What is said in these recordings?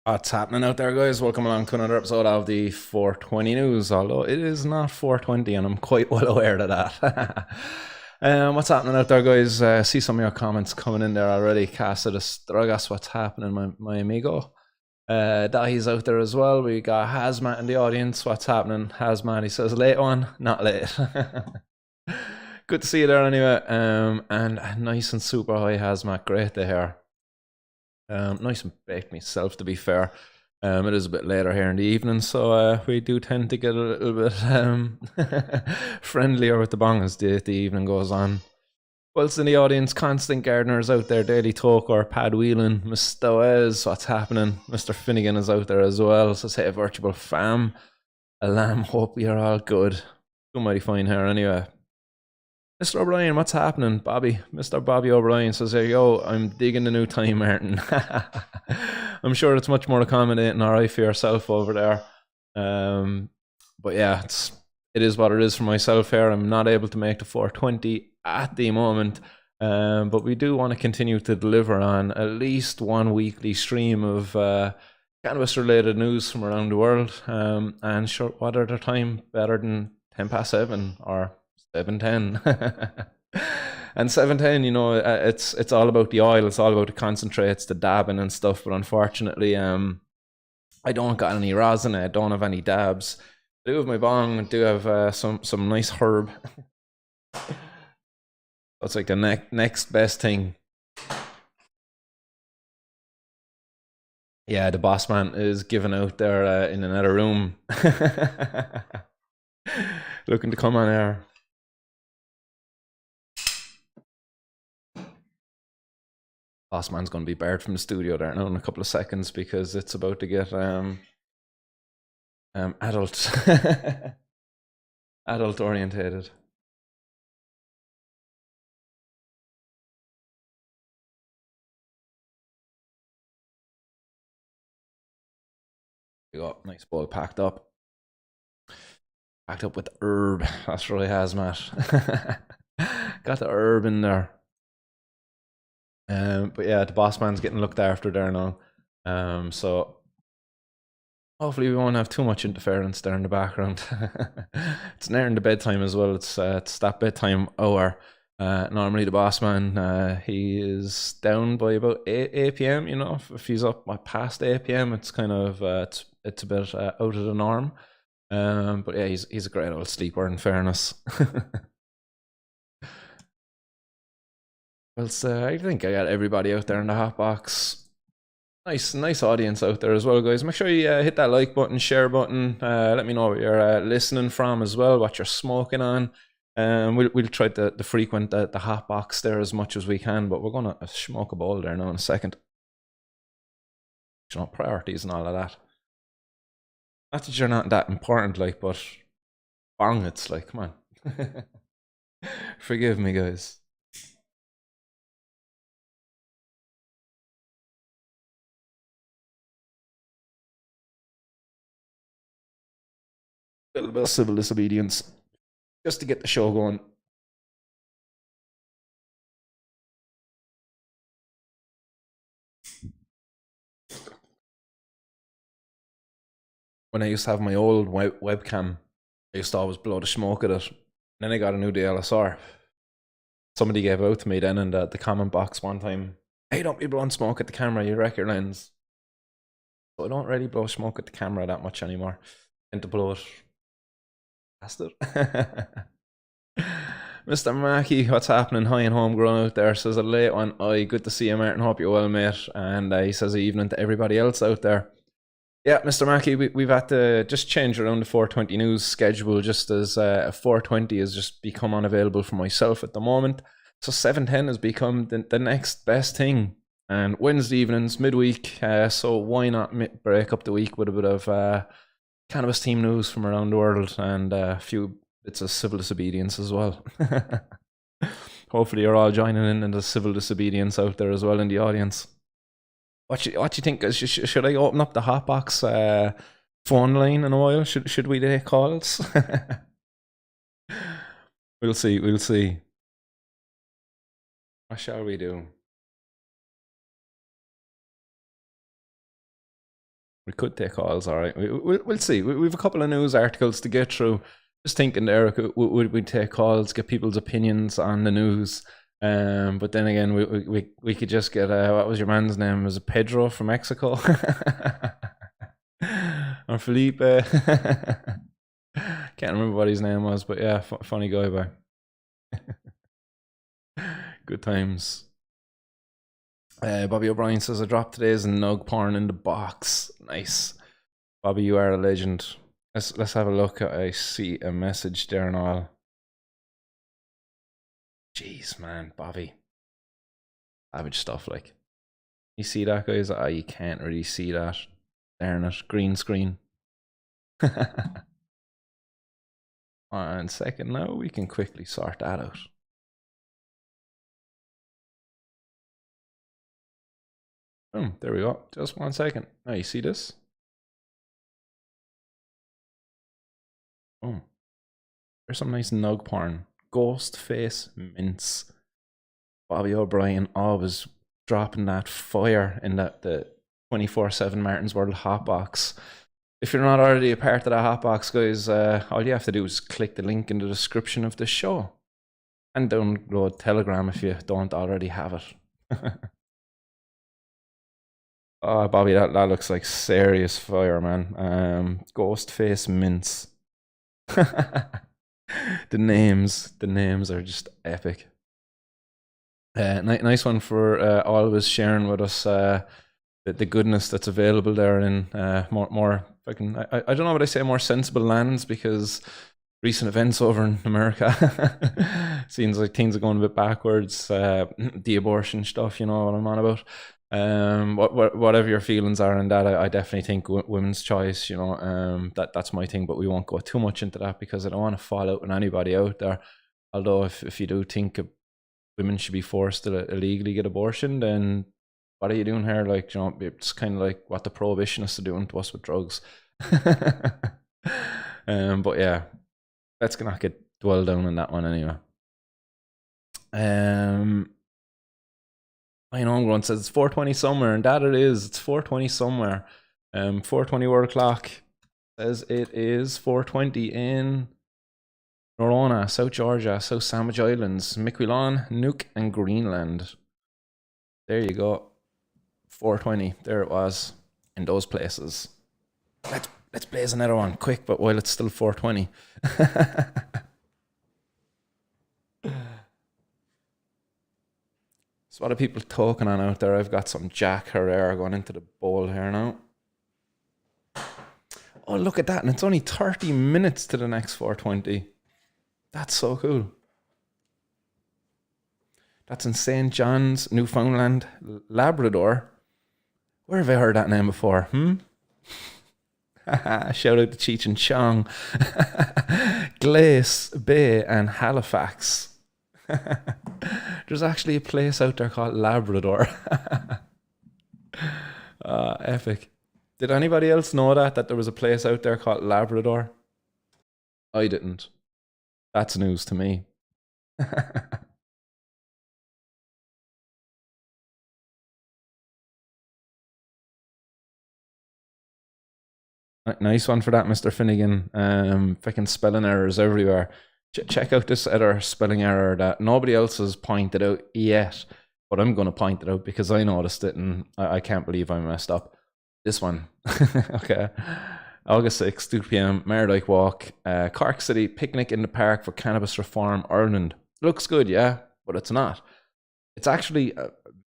What's happening out there, guys? Welcome along to another episode of the 420 News, although it is not 420 and I'm quite well aware of that. What's happening out there, guys? See some of your comments coming in there already. Casa de Stragas, what's happening, my amigo? Dahi's out there as well. We got Hazmat in the audience. What's happening? Hazmat, he says, late one? Not late. Good to see you there anyway. And nice and super high, Hazmat. Great to hear. Nice and baked myself, to be fair. It is a bit later here in the evening, so we do tend to get a little bit friendlier with the bong as the evening goes on. Whilst in the audience, Constant Gardener's out there, Daily Talk or Pad Whelan, Mr. Wes, what's happening? Mr. Finnegan is out there as well, so say a virtual fam. A lamb, hope you're all good. Somebody fine here anyway. Mr. O'Brien, what's happening? Bobby, Mr. Bobby O'Brien says, "Hey, yo, I'm digging the new time, Martin." I'm sure it's much more accommodating, alright, for yourself over there. But yeah, it is what it is for myself here. I'm not able to make the 420 at the moment, but we do want to continue to deliver on at least one weekly stream of cannabis-related news from around the world. And sure, what other time better than 7:10 or 7:10 and 7:10, you know, it's all about the oil, it's all about the concentrates, the dabbing and stuff, but unfortunately I don't got any rosin, I don't have any dabs. I do have my bong, I do have some nice herb. That's like the next best thing. Yeah, the boss man is giving out there in another room. Looking to come on air. Boss man's going to be barred from the studio there now in a couple of seconds because it's about to get adult adult orientated. We got nice bowl packed up with herb. That's really hazmat. Got the herb in there. But yeah, the boss man's getting looked after there now. So hopefully we won't have too much interference there in the background. It's nearing the bedtime as well. It's that bedtime hour. Normally the boss man, he is down by about 8 p.m. You know, if he's up past 8 p.m, it's kind of it's a bit out of the norm. But yeah, he's a great old sleeper, in fairness. Well, I think I got everybody out there in the hot box. Nice audience out there as well, guys. Make sure you hit that like button, share button. Let me know what you're listening from as well, what you're smoking on. We'll try to frequent the hot box there as much as we can, but we're gonna smoke a bowl there now in a second. You know, priorities and all of that. Not that you're not that important, like, but bong, it's like, come on. Forgive me, guys. A little bit of civil disobedience. just to get the show going. When I used to have my old webcam, I used to always blow the smoke at it. Then I got a new DSLR. Somebody gave out to me then in the comment box one time, hey, don't be blowing smoke at the camera, you wreck your lens. So I don't really blow smoke at the camera that much anymore. I tend to blow it past it. Mr. Mackey, what's happening? Hi and homegrown out there. Says a late one. Aye, good to see you, Martin. Hope you're well, mate. And he says evening to everybody else out there. Yeah, Mr. Mackey, we've had to just change around the 420 news schedule just as 420 has just become unavailable for myself at the moment. So 710 has become the next best thing. And Wednesday evenings, midweek, so why not break up the week with a bit of cannabis team news from around the world and a few bits of civil disobedience as well. Hopefully you're all joining in the civil disobedience out there as well in the audience. What you think? Should I open up the Hotbox phone line in a while? Should we take calls? We'll see. We'll see. What shall we do? We could take calls, all right. We'll see. We've a couple of news articles to get through. Just thinking there, would we take calls, get people's opinions on the news? But then again, we could just get what was your man's name? Was it Pedro from Mexico? Or Felipe? Can't remember what his name was, but yeah, funny guy, boy. Good times. Bobby O'Brien says I dropped today's nug porn in the box. Nice, Bobby, you are a legend. Let's have a look. I see a message there and all. Jeez, man, Bobby. Savage stuff, like. You see that, guys? You can't really see that. Darn it, green screen. 1 second now, we can quickly sort that out. Boom, there we go. Just 1 second. Now you see this? Boom. There's some nice nug porn. Ghost face mince. Bobby O'Brien always dropping that fire in the 24/7 Martin's World Hotbox. If you're not already a part of that Hotbox, guys, all you have to do is click the link in the description of the show and download Telegram if you don't already have it. Oh, Bobby, that looks like serious fire, man. Ghost face mince. The names are just epic. Nice one for always sharing with us the goodness that's available there in more fucking I don't know what I say, more sensible lands, because recent events over in America seems like things are going a bit backwards. The abortion stuff, you know what I'm on about. Whatever your feelings are in that, I definitely think women's choice, you know, that's my thing, but we won't go too much into that because I don't want to fall out with anybody out there. Although if you do think women should be forced to illegally get abortion, then what are you doing here? Like, you know, it's kind of like what the prohibitionists are doing to us with drugs. But yeah, let's not get dwelled down on that one anyway. I know Homegrown says it's 420 somewhere, and that it is. It's 420 somewhere. 420 world clock says it is 420 in Norona, South Georgia, South Sandwich Islands, Miquelon, Nuuk, and Greenland. There you go. 420. There it was in those places. Let's blaze another one quick, but while it's still 420. So what are people talking on out there? I've got some Jack Herrera going into the bowl here now. Oh, look at that. And it's only 30 minutes to the next 420. That's so cool. That's in St. John's, Newfoundland, Labrador. Where have I heard that name before? Shout out to Cheech and Chong. Glace Bay and Halifax. There's actually a place out there called Labrador. Epic. Did anybody else know that there was a place out there called Labrador? I didn't. That's news to me. Nice one for that, Mr. Finnegan. Freaking spelling errors everywhere. Check out this other spelling error that nobody else has pointed out yet, but I'm going to point it out because I noticed it and I can't believe I messed up. This one. Okay. August 6th, 2 p.m., Mardyke Walk, Cork City, picnic in the park for cannabis reform, Ireland. Looks good, yeah, but it's not. It's actually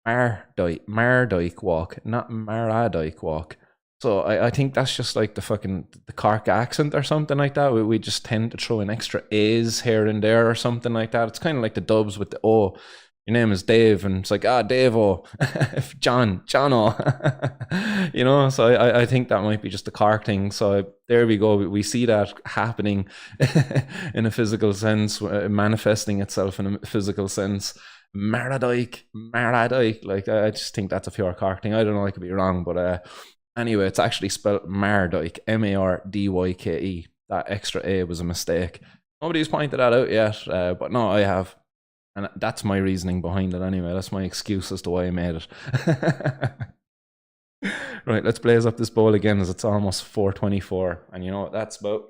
Mardyke Walk, not Mardyke Walk. So I think that's just like the Cork accent or something like that. We just tend to throw in extra A's here and there or something like that. It's kind of like the dubs with the O. Your name is Dave, and it's like, Dave O. John O. So I think that might be just a Cork thing. So there we go. We see that happening in a physical sense, manifesting itself in a physical sense. Mardyke. Like, I just think that's a pure Cork thing. I don't know, I could be wrong, but anyway, it's actually spelled Mardyke, Mardyke. That extra A was a mistake. Nobody's pointed that out yet, but no, I have. And that's my reasoning behind it anyway. That's my excuse as to why I made it. Right, let's blaze up this bowl again as it's almost 4:24. And you know what that's about?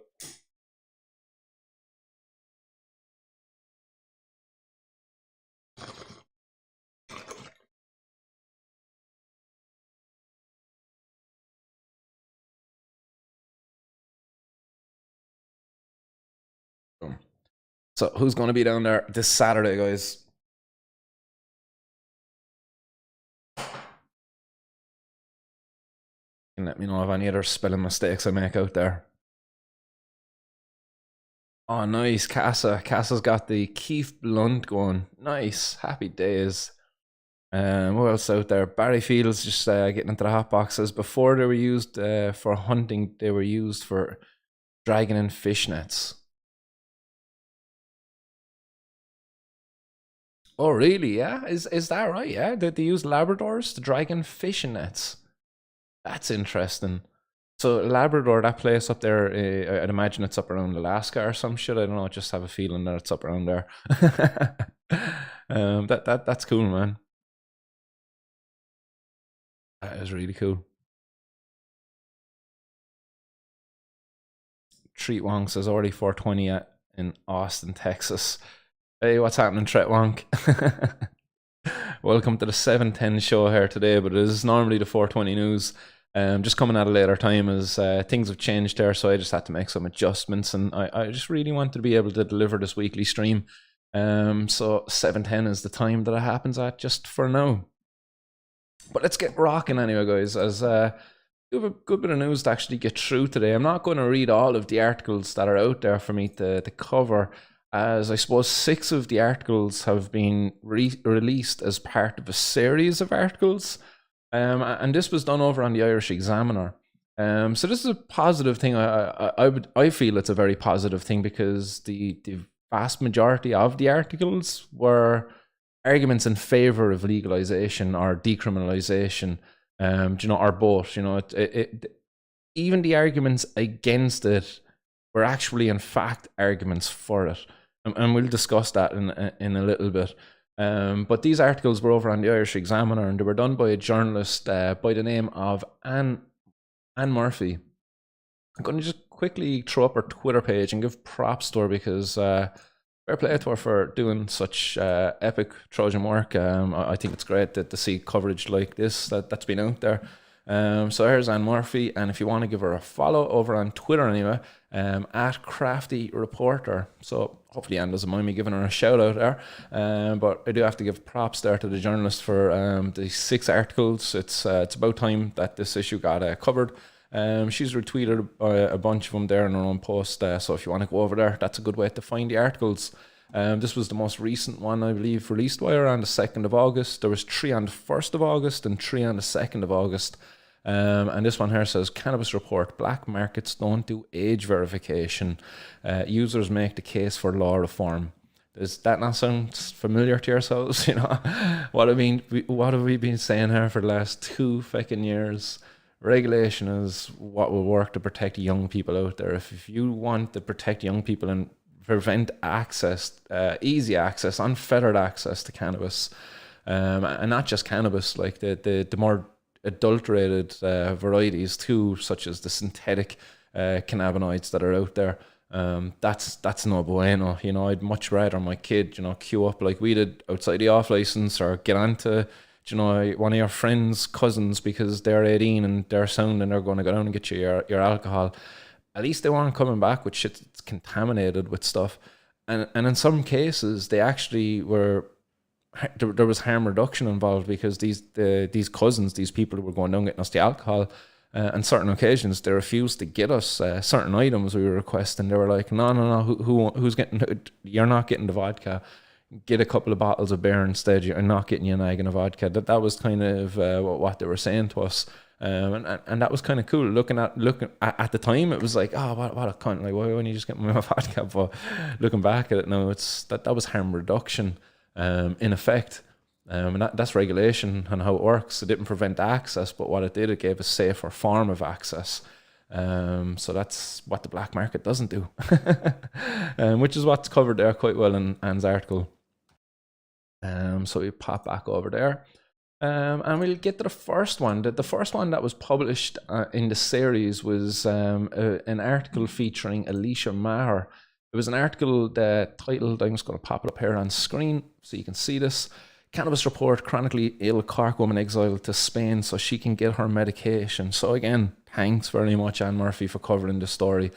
So who's going to be down there this Saturday, guys? And let me know of any other spelling mistakes I make out there. Oh, nice. Cassa's got the Keith Blunt going. Nice. Happy days. What else out there? Barry Fields just getting into the hot boxes. Before they were used for hunting, they were used for dragging in fish nets. Oh, really? Yeah. Is that right? Yeah. Did they use Labradors to drag in fishing nets? That's interesting. So Labrador, that place up there, I'd imagine it's up around Alaska or some shit. I don't know. I just have a feeling that it's up around there. That's cool, man. That is really cool. Treat Wong says already 420 in Austin, Texas. Hey, what's happening, Tret Wonk? Welcome to the 710 show here today, but it is normally the 420 news. Just coming at a later time as things have changed there, so I just had to make some adjustments, and I just really wanted to be able to deliver this weekly stream. So 710 is the time that it happens at just for now. But let's get rocking anyway, guys, as we have a good bit of news to actually get through today. I'm not going to read all of the articles that are out there for me to cover, as I suppose 6 of the articles have been released as part of a series of articles. And this was done over on the Irish Examiner. So this is a positive thing. I feel it's a very positive thing because the vast majority of the articles were arguments in favor of legalization or decriminalization, or both. Even the arguments against it were actually, in fact, arguments for it, and we'll discuss that in a little bit. But these articles were over on the Irish Examiner, and they were done by a journalist by the name of Anne Murphy. I'm going to just quickly throw up her Twitter page and give props to her because fair play to her for doing such epic Trojan work. I think it's great to see coverage like this that's been out there. So here's Anne Murphy, and if you want to give her a follow over on Twitter anyway, at Crafty Reporter. So hopefully Anne doesn't mind me giving her a shout out there. But I do have to give props there to the journalist for the 6 articles. It's about time that this issue got covered. She's retweeted a bunch of them there in her own post. So if you want to go over there, that's a good way to find the articles. This was the most recent one, I believe, released on the 2nd of August. There was 3 on the 1st of August and 3 on the 2nd of August. And this one here says, Cannabis Report, black markets don't do age verification. Users make the case for law reform. Does that not sound familiar to yourselves? What have we been saying here for the last 2 fucking years? Regulation is what will work to protect young people out there. If you want to protect young people and prevent access, easy access, unfettered access to cannabis, and not just cannabis, like the more adulterated varieties too, such as the synthetic cannabinoids that are out there. That's no bueno. You know, I'd much rather my kid, you know, queue up like we did outside the off license, or get onto, you know, one of your friends' cousins because they're 18 and they're sound and they're going to go down and get you your alcohol. At least they weren't coming back with shit that's contaminated with stuff. And in some cases, they actually were, there was harm reduction involved, because these cousins, these people who were going down getting us the alcohol, on certain occasions, they refused to get us certain items we were requesting. They were like, no, who's getting, you're not getting the vodka. Get a couple of bottles of beer instead. You're not getting your nagging of vodka. That was kind of what they were saying to us. And that was kind of cool. Looking at the time, it was like, oh, what a cunt. Like, why wouldn't you just get my vodka? But looking back at it now, it's that was harm reduction in effect. And that's regulation and how it works. It didn't prevent access, but what it did, it gave a safer form of access. So that's what the black market doesn't do, which is what's covered there quite well in Anne's article. So we pop back over there. And we'll get to the first one. The first one that was published in the series was an article featuring Alicia Maher. It was an article that titled, I'm just going to pop it up here on screen so you can see this. Cannabis report, chronically ill Cork woman exiled to Spain so she can get her medication. So again, thanks very much, Anne Murphy, for covering the story.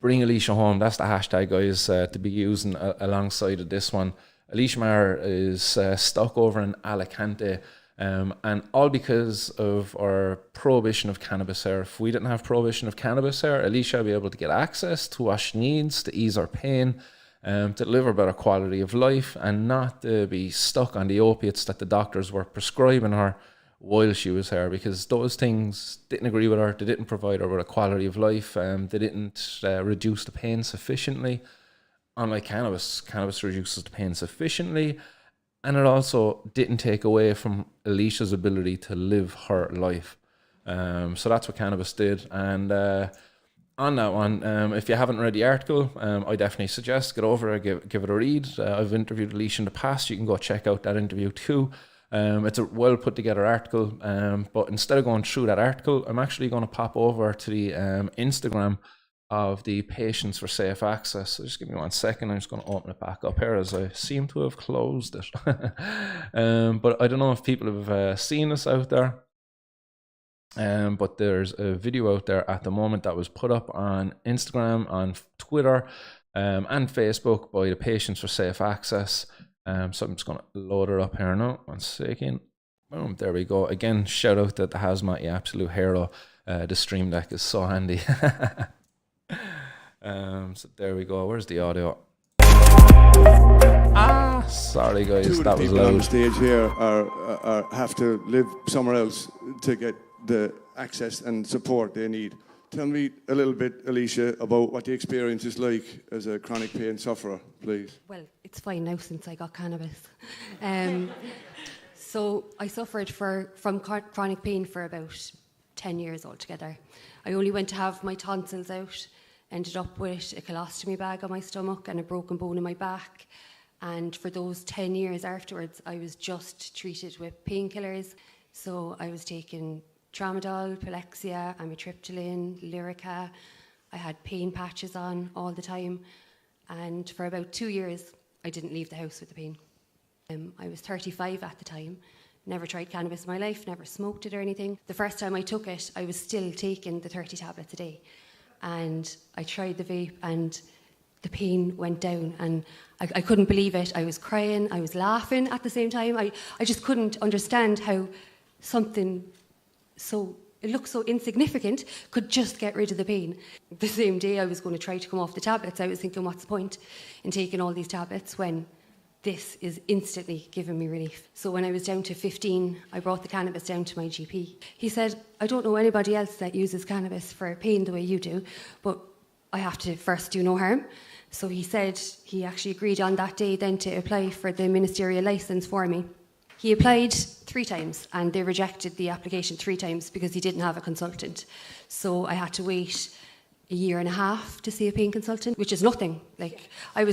Bring Alicia home. That's the hashtag, guys, to be using alongside of this one. Alicia Maher is stuck over in Alicante, and all because of our prohibition of cannabis here. If we didn't have prohibition of cannabis here, Alicia would be able to get access to what she needs to ease her pain, to live a better quality of life, and not to be stuck on the opiates that the doctors were prescribing her while she was here, because those things didn't agree with her. They didn't provide her with a quality of life. They didn't reduce the pain sufficiently. Unlike cannabis reduces the pain sufficiently, and it also didn't take away from Alicia's ability to live her life. So that's what cannabis did. And on that one, if you haven't read the article, I definitely suggest get over it, give it a read. I've interviewed Alicia in the past. You can go check out that interview too. It's a well put together article, but instead of going through that article, I'm actually going to pop over to the Instagram of the Patients for Safe Access. So just give me 1 second. I'm just going to open it back up here, as I seem to have closed it. But I don't know if people have seen this out there. But there's a video out there at the moment that was put up on Instagram, on Twitter, and Facebook by the Patients for Safe Access. So I'm just going to load it up here now. 1 second. Boom, there we go. Again, shout out to the Hazmat, you absolute hero. The Stream Deck is so handy. So there we go. Where's the audio? Sorry guys, that was loud. On the stage here are have to live somewhere else to get the access and support they need. Tell me a little bit, Alicia, about what the experience is like as a chronic pain sufferer, please. Well, it's fine now since I got cannabis. So I suffered from chronic pain for about 10 years altogether. I only went to have my tonsils out, ended up with a colostomy bag on my stomach and a broken bone in my back. And for those 10 years afterwards, I was just treated with painkillers. So I was taking tramadol, Palexia, amitriptyline, Lyrica. I had pain patches on all the time. And for about 2 years, I didn't leave the house with the pain. I was 35 at the time, never tried cannabis in my life, never smoked it or anything. The first time I took it, I was still taking the 30 tablets a day. And I tried the vape and the pain went down, and I couldn't believe it. I was crying, I was laughing at the same time. I just couldn't understand how something it looked so insignificant could just get rid of the pain. The same day I was going to try to come off the tablets, I was thinking, what's the point in taking all these tablets when this is instantly giving me relief? So when I was down to 15, I brought the cannabis down to my GP. He said, I don't know anybody else that uses cannabis for pain the way you do, but I have to first do no harm. So he said he actually agreed on that day then to apply for the ministerial licence for me. He applied 3 times and they rejected the application 3 times because he didn't have a consultant. So I had to wait a year and a half to see a pain consultant, which is nothing. Like I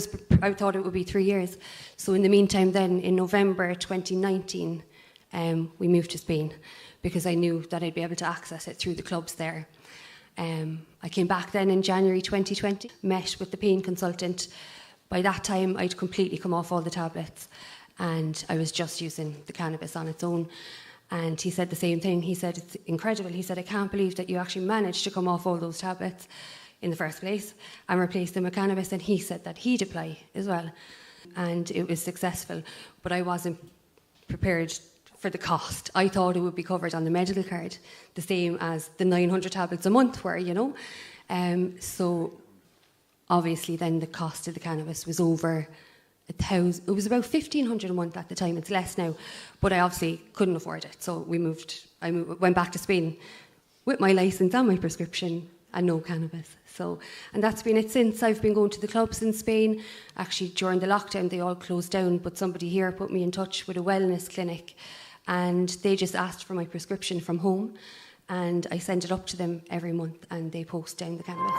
thought it would be 3 years. So in the meantime, then in November 2019, we moved to Spain because I knew that I'd be able to access it through the clubs there. I came back then in January 2020, met with the pain consultant. By that time, I'd completely come off all the tablets and I was just using the cannabis on its own. And he said the same thing. He said, it's incredible. He said, I can't believe that you actually managed to come off all those tablets in the first place and replace them with cannabis. And he said that he'd apply as well. And it was successful. But I wasn't prepared for the cost. I thought it would be covered on the medical card, the same as the 900 tablets a month were, you know. So obviously then the cost of the cannabis was over 1,000. It was about 1,500 a month at the time. It's less now, but I obviously couldn't afford it. So I went back to Spain with my license and my prescription and no cannabis. So, and that's been it since. I've been going to the clubs in Spain. Actually, during the lockdown, they all closed down, but somebody here put me in touch with a wellness clinic, and they just asked for my prescription from home, and I send it up to them every month, and they post down the cannabis.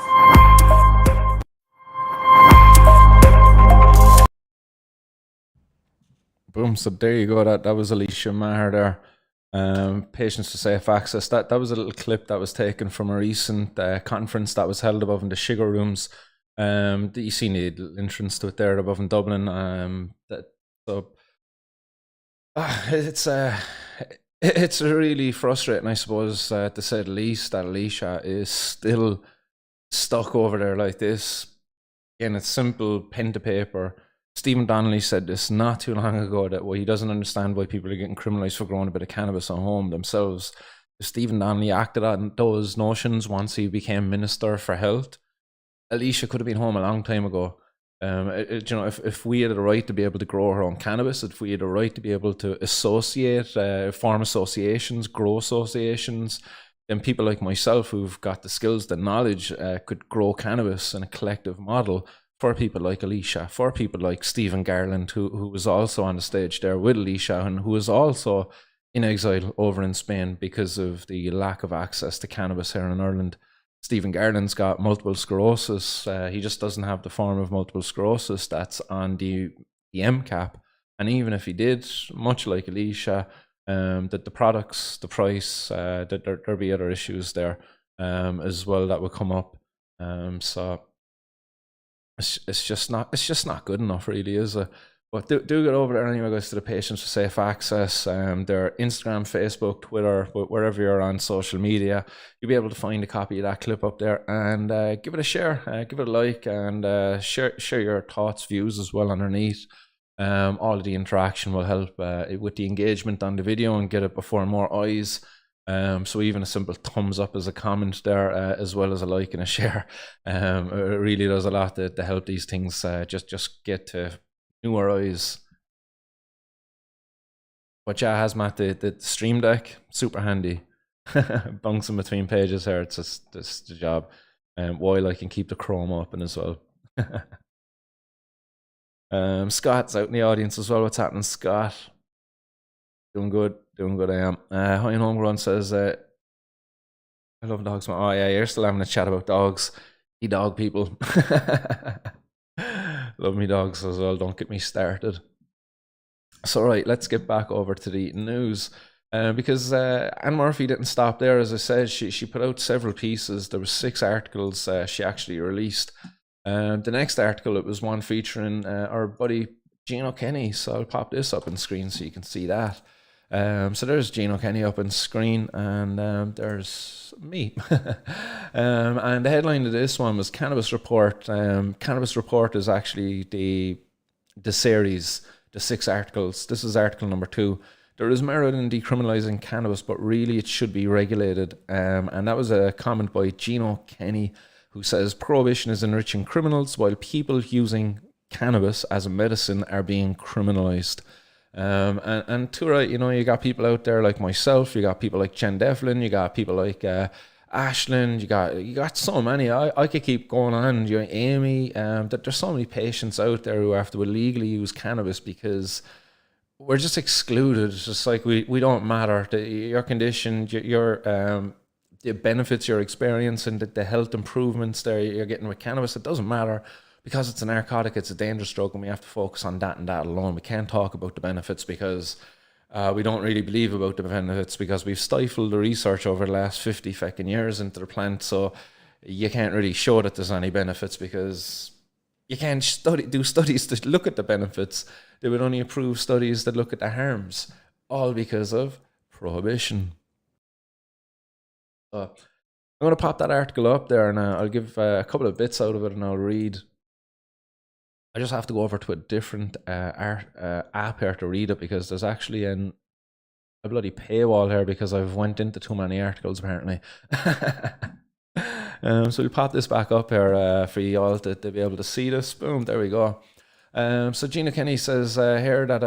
Boom. So there you go. That was Alicia Maher there. Patients for Safe Access. That was a little clip that was taken from a recent conference that was held above in the Sugar Rooms. You seen the little entrance to it there above in Dublin. It's really frustrating, I suppose, to say the least, that Alicia is still stuck over there like this. Again, it's simple pen to paper. Stephen Donnelly said this not too long ago, that he doesn't understand why people are getting criminalised for growing a bit of cannabis at home themselves. Stephen Donnelly acted on those notions once he became Minister for Health. Alicia could have been home a long time ago. If we had the right to be able to grow our own cannabis, if we had the right to be able to associate, form associations, grow associations, then people like myself who've got the skills, the knowledge, could grow cannabis in a collective model for people like Alicia, for people like Stephen Garland, who was also on the stage there with Alicia and who was also in exile over in Spain because of the lack of access to cannabis here in Ireland. Stephen Garland's got multiple sclerosis. He just doesn't have the form of multiple sclerosis that's on the MCAP. And even if he did, much like Alicia, that the products, the price, that there'll be other issues there as well that will come up. So it's just not good enough, really, is it? But do get over there anyway, guys, to the Patients for Safe Access. Their Instagram, Facebook, Twitter, wherever you're on social media, you'll be able to find a copy of that clip up there and give it a share, give it a like, and share your thoughts, views as well underneath. All of the interaction will help with the engagement on the video and get it before more eyes. So even a simple thumbs up as a comment there, as well as a like and a share, it really does a lot to help these things just get to newer eyes. But yeah, Hazmat, the Stream Deck, super handy. Bouncing between pages here, it's just the job. While I can keep the Chrome open as well. Scott's out in the audience as well. What's happening, Scott? Doing good I am. High and Homegrown says, I love dogs. Oh yeah, you're still having a chat about dogs. You dog people. Love me dogs as well, don't get me started. So right, let's get back over to the news. Because Anne Murphy didn't stop there. As I said, she put out several pieces. There were 6 articles she actually released. The next article, it was one featuring our buddy Gino Kenny. So I'll pop this up on screen so you can see that. So there's Gino Kenny up on screen, and there's me. And the headline of this one was Cannabis Report. Cannabis Report is actually the series, the 6 articles. This is article number 2. There is merit in decriminalising cannabis, but really it should be regulated. And that was a comment by Gino Kenny, who says prohibition is enriching criminals while people using cannabis as a medicine are being criminalised. And to right, you know, you got people out there like myself, you got people like Jen Devlin, you got people like Ashland, you got so many. I could keep going on. You know, Amy, that there's so many patients out there who have to illegally use cannabis because we're just excluded. It's just like we don't matter. Your condition, your the benefits you're experiencing, the health improvements there you're getting with cannabis, it doesn't matter because it's a narcotic, it's a dangerous drug, and we have to focus on that and that alone. We can't talk about the benefits because we don't really believe about the benefits because we've stifled the research over the last 50 fucking years into the plant. So you can't really show that there's any benefits because you can't do studies to look at the benefits. They would only approve studies that look at the harms, all because of prohibition. So I'm going to pop that article up there and I'll give a couple of bits out of it and I'll read. I just have to go over to a different app here to read it because there's actually a bloody paywall here because I've went into too many articles apparently. So we'll pop this back up here for you all to be able to see this. Boom, there we go. So Gina Kenny says here that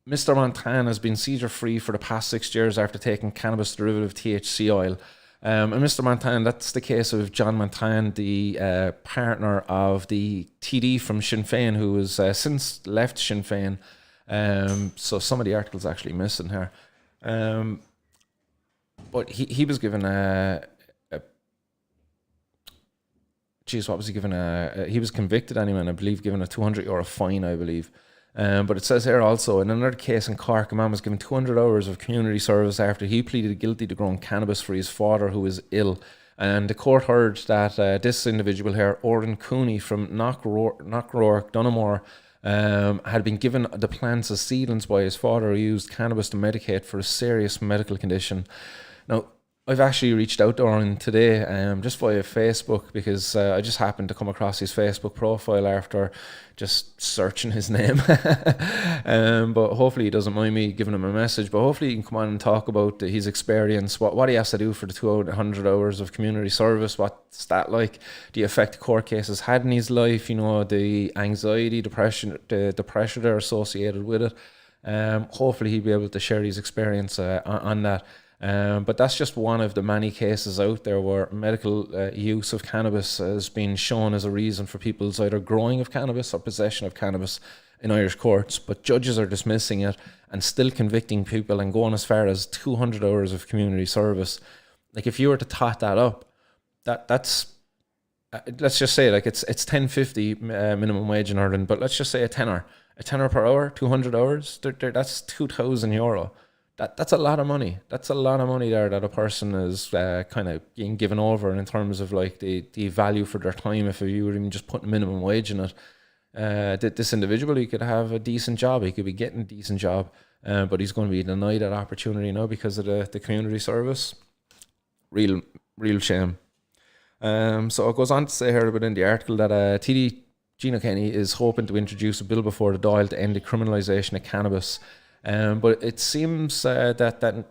Mr. Montan has been seizure free for the past 6 years after taking cannabis derivative THC oil. And Mr. Montan, that's the case of John Montan, the partner of the TD from Sinn Féin, who has since left Sinn Féin. So some of the articles actually missing here. But he was given what was he given? He was convicted anyway, and I believe given a €200 fine, I believe. But it says here also, in another case in Cork, a man was given 200 hours of community service after he pleaded guilty to growing cannabis for his father, who was ill. And the court heard that this individual here, Oran Cooney from Knockrourke, Dunamore, had been given the plants as seedlings by his father, who used cannabis to medicate for a serious medical condition. Now, I've actually reached out to Oran today just via Facebook because I just happened to come across his Facebook profile after just searching his name. But hopefully he doesn't mind me giving him a message. But hopefully he can come on and talk about his experience, what he has to do for the 200 hours of community service. What's that like? The effect court cases had in his life, you know, the anxiety, depression, the pressure they're associated with it. Hopefully he'll be able to share his experience on that. But that's just one of the many cases out there where medical use of cannabis has been shown as a reason for people's either growing of cannabis or possession of cannabis in Irish courts. But judges are dismissing it and still convicting people and going as far as 200 hours of community service. Like if you were to tot that up, that's let's just say like it's $10.50 minimum wage in Ireland, but let's just say a tenner per hour, 200 hours. That's €2,000. That's a lot of money. That's a lot of money there that a person is kind of being given over in terms of like the value for their time. If you were even just putting minimum wage in it, this individual, he could have a decent job. He could be getting a decent job, but he's going to be denied that opportunity now because of the community service. Real shame. So it goes on to say here within the article that TD Gina Kenny is hoping to introduce a bill before the Dáil to end the criminalisation of cannabis. But it seems that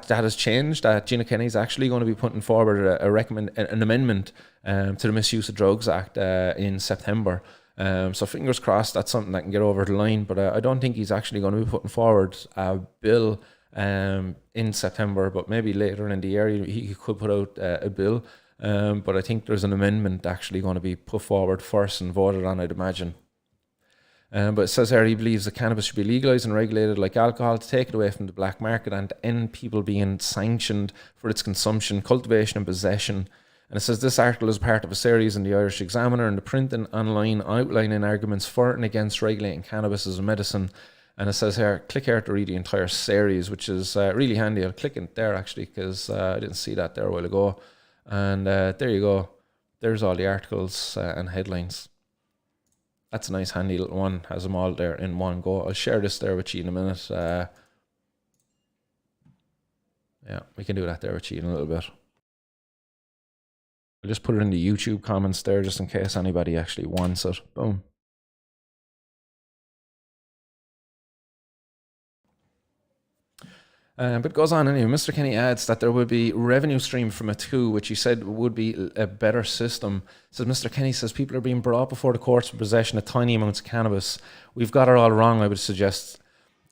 has changed. That Gina Kenny is actually going to be putting forward an amendment to the Misuse of Drugs Act in September. So fingers crossed that's something that can get over the line. But I don't think he's actually going to be putting forward a bill in September. But maybe later in the year he could put out a bill. But I think there's an amendment actually going to be put forward first and voted on, I'd imagine. But it says here he believes that cannabis should be legalised and regulated like alcohol to take it away from the black market and to end people being sanctioned for its consumption, cultivation and possession. And it says this article is part of a series in the Irish Examiner and the print and online outlining arguments for and against regulating cannabis as a medicine. And it says here, click here to read the entire series, which is really handy. I'll click in there actually because I didn't see that there a while ago. And there you go. There's all the articles and headlines. That's a nice handy little one. Has them all there in one go. I'll share this there with you in a minute. Yeah, we can do that there with you in a little bit. I'll just put it in the YouTube comments there just in case anybody actually wants it. Boom. But it goes on anyway. Mr. Kenny adds that there would be revenue stream from it too, which he said would be a better system. Says Mr. Kenny says people are being brought before the courts for possession of tiny amounts of cannabis. We've got it all wrong, I would suggest.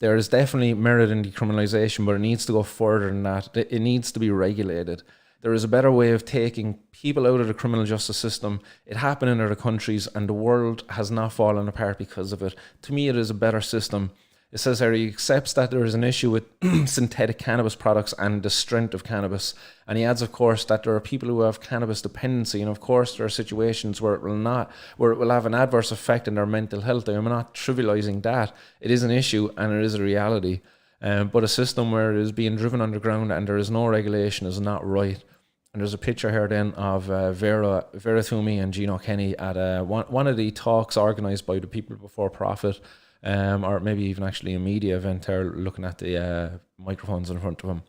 There is definitely merit in decriminalisation, but it needs to go further than that. It needs to be regulated. There is a better way of taking people out of the criminal justice system. It happened in other countries and the world has not fallen apart because of it. To me, it is a better system. It says there he accepts that there is an issue with synthetic cannabis products and the strength of cannabis. And he adds, of course, that there are people who have cannabis dependency. And of course, there are situations where it will have an adverse effect on their mental health. I'm not trivializing that. It is an issue and it is a reality. But a system where it is being driven underground and there is no regulation is not right. And there's a picture here then of Vera Toomey and Gino Kenny at one of the talks organised by the People Before Profit, or maybe even actually a media event there, looking at the microphones in front of them.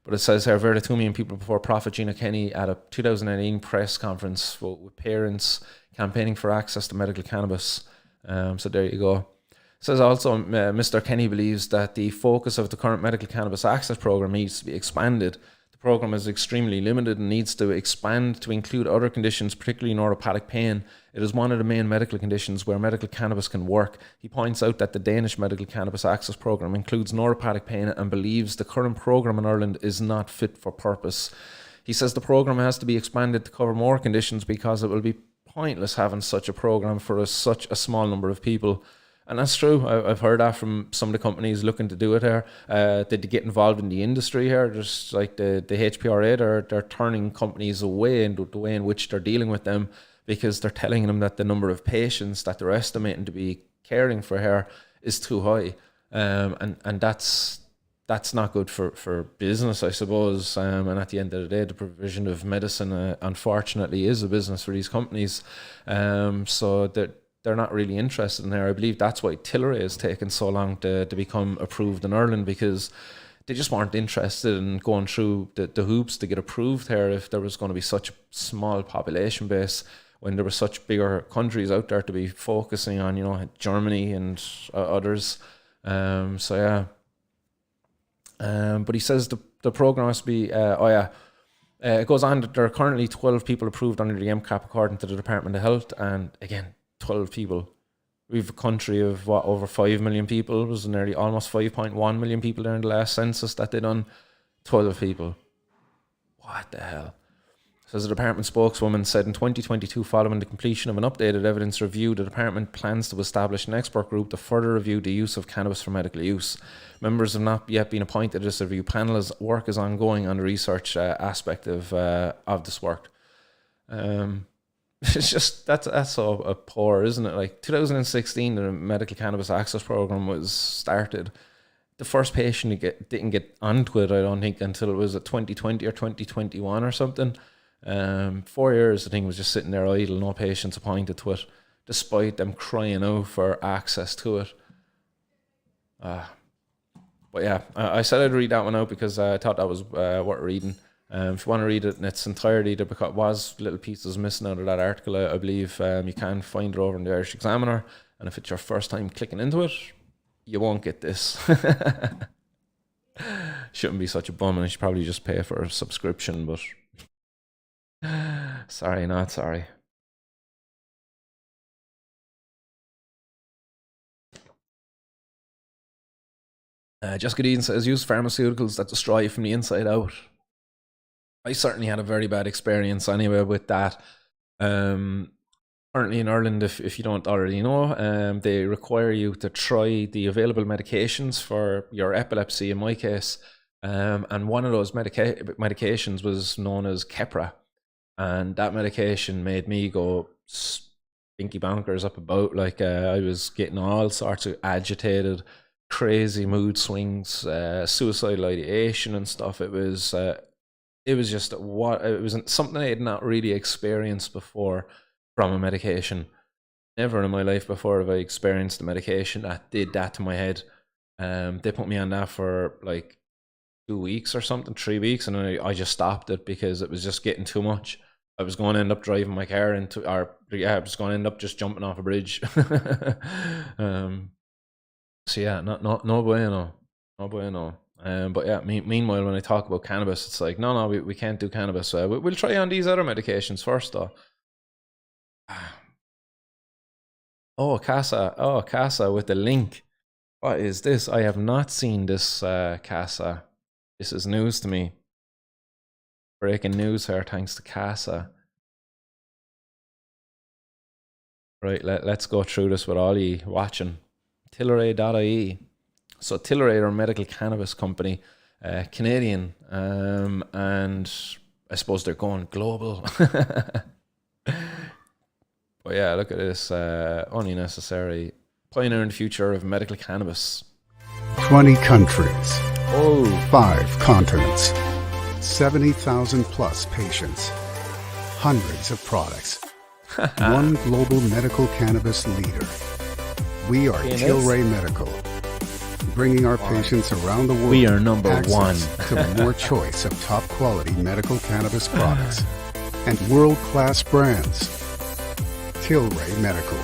But it says here, Vera Toomey and People Before Profit, Gino Kenny at a 2018 press conference with parents campaigning for access to medical cannabis. So there you go. It says also, Mr. Kenny believes that the focus of the current medical cannabis access program needs to be expanded. The program is extremely limited and needs to expand to include other conditions, particularly neuropathic pain. It is one of the main medical conditions where medical cannabis can work. He points out that the Danish medical cannabis access program includes neuropathic pain and believes the current program in Ireland is not fit for purpose. He says the program has to be expanded to cover more conditions because it will be pointless having such a program for such a small number of people. And that's true. I've heard that from some of the companies looking to do it here. They get involved in the industry here. There's like the HPRA, they're turning companies away in the way in which they're dealing with them, because they're telling them that the number of patients that they're estimating to be caring for here is too high. And that's not good for business, I suppose. And at the end of the day, the provision of medicine, unfortunately, is a business for these companies. So that they're not really interested in there. I believe that's why Tilray has taken so long to become approved in Ireland, because they just weren't interested in going through the hoops to get approved here if there was going to be such a small population base, when there were such bigger countries out there to be focusing on, you know, Germany and others. So yeah. But he says the program has to be, it goes on that there are currently 12 people approved under the MCAP according to the Department of Health. And again, 12 people. We have a country of over 5 million people. It was nearly almost 5.1 million people there in the last census that they done. 12 people. What the hell? Says the department spokeswoman said in 2022, following the completion of an updated evidence review, the department plans to establish an expert group to further review the use of cannabis for medical use. Members have not yet been appointed to this review panel, as work is ongoing on the research aspect of this work. It's just that's so poor, isn't it? Like 2016, the medical cannabis access program was started. The first patient didn't get onto it, I don't think, until it was at 2020 or 2021 or something. 4 years, the thing was just sitting there idle, no patients appointed to it, despite them crying out for access to it. But yeah, I said I'd read that one out because I thought that was worth reading. If you want to read it in its entirety, there was little pieces missing out of that article. I believe you can find it over in the Irish Examiner, and if it's your first time clicking into it, you won't get this. Shouldn't be such a bum, and I should probably just pay for a subscription, but sorry, not sorry. Jessica Dean says, use pharmaceuticals that destroy you from the inside out. I certainly had a very bad experience anyway with that. Currently in Ireland, if you don't already know, they require you to try the available medications for your epilepsy, in my case. And one of those medications was known as Keppra. And that medication made me go stinky bonkers up about. Like I was getting all sorts of agitated, crazy mood swings, suicidal ideation and stuff. It was just it was something I had not really experienced before from a medication. Never in my life before have I experienced a medication that did that to my head. They put me on that for like 2 weeks or something, 3 weeks, and I just stopped it because it was just getting too much. I was going to end up driving my car I was going to end up just jumping off a bridge. So yeah, no bueno, no bueno. But yeah, meanwhile, when I talk about cannabis, it's like, no, we can't do cannabis. We'll try on these other medications first, though. Oh, Casa with the link. What is this? I have not seen this, Casa. This is news to me. Breaking news here, thanks to Casa. Right, let's go through this with all you watching. Tilray.ie. So Tilray are a medical cannabis company, Canadian, and I suppose they're going global. But yeah, look at this. Only necessary. Pioneering the future of medical cannabis. 20 countries, Oh, 5 continents, 70,000 plus patients, hundreds of products. One global medical cannabis leader. We are Yes. Tilray Medical, bringing our patients around the world We are number access one. to more choice of top quality medical cannabis products and world-class brands. Tilray Medical,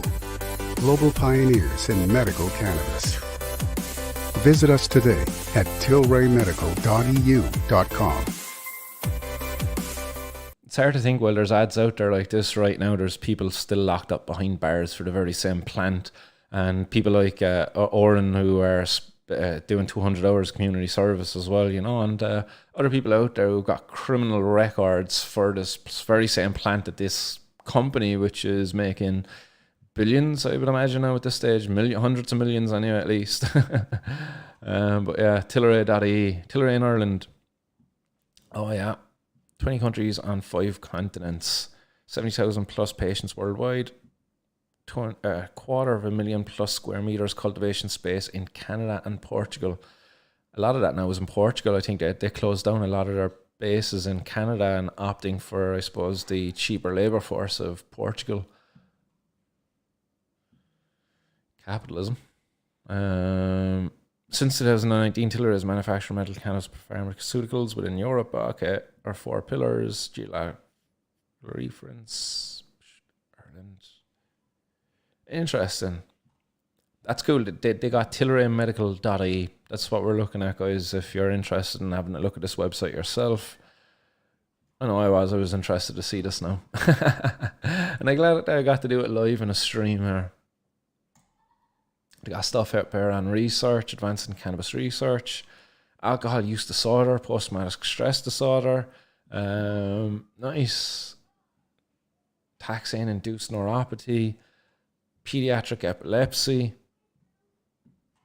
global pioneers in medical cannabis. Visit us today at tilraymedical.eu.com. It's hard to think while there's ads out there like this right now, there's people still locked up behind bars for the very same plant. And people like Oren who are doing 200 hours community service as well, you know, and other people out there who've got criminal records for this very same plant at this company, which is making billions, I would imagine now at this stage, hundreds of millions anyway at least. But yeah, Tilray.ie, Tilray in Ireland. Oh yeah, 20 countries on 5 continents, 70,000 plus patients worldwide, 250,000 plus square meters cultivation space in Canada and Portugal. A lot of that now is in Portugal. I think they closed down a lot of their bases in Canada and opting for, I suppose, the cheaper labour force of Portugal. Capitalism. Since 2019, Tilray has manufactured medical cannabis pharmaceuticals within Europe. Okay, our 4 pillars: geographic reference, Ireland. Interesting. That's cool. They got tilraymedical.ie. That's what we're looking at, guys. If you're interested in having a look at this website yourself. I know I was interested to see this now. And I'm glad that I got to do it live in a stream here. They got stuff out there on research, advancing cannabis research, alcohol use disorder, post-traumatic stress disorder. Nice. Taxane-induced neuropathy, pediatric epilepsy.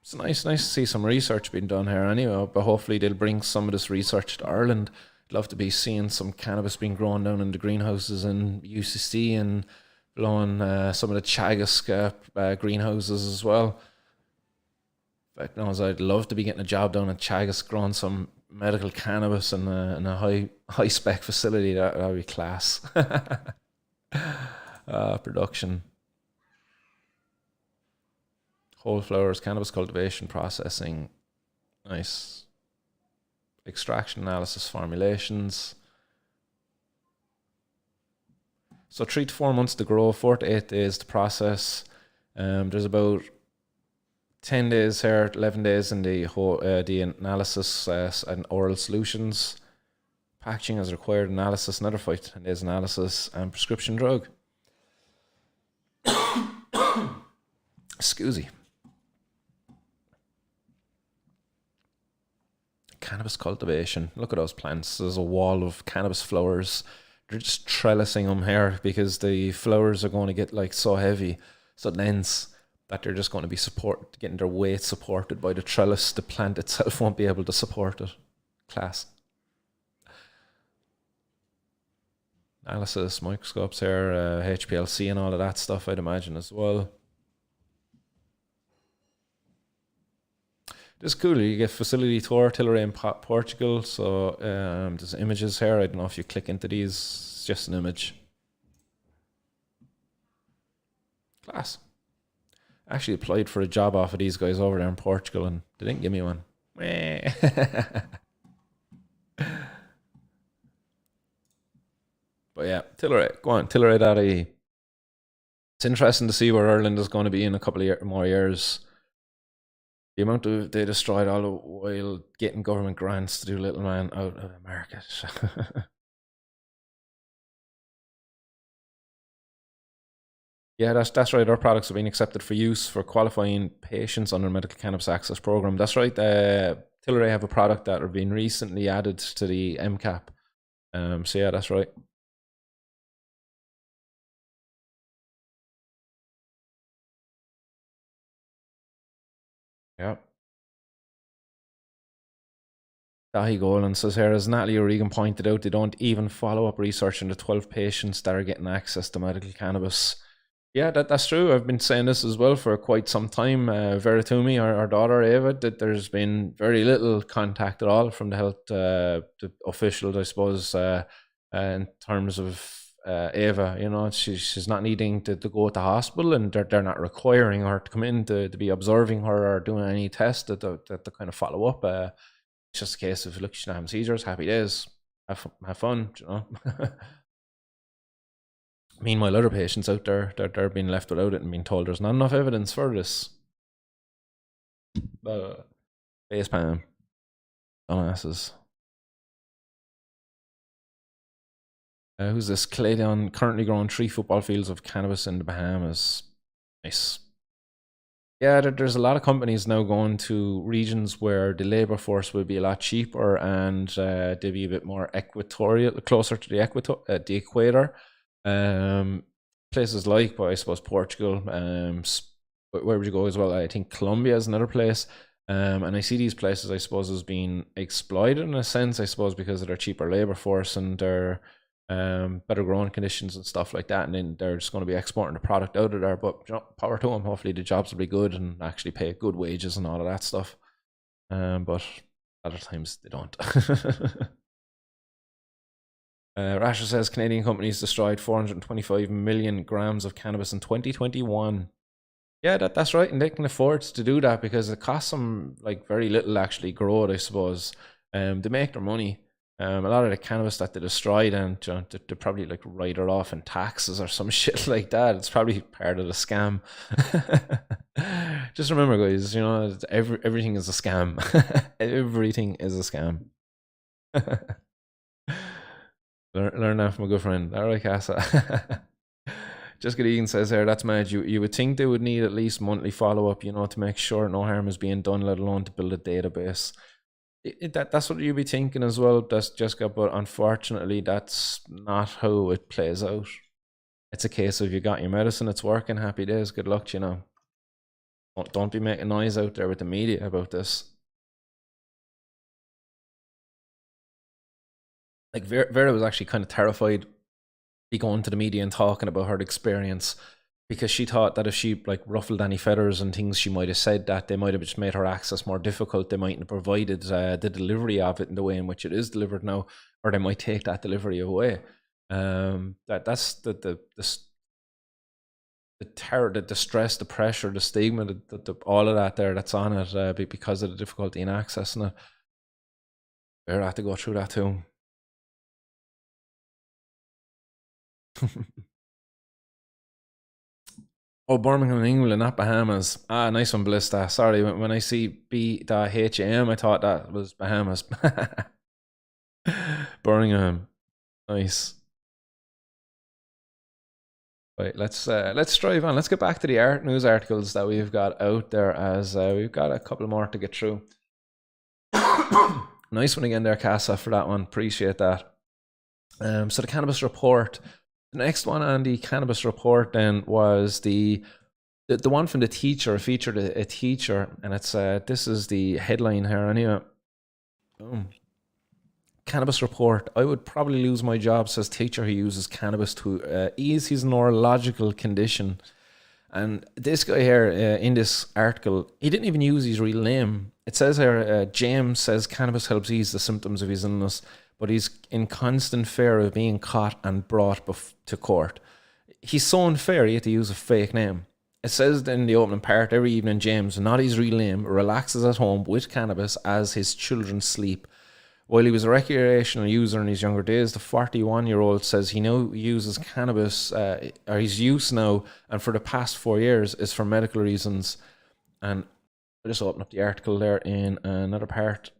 It's nice to see some research being done here anyway, but hopefully they'll bring some of this research to Ireland. I'd love to be seeing some cannabis being grown down in the greenhouses in UCC and blowing some of the Chagas greenhouses as well. In fact, I'd love to be getting a job down at Chagas growing some medical cannabis in a high spec facility. That'd be class. Production. Whole flowers, cannabis cultivation, processing. Nice. Extraction, analysis, formulations. So 3 to 4 months to grow, 4 to 8 days to process. There's about 10 days here, 11 days in the analysis and oral solutions. Packaging as required, analysis, another 5 to 10 days analysis, and prescription drug. Excuse me. Cannabis cultivation. Look at those plants. There's a wall of cannabis flowers. They're just trellising them here because the flowers are going to get like so heavy, so dense, that they're just going to be getting their weight supported by the trellis. The plant itself won't be able to support it. Class. Analysis, microscopes here, HPLC and all of that stuff, I'd imagine as well. This is cool. You get facility tour, Tilray in Portugal. So there's images here. I don't know if you click into these. It's just an image. Class. I actually applied for a job off of these guys over there in Portugal and they didn't give me one. But yeah, Tilray. Go on, Tilray.ie. It's interesting to see where Ireland is going to be in a couple of more years. The amount they destroyed all the while getting government grants to do little man out of the market. Yeah, that's right. Our products have been accepted for use for qualifying patients under medical cannabis access program. That's right. Tilray have a product that have been recently added to the MCAP. So yeah, that's right. Yeah. Dahi Golan says here, as Natalie O'Regan pointed out, they don't even follow up research on the 12 patients that are getting access to medical cannabis. Yeah, that's true. I've been saying this as well for quite some time. Vera Toomey, our daughter Ava, that there's been very little contact at all from the health the officials, I suppose, in terms of Ava. You know, she's not needing to go to hospital, and they're not requiring her to come in to be observing her or doing any tests that kind of follow up. It's just a case of, look, she's not having seizures, happy days, have fun, you know. Meanwhile, other patients out there, they're being left without it and being told there's not enough evidence for this. Face palm. Dumbasses. Who's this? Clayton currently growing 3 football fields of cannabis in the Bahamas. Nice. Yeah, there's a lot of companies now going to regions where the labor force will be a lot cheaper and they'll be a bit more equatorial, closer to the equator. Places like, I suppose, Portugal. Where would you go as well? I think Colombia is another place. And I see these places, I suppose, as being exploited in a sense, I suppose, because of their cheaper labor force and their better growing conditions and stuff like that, and then they're just going to be exporting the product out of there. But you know, power to them. Hopefully the jobs will be good and actually pay good wages and all of that stuff. But other times they don't. Rasher says Canadian companies destroyed 425 million grams of cannabis in 2021. Yeah, that's right, and they can afford to do that because it costs them like very little actually grow it, I suppose. They make their money. A lot of the cannabis that they destroyed, and you know, they probably like write it off in taxes or some shit like that. It's probably part of the scam. Just remember, guys, you know, everything is a scam. Everything is a scam. Learn that from a good friend. All right, Casa. Jessica Egan says there, that's mad. You would think they would need at least monthly follow-up, you know, to make sure no harm is being done, let alone to build a database. That's what you'd be thinking as well, that's Jessica, but unfortunately that's not how it plays out. It's a case of you got your medicine, it's working, happy days, good luck, you know. Don't be making noise out there with the media about this. Like Vera was actually kind of terrified be going to the media and talking about her experience, because she thought that if she like ruffled any feathers and things she might have said, that they might have just made her access more difficult. They mightn't have provided the delivery of it in the way in which it is delivered now, or they might take that delivery away. That's the terror, the distress, the pressure, the stigma, all of that there that's on it because of the difficulty in accessing it. We're have to go through that too. Oh, Birmingham, England, not Bahamas. Ah, nice one, Blista. Sorry, when I see B.HAM, I thought that was Bahamas. Birmingham. Nice. Right, let's drive on. Let's get back to the art news articles that we've got out there, as we've got a couple more to get through. Nice one again there, Casa, for that one. Appreciate that. So the Cannabis Report. The next one on the Cannabis Report then was the one from the Teacher. Featured a teacher, and it's this is the headline here anyway. Boom. Cannabis Report. I would probably lose my job, says teacher who uses cannabis to ease his neurological condition. And this guy here in this article, he didn't even use his real name. It says here, James says cannabis helps ease the symptoms of his illness, but he's in constant fear of being caught and brought to court. He's so unfair he had to use a fake name. It says in the opening part, every evening James, not his real name, relaxes at home with cannabis as his children sleep. While he was a recreational user in his younger days, the 41-year-old says he now uses cannabis, or his use now, and for the past 4 years, is for medical reasons. And I'll just open up the article there in another part.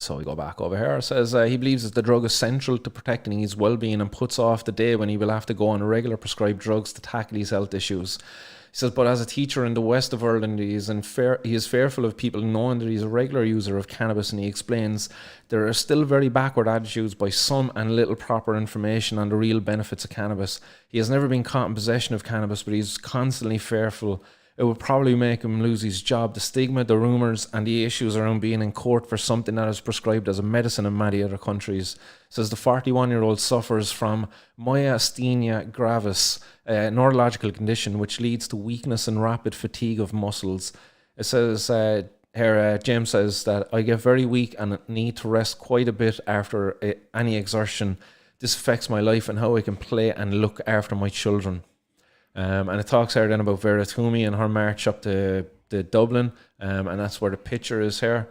So we go back over here. It says he believes that the drug is central to protecting his well-being and puts off the day when he will have to go on regular prescribed drugs to tackle his health issues. He says, but as a teacher in the west of Ireland, he is fearful of people knowing that he's a regular user of cannabis, and he explains there are still very backward attitudes by some and little proper information on the real benefits of cannabis. He has never been caught in possession of cannabis, but he's constantly fearful It would probably make him lose his job. The stigma, the rumours, and the issues around being in court for something that is prescribed as a medicine in many other countries. It says the 41-year-old suffers from myasthenia gravis, a neurological condition which leads to weakness and rapid fatigue of muscles. It says here, James says that I get very weak and need to rest quite a bit after any exertion. This affects my life and how I can play and look after my children. And it talks here then about Vera Twomey and her march up to Dublin, and that's where the picture is here.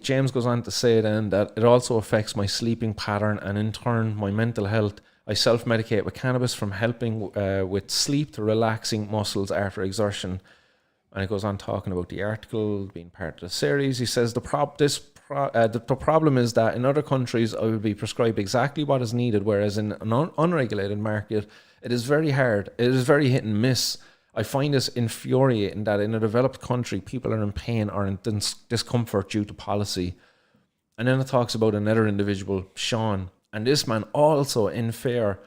James goes on to say then that it also affects my sleeping pattern and in turn my mental health. I self-medicate with cannabis, from helping with sleep to relaxing muscles after exertion. And it goes on talking about the article being part of the series. He says the problem is that in other countries I would be prescribed exactly what is needed, whereas in an unregulated market it is very hard. It is very hit and miss. I find this infuriating that in a developed country people are in pain or in discomfort due to policy. And then it talks about another individual, Sean, and this man also in fair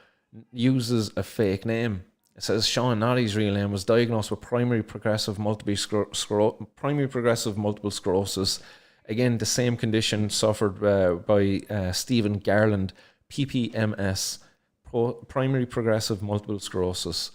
uses a fake name. It says Sean, not his real name, was diagnosed with primary progressive multiple sclerosis. Again, the same condition suffered by Stephen Garland, PPMS, primary progressive multiple sclerosis.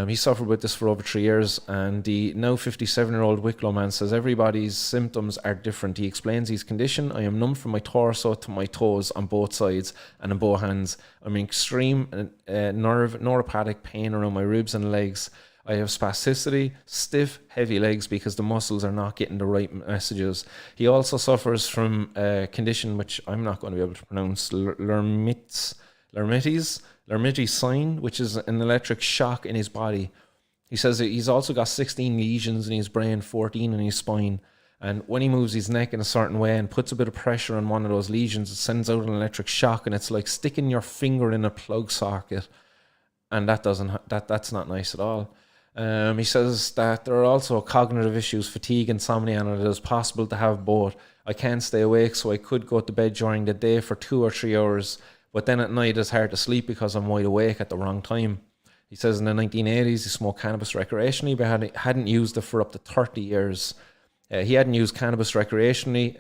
He suffered with this for over 3 years, and the now 57-year-old Wicklow man says everybody's symptoms are different. He explains his condition. I am numb from my torso to my toes on both sides and in both hands. I'm in extreme neuropathic pain around my ribs and legs. I have spasticity, stiff, heavy legs because the muscles are not getting the right messages. He also suffers from a condition which I'm not going to be able to pronounce, Lhermitte's sign, which is an electric shock in his body. He says that he's also got 16 lesions in his brain, 14 in his spine. And when he moves his neck in a certain way and puts a bit of pressure on one of those lesions, it sends out an electric shock, and it's like sticking your finger in a plug socket. And that's not nice at all. He says that there are also cognitive issues, fatigue, insomnia, and it is possible to have both. I can't stay awake, so I could go to bed during the day for 2 or 3 hours, but then at night it's hard to sleep because I'm wide awake at the wrong time. He says in the 1980s he smoked cannabis recreationally, but hadn't used it for up to 30 years. He hadn't used cannabis recreationally,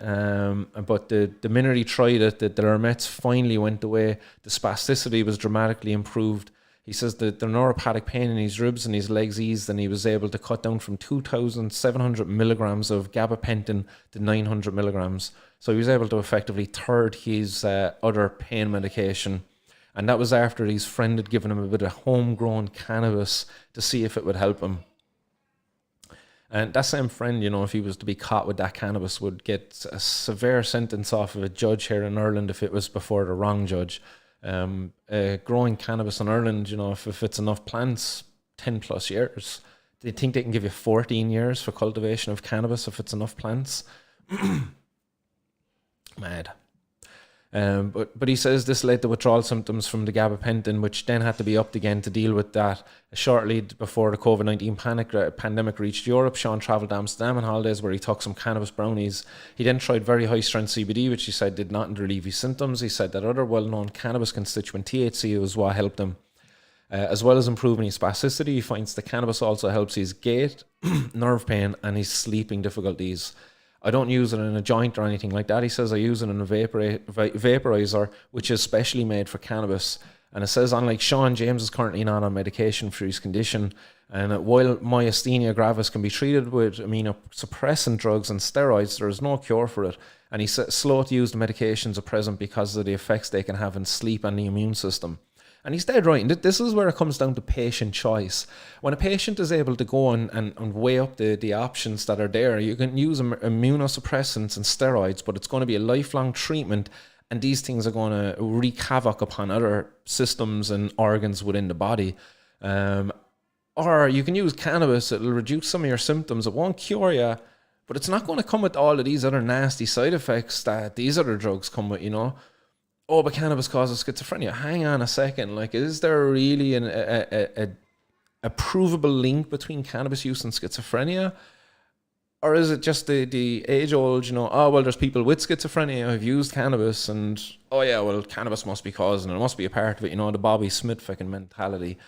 but the minute he tried it, the Lhermitte's finally went away. The spasticity was dramatically improved. He says that the neuropathic pain in his ribs and his legs eased, and he was able to cut down from 2,700 milligrams of gabapentin to 900 milligrams. So he was able to effectively third his other pain medication. And that was after his friend had given him a bit of homegrown cannabis to see if it would help him. And that same friend, you know, if he was to be caught with that cannabis, would get a severe sentence off of a judge here in Ireland if it was before the wrong judge. Growing cannabis in Ireland, you know, if it's enough plants, 10 plus years. They think they can give you 14 years for cultivation of cannabis if it's enough plants. Mad. But he says this led to withdrawal symptoms from the gabapentin, which then had to be upped again to deal with that. Shortly before the COVID-19 pandemic reached Europe, Sean travelled to Amsterdam on holidays where he took some cannabis brownies. He then tried very high-strength CBD, which he said did not relieve his symptoms. He said that other well-known cannabis constituent, THC, was what helped him. As well as improving his spasticity, he finds the cannabis also helps his gait, nerve pain, and his sleeping difficulties. I don't use it in a joint or anything like that. He says I use it in a vaporizer, which is specially made for cannabis. And it says, unlike Sean, James is currently not on medication for his condition. And while myasthenia gravis can be treated with immunosuppressant drugs and steroids, there is no cure for it. And he's slow to use the medications at present because of the effects they can have in sleep and the immune system. And he's dead right. And this is where it comes down to patient choice. When a patient is able to go and weigh up the options that are there, you can use immunosuppressants and steroids, but it's going to be a lifelong treatment, and these things are going to wreak havoc upon other systems and organs within the body. Or you can use cannabis. It'll reduce some of your symptoms. It won't cure you, but it's not going to come with all of these other nasty side effects that these other drugs come with, you know. Oh, but cannabis causes schizophrenia. Hang on a second. Like, is there really a provable link between cannabis use and schizophrenia? Or is it just the age-old, you know, oh, well, there's people with schizophrenia who've used cannabis, and, oh, yeah, well, cannabis must be causing it. It must be a part of it, you know, the Bobby Smith fucking mentality.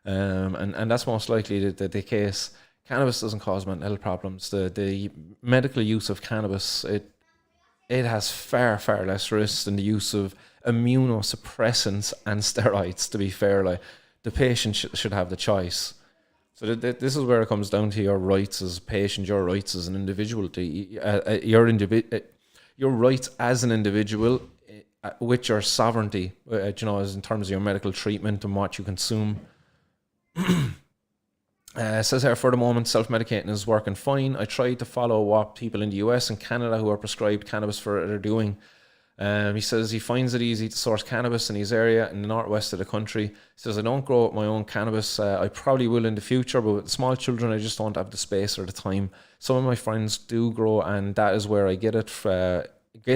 And that's most likely the case. cannabis doesn't cause mental health problems. The medical use of cannabis, it has far, far less risk than the use of immunosuppressants and steroids, to be fair. Like, the patient should have the choice. So this is where it comes down to your rights as a patient, your rights as an individual, your rights as an individual with your sovereignty, as in terms of your medical treatment and what you consume. It says here, for the moment, self-medicating is working fine. I tried to follow what people in the US and Canada who are prescribed cannabis for it are doing. He says he finds it easy to source cannabis in his area in the northwest of the country. He says, I don't grow my own cannabis. I probably will in the future, but with small children, I just don't have the space or the time. Some of my friends do grow, and that is where I get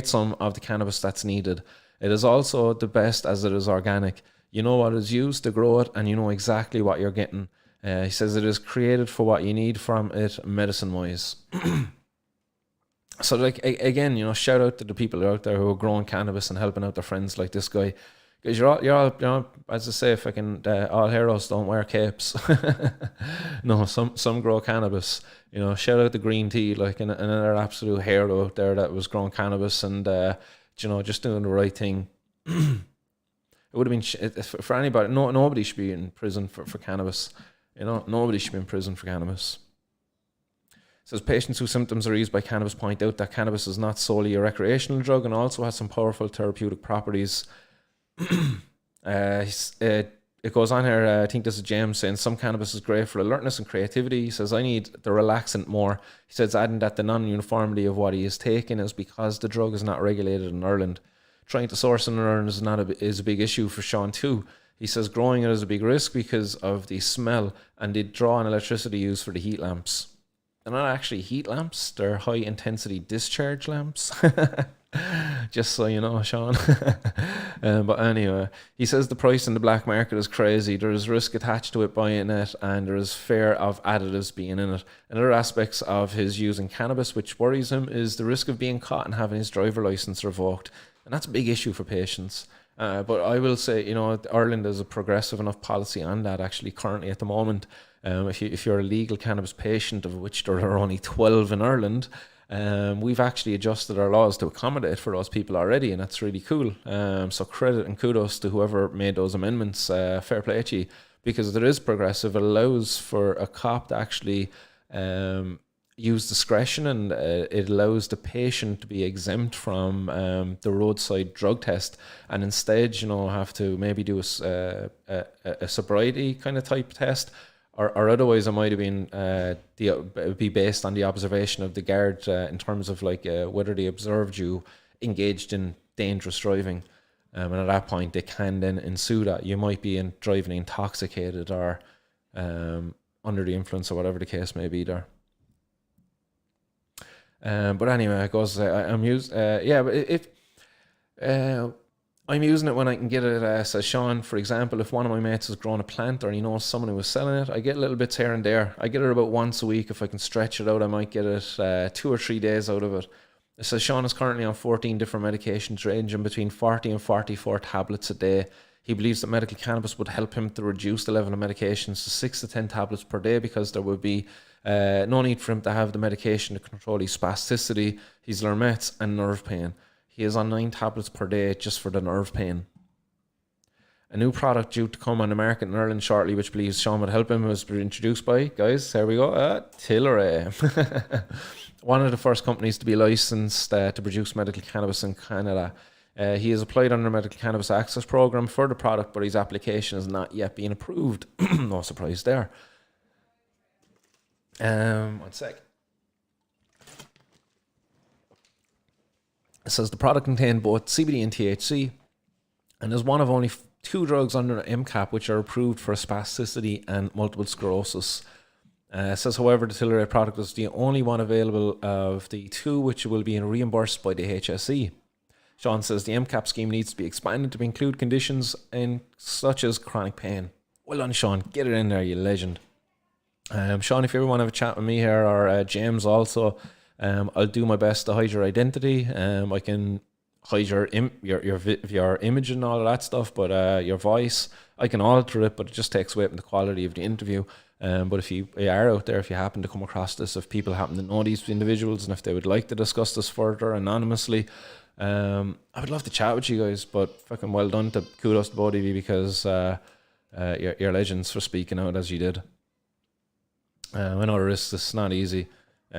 some of the cannabis that's needed. It is also the best as it is organic. You know what is used to grow it, and you know exactly what you're getting. He says it is created for what you need from it medicine-wise. So, like, again, shout out to the people out there who are growing cannabis and helping out their friends like this guy. Because you're all, as I say, fucking all heroes don't wear capes. No, some grow cannabis. Shout out to Green Tea, like another absolute hero out there that was growing cannabis and, just doing the right thing. It would have been for anybody. No, nobody should be in prison for cannabis. Nobody should be in prison for cannabis. Says patients whose symptoms are eased by cannabis point out that cannabis is not solely a recreational drug and also has some powerful therapeutic properties. It goes on here, I think this is James saying some cannabis is great for alertness and creativity. He says, I need the relaxant more. He says, adding that the non-uniformity of what he is taking is because the drug is not regulated in Ireland. Trying to source in Ireland is a big issue for Sean too. He says growing it is a big risk because of the smell and the draw on electricity used for the heat lamps. They're not actually heat lamps, they're high intensity discharge lamps. Just so you know, Sean. But anyway, he says the price in the black market is crazy. There is risk attached to it buying it, and there is fear of additives being in it. Another aspects of his using cannabis which worries him is the risk of being caught and having his driver license revoked. And that's a big issue for patients. But I will say, Ireland has a progressive enough policy on that actually currently at the moment. If you're a legal cannabis patient, of which there are only 12 in Ireland, we've actually adjusted our laws to accommodate for those people already, and that's really cool. So credit and kudos to whoever made those amendments. Fair play to you, because there is progressive. It allows for a cop to actually use discretion, and it allows the patient to be exempt from the roadside drug test, and instead, have to maybe do a sobriety kind of type test. Or otherwise, it might have been be based on the observation of the guard in terms of whether they observed you engaged in dangerous driving, and at that point they can then ensue that you might be driving intoxicated or under the influence or whatever the case may be there. But anyway, it goes. I'm used. But if I'm using it when I can get it. Says Sean, for example, if one of my mates has grown a plant or he knows someone who was selling it, I get little bits here and there. I get it about once a week. If I can stretch it out, I might get it 2 or 3 days out of it. It says Sean is currently on 14 different medications ranging between 40 and 44 tablets a day. He believes that medical cannabis would help him to reduce the level of medications to 6 to 10 tablets per day, because there would be no need for him to have the medication to control his spasticity, his lormettes and nerve pain. He is on 9 tablets per day just for the nerve pain. A new product due to come on the market in Ireland shortly, which believes Sean would help him, was introduced by, guys, here we go, Tilray. One of the first companies to be licensed to produce medical cannabis in Canada. He has applied under the Medical Cannabis Access Program for the product, but his application has not yet been approved. No surprise there. 1 sec. It says the product contained both CBD and THC, and is one of only 2 drugs under MCAP which are approved for spasticity and multiple sclerosis. It says, however, the Tilray product is the only one available of the 2 which will be reimbursed by the HSE. Sean says the MCAP scheme needs to be expanded to include conditions such as chronic pain. Well done, Sean. Get it in there, you legend. Sean, if you ever want to have a chat with me here, or James also, I'll do my best to hide your identity. I can hide your image and all of that stuff, but your voice, I can alter it, but it just takes away from the quality of the interview. But if you are out there, if you happen to come across this, if people happen to know these individuals and if they would like to discuss this further anonymously, I would love to chat with you guys. But fucking well done, kudos to both of you, because you're legends for speaking out as you did. I know it's not easy.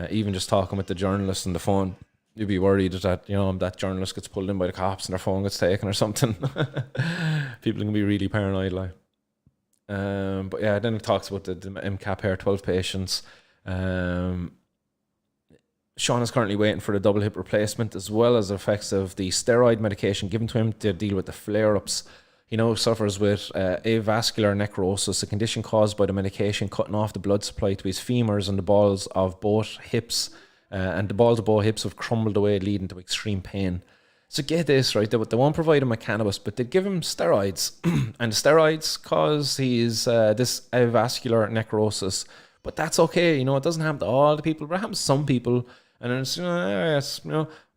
Even just talking with the journalist on the phone, you'd be worried that that journalist gets pulled in by the cops and their phone gets taken or something. People can be really paranoid, like. But yeah, then it talks about the MCAP here, 12 patients. Sean is currently waiting for the double hip replacement, as well as the effects of the steroid medication given to him to deal with the flare-ups. He now suffers with avascular necrosis, a condition caused by the medication cutting off the blood supply to his femurs and the balls of both hips. And the balls of both hips have crumbled away, leading to extreme pain. So get this, right? They won't provide him with cannabis, but they give him steroids. And the steroids cause his this avascular necrosis. But that's okay, it doesn't happen to all the people, but it happens to some people. And then it's,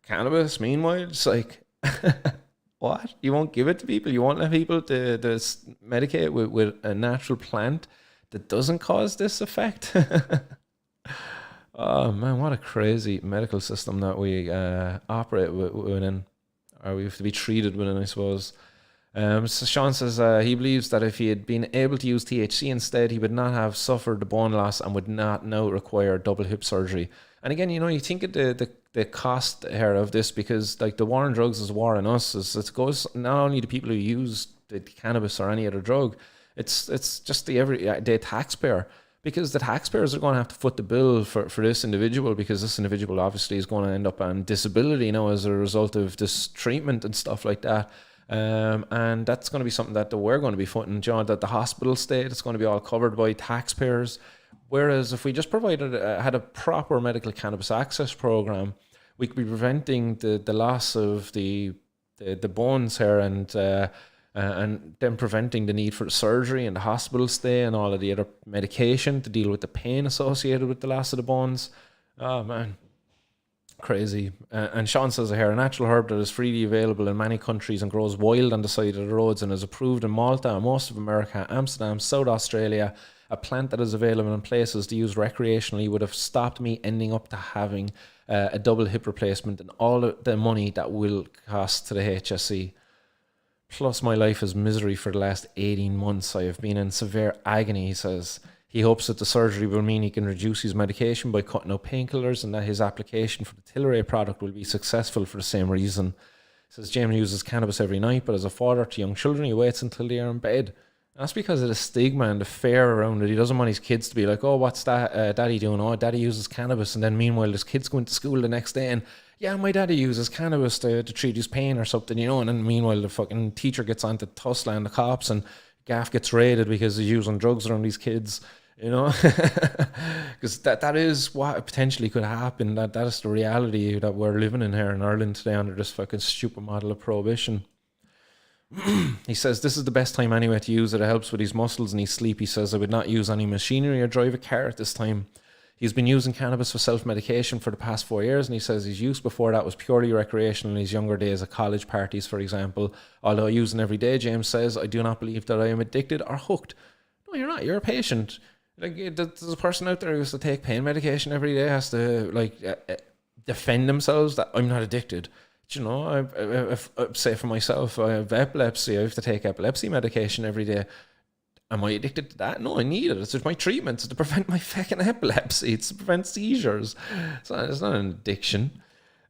cannabis, meanwhile, it's like, what? You won't give it to people? You won't let people to medicate with a natural plant that doesn't cause this effect? Oh, man, what a crazy medical system that we operate within. Or we have to be treated within, I suppose. So Sean says he believes that if he had been able to use THC instead, he would not have suffered the bone loss and would not now require double hip surgery. And again, you think of the cost here of this, because like the war on drugs is war on us. It goes not only to people who use the cannabis or any other drug, it's just the everyday taxpayer. Because the taxpayers are going to have to foot the bill for this individual, because this individual obviously is going to end up on disability now as a result of this treatment and stuff like that. And that's going to be something that we're going to be footing, John, that the hospital state, it's going to be all covered by taxpayers. Whereas if we just had a proper medical cannabis access program, we could be preventing the loss of the bones here, and then preventing the need for the surgery and the hospital stay and all of the other medication to deal with the pain associated with the loss of the bones. Oh, man. Crazy. And Sean says here, a natural herb that is freely available in many countries and grows wild on the side of the roads and is approved in Malta and most of America, Amsterdam, South Australia. A plant that is available in places to use recreationally would have stopped me ending up to having a double hip replacement and all of the money that will cost to the HSE. Plus, my life is misery for the last 18 months. I have been in severe agony, he says. He hopes that the surgery will mean he can reduce his medication by cutting out painkillers, and that his application for the Tilray product will be successful for the same reason. He says James uses cannabis every night, but as a father to young children, he waits until they are in bed. And that's because of the stigma and the fear around it. He doesn't want his kids to be like, oh, what's that daddy doing? Oh, daddy uses cannabis. And then meanwhile, his kids going to school the next day and, yeah, my daddy uses cannabis to treat his pain or something, and then meanwhile the fucking teacher gets on to tussle and the cops and Gaff gets raided because he's using drugs around these kids, because that is what potentially could happen. That is the reality that we're living in here in Ireland today under this fucking stupid model of prohibition. He says this is the best time anyway to use it. It helps with his muscles and his sleep. He says I would not use any machinery or drive a car at this time. He's been using cannabis for self-medication for the past 4 years, and he says his use before that was purely recreational in his younger days at college parties, for example. Although using every day, James says, I do not believe that I am addicted or hooked. No, you're not. You're a patient. Like, there's a person out there who has to take pain medication every day, has to defend themselves that I'm not addicted. If say for myself, I have epilepsy. I have to take epilepsy medication every day. Am I addicted to that? No, I need it. It's my treatment. It's to prevent my fucking epilepsy. It's to prevent seizures. It's not an addiction.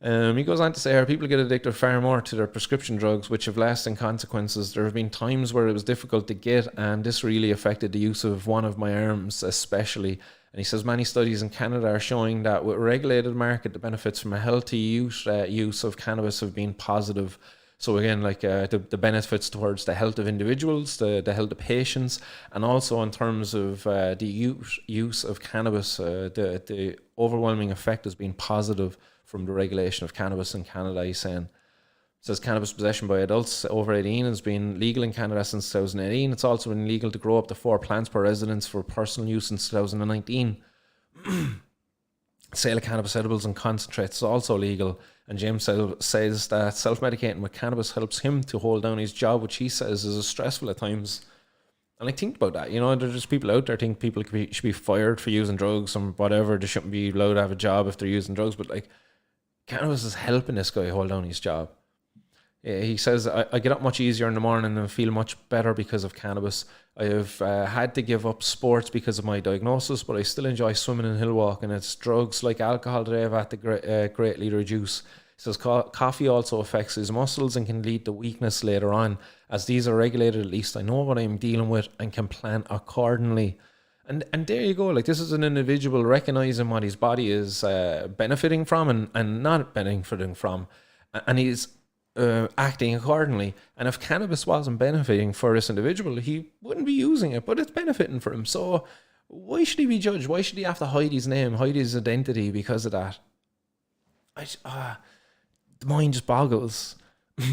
He goes on to say, people get addicted far more to their prescription drugs, which have lasting consequences. There have been times where it was difficult to get, and this really affected the use of one of my arms especially. And he says many studies in Canada are showing that with a regulated market, the benefits from a healthy use of cannabis have been positive. So again, the benefits towards the health of individuals, the health of patients, and also in terms of the use of cannabis, the overwhelming effect has been positive from the regulation of cannabis in Canada, he's saying. It says cannabis possession by adults over 18 has been legal in Canada since 2018. It's also been legal to grow up to 4 plants per residence for personal use since 2019. Sale of cannabis edibles and concentrates is also legal. And James says that self-medicating with cannabis helps him to hold down his job, which he says is stressful at times. And I think about that, you know, there's just people out there think people should be fired for using drugs and whatever. They shouldn't be allowed to have a job if they're using drugs. But like, cannabis is helping this guy hold down his job. He says, I get up much easier in the morning and feel much better because of cannabis. I have had to give up sports because of my diagnosis, but I still enjoy swimming and hill walking. It's drugs like alcohol that I've had to greatly reduce. He says coffee also affects his muscles and can lead to weakness later on. As these are regulated, at least I know what I'm dealing with and can plan accordingly. And there you go. Like, this is an individual recognizing what his body is benefiting from and not benefiting from. And he's acting accordingly. And if cannabis wasn't benefiting for this individual, he wouldn't be using it, but it's benefiting for him. So why should he be judged? Why should he have to hide his name, hide his identity because of that? The mind just boggles.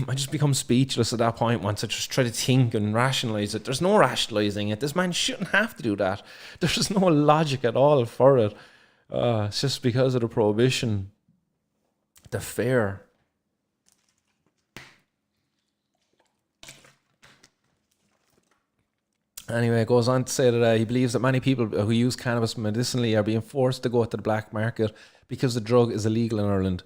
I just become speechless at that point once I just try to think and rationalize it. There's no rationalizing it. This man shouldn't have to do that. There's just no logic at all for it. It's just because of the prohibition, the fear. Anyway, it goes on to say that he believes that many people who use cannabis medicinally are being forced to go to the black market because the drug is illegal in Ireland.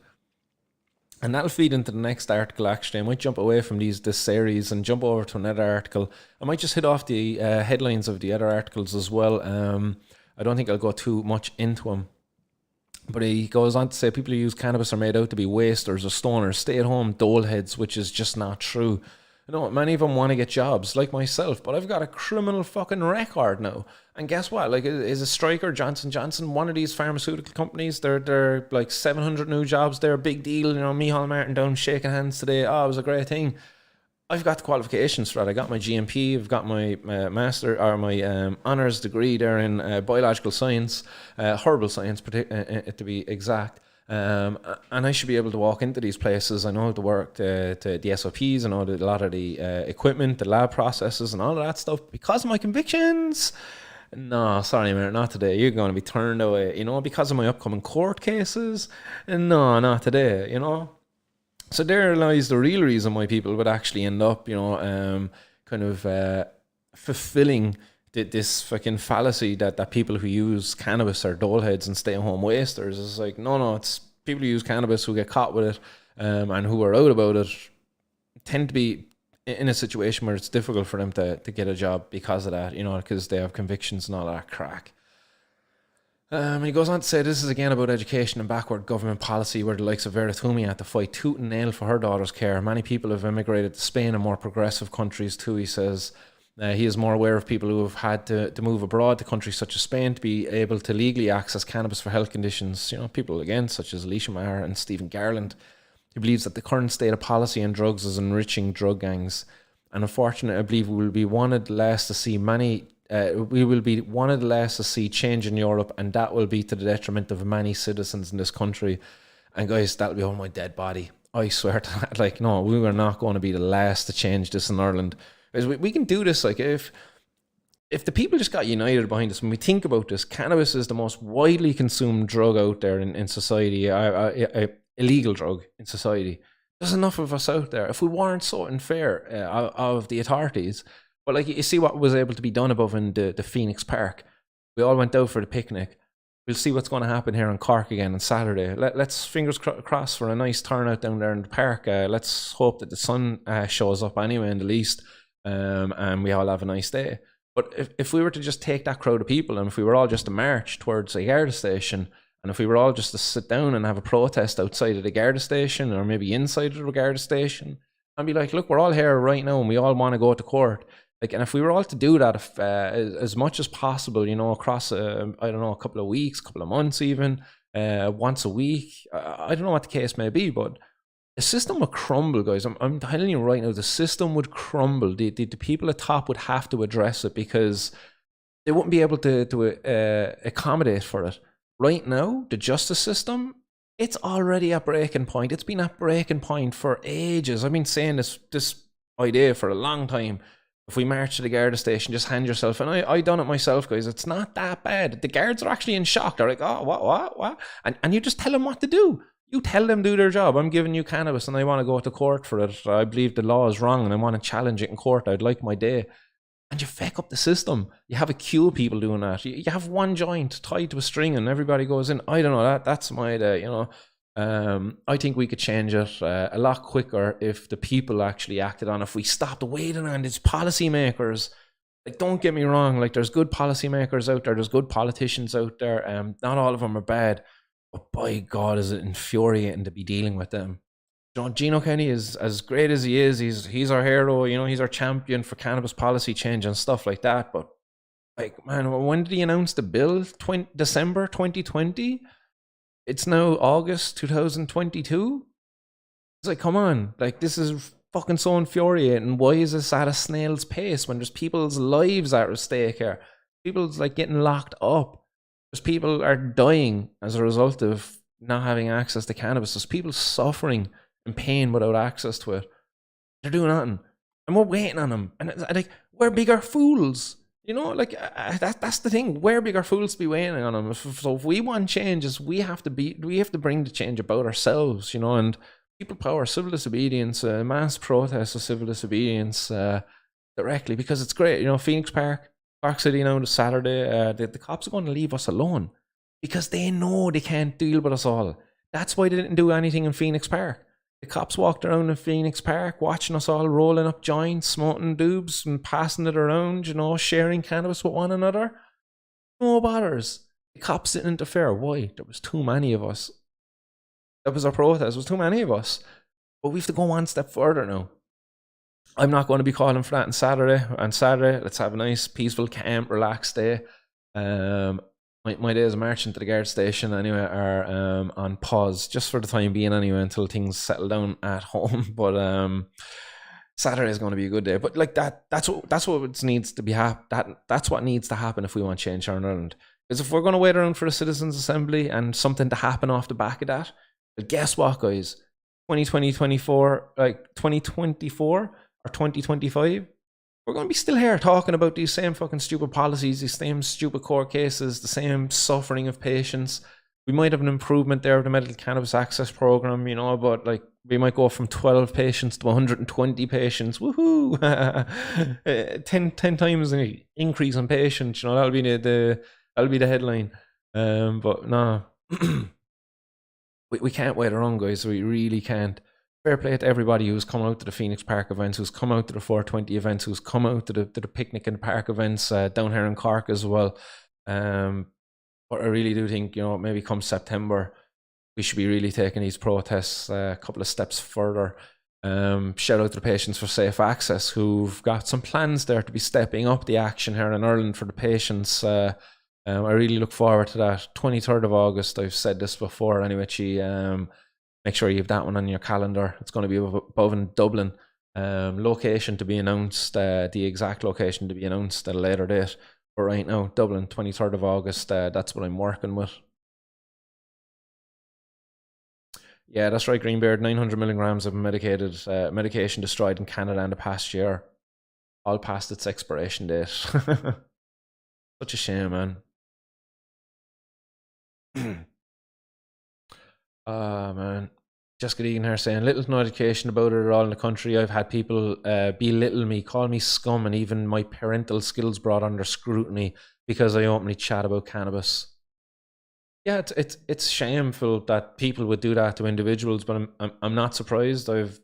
And that'll feed into the next article, actually. I might jump away from this series and jump over to another article. I might just hit off the headlines of the other articles as well. I don't think I'll go too much into them. But he goes on to say people who use cannabis are made out to be wasters or stoners, stay-at-home doleheads, which is just not true. You know, many of them want to get jobs, like myself, but I've got a criminal fucking record now. And guess what? Like, is a Stryker, Johnson & Johnson, one of these pharmaceutical companies, they're like 700 new jobs. They're a big deal. You know, Micheál Martin down shaking hands today. Oh, it was a great thing. I've got the qualifications for that. I got my GMP. I've got my master or my honours degree there in biological science, herbal science to be exact. And I should be able to walk into these places. I know how to work the SOPs. I know a lot of the equipment, the lab processes and all of that stuff because of my convictions. No, sorry, mate, not today. You're going to be turned away, you know, because of my upcoming court cases. No, not today, you know. So there lies the real reason why people would actually end up, you know, kind of fulfilling this fucking fallacy that people who use cannabis are doleheads and stay-at-home wasters. It's like, no, it's people who use cannabis who get caught with it and who are out about it tend to be in a situation where it's difficult for them to get a job because of that, you know, because they have convictions and all that crack. He goes on to say this is again about education and backward government policy where the likes of Vera Twomey had to fight tooth and nail for her daughter's care. Many people have immigrated to Spain and more progressive countries too, he says. He is more aware of people who have had to move abroad to countries such as Spain to be able to legally access cannabis for health conditions. You know, people again such as Alicia Maher and Stephen Garland. He believes that the current state of policy on drugs is enriching drug gangs. And unfortunately, I believe we will be one of the last to see change in Europe, and that will be to the detriment of many citizens in this country. And guys, that'll be on my dead body. I swear to that. Like, no, we are not going to be the last to change this in Ireland. Because we can do this. Like, if the people just got united behind us, when we think about this, cannabis is the most widely consumed drug out there in society, a illegal drug in society. There's enough of us out there. If we weren't so unfair of the authorities, but like you see what was able to be done above in the Phoenix Park. We all went out for the picnic. We'll see what's going to happen here in Cork again on Saturday. Let's fingers crossed for a nice turnout down there in the park. Let's hope that the sun shows up anyway in the least, and we all have a nice day. But if we were to just take that crowd of people, and if we were all just to march towards a Garda station, and if we were all just to sit down and have a protest outside of the Garda station or maybe inside of the Garda station and be like, look, we're all here right now and we all want to go to court. Like, and if we were all to do that as much as possible, you know, across, I don't know, a couple of weeks, couple of months even, once a week, I don't know what the case may be, but the system would crumble, guys. I'm telling you right now, the system would crumble. The people at top would have to address it because they wouldn't be able to accommodate for it. Right now, the justice system, it's already at breaking point. It's been at breaking point for ages. I've been saying this idea for a long time. If we march to the Garda station, just hand yourself, and I done it myself, guys. It's not that bad. The guards are actually in shock. They're like, oh, what? And you just tell them what to do. You tell them do their job. I'm giving you cannabis and I want to go to court for it. I believe the law is wrong and I want to challenge it in court. I'd like my day. And you feck up the system. You have a queue of people doing that. You have one joint tied to a string and everybody goes in. I don't know, that's my idea, you know. I think we could change it a lot quicker if the people actually acted on it. If we stopped waiting on these policymakers. Like, don't get me wrong, like, there's good policymakers out there, there's good politicians out there. Not all of them are bad, but by God, is it infuriating to be dealing with them. You know, Gino Kenny is as great as he is. He's our hero. You know, he's our champion for cannabis policy change and stuff like that. But like, man, when did he announce the bill? December 2020. It's now August 2022. It's like, come on, like, this is fucking so infuriating. Why is this at a snail's pace when there's people's lives at stake here? People's like getting locked up. There's people are dying as a result of not having access to cannabis. There's people suffering in pain without access to it. They're doing nothing, and we're waiting on them. And like, we're bigger fools. You know, like, that's the thing. We're bigger fools to be waiting on them. So if we want changes, we have to bring the change about ourselves, you know. And people power, civil disobedience, mass protests of civil disobedience directly, because it's great. You know, Phoenix Park, Park City now this Saturday, the cops are going to leave us alone because they know they can't deal with us all. That's why they didn't do anything in Phoenix Park. The cops walked around in Phoenix Park watching us all rolling up joints, smoking doobs and passing it around, you know, sharing cannabis with one another. No bothers. The cops didn't interfere. Why? There was too many of us. That was our protest. There was too many of us. But we have to go one step further now. I'm not going to be calling for that on Saturday. On Saturday, let's have a nice, peaceful, calm, relaxed day. My days of marching to the guard station anyway are on pause just for the time being anyway, until things settle down at home. But Saturday is going to be a good day. But like, that's what needs to be that's what needs to happen if we want change here in Ireland. Because if we're going to wait around for a citizens' assembly and something to happen off the back of that, well, guess what, guys? 2024 or 2025, we're going to be still here talking about these same fucking stupid policies, these same stupid court cases, the same suffering of patients. We might have an improvement there with the medical cannabis access program, you know, but like, we might go from 12 patients to 120 patients. Woohoo! 10 times an increase in patients, you know, that'll be the headline. But no, we can't wait around, guys. We really can't. Fair play to everybody who's come out to the Phoenix Park events, who's come out to the 420 events, who's come out to the picnic in the park events down here in Cork as well. But I really do think, you know, maybe come September, we should be really taking these protests a couple of steps further. Shout out to the Patients for Safe Access, who've got some plans there to be stepping up the action here in Ireland for the patients. I really look forward to that. 23rd of August, I've said this before anyway, make sure you have that one on your calendar. It's going to be above in Dublin. Location to be announced, the exact location to be announced at a later date. But right now, Dublin, 23rd of August, that's what I'm working with. Yeah, that's right, Greenbeard. 900 milligrams of medication destroyed in Canada in the past year. All past its expiration date. Such a shame, man. Man. Jessica Egan here saying, little to no education about it at all in the country. I've had people belittle me, call me scum, and even my parental skills brought under scrutiny because I openly chat about cannabis. Yeah, it's shameful that people would do that to individuals, but I'm not surprised. I've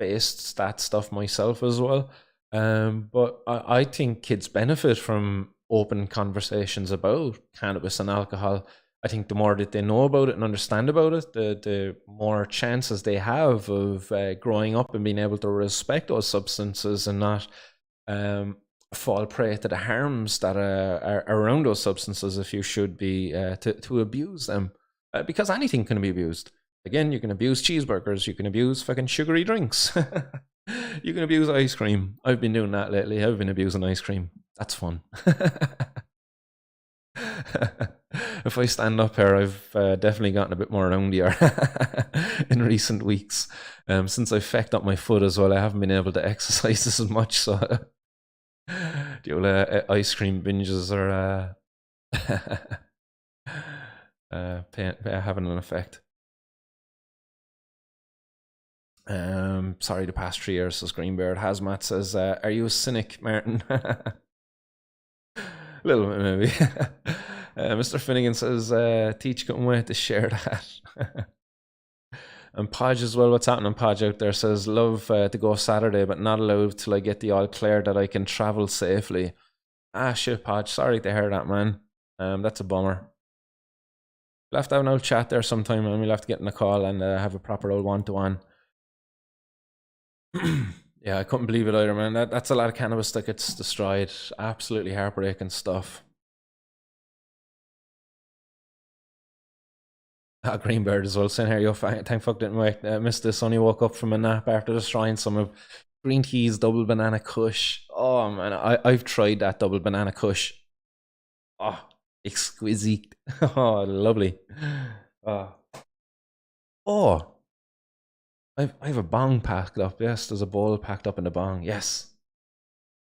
faced that stuff myself as well. But I think kids benefit from open conversations about cannabis and alcohol. I think the more that they know about it and understand about it, the more chances they have of growing up and being able to respect those substances and not fall prey to the harms that are around those substances if you should be to abuse them. Because anything can be abused. Again, you can abuse cheeseburgers, you can abuse fucking sugary drinks. You can abuse ice cream. I've been doing that lately. I've been abusing ice cream. That's fun. If I stand up here, I've definitely gotten a bit more roundier in recent weeks. Since I fecked up my foot as well, I haven't been able to exercise as much, so The old ice cream binges are having an effect. Sorry, the past 3 years, says Greenbeard. Hazmat says, are you a cynic, Martin? A little bit, maybe. Mr. Finnegan says, Teach couldn't wait to share that. And Podge as well, what's happening? Podge out there says, love to go Saturday, but not allowed till I get the all clear that I can travel safely. Ah, shit, Podge. Sorry to hear that, man. That's a bummer. We'll have to have an old chat there sometime, and we'll have to get in a call and have a proper old one-to-one. Yeah, I couldn't believe it either, man. That's a lot of cannabis that gets destroyed. Absolutely heartbreaking stuff. Greenbird as well saying here, yo, thank fuck didn't wait. Missed this, only woke up from a nap after destroying some of Green Tea's double banana kush. Oh man, I've tried that double banana kush. Oh, exquisite. Oh, lovely. Oh, I have a bong packed up. Yes, there's a bowl packed up in the bong. Yes.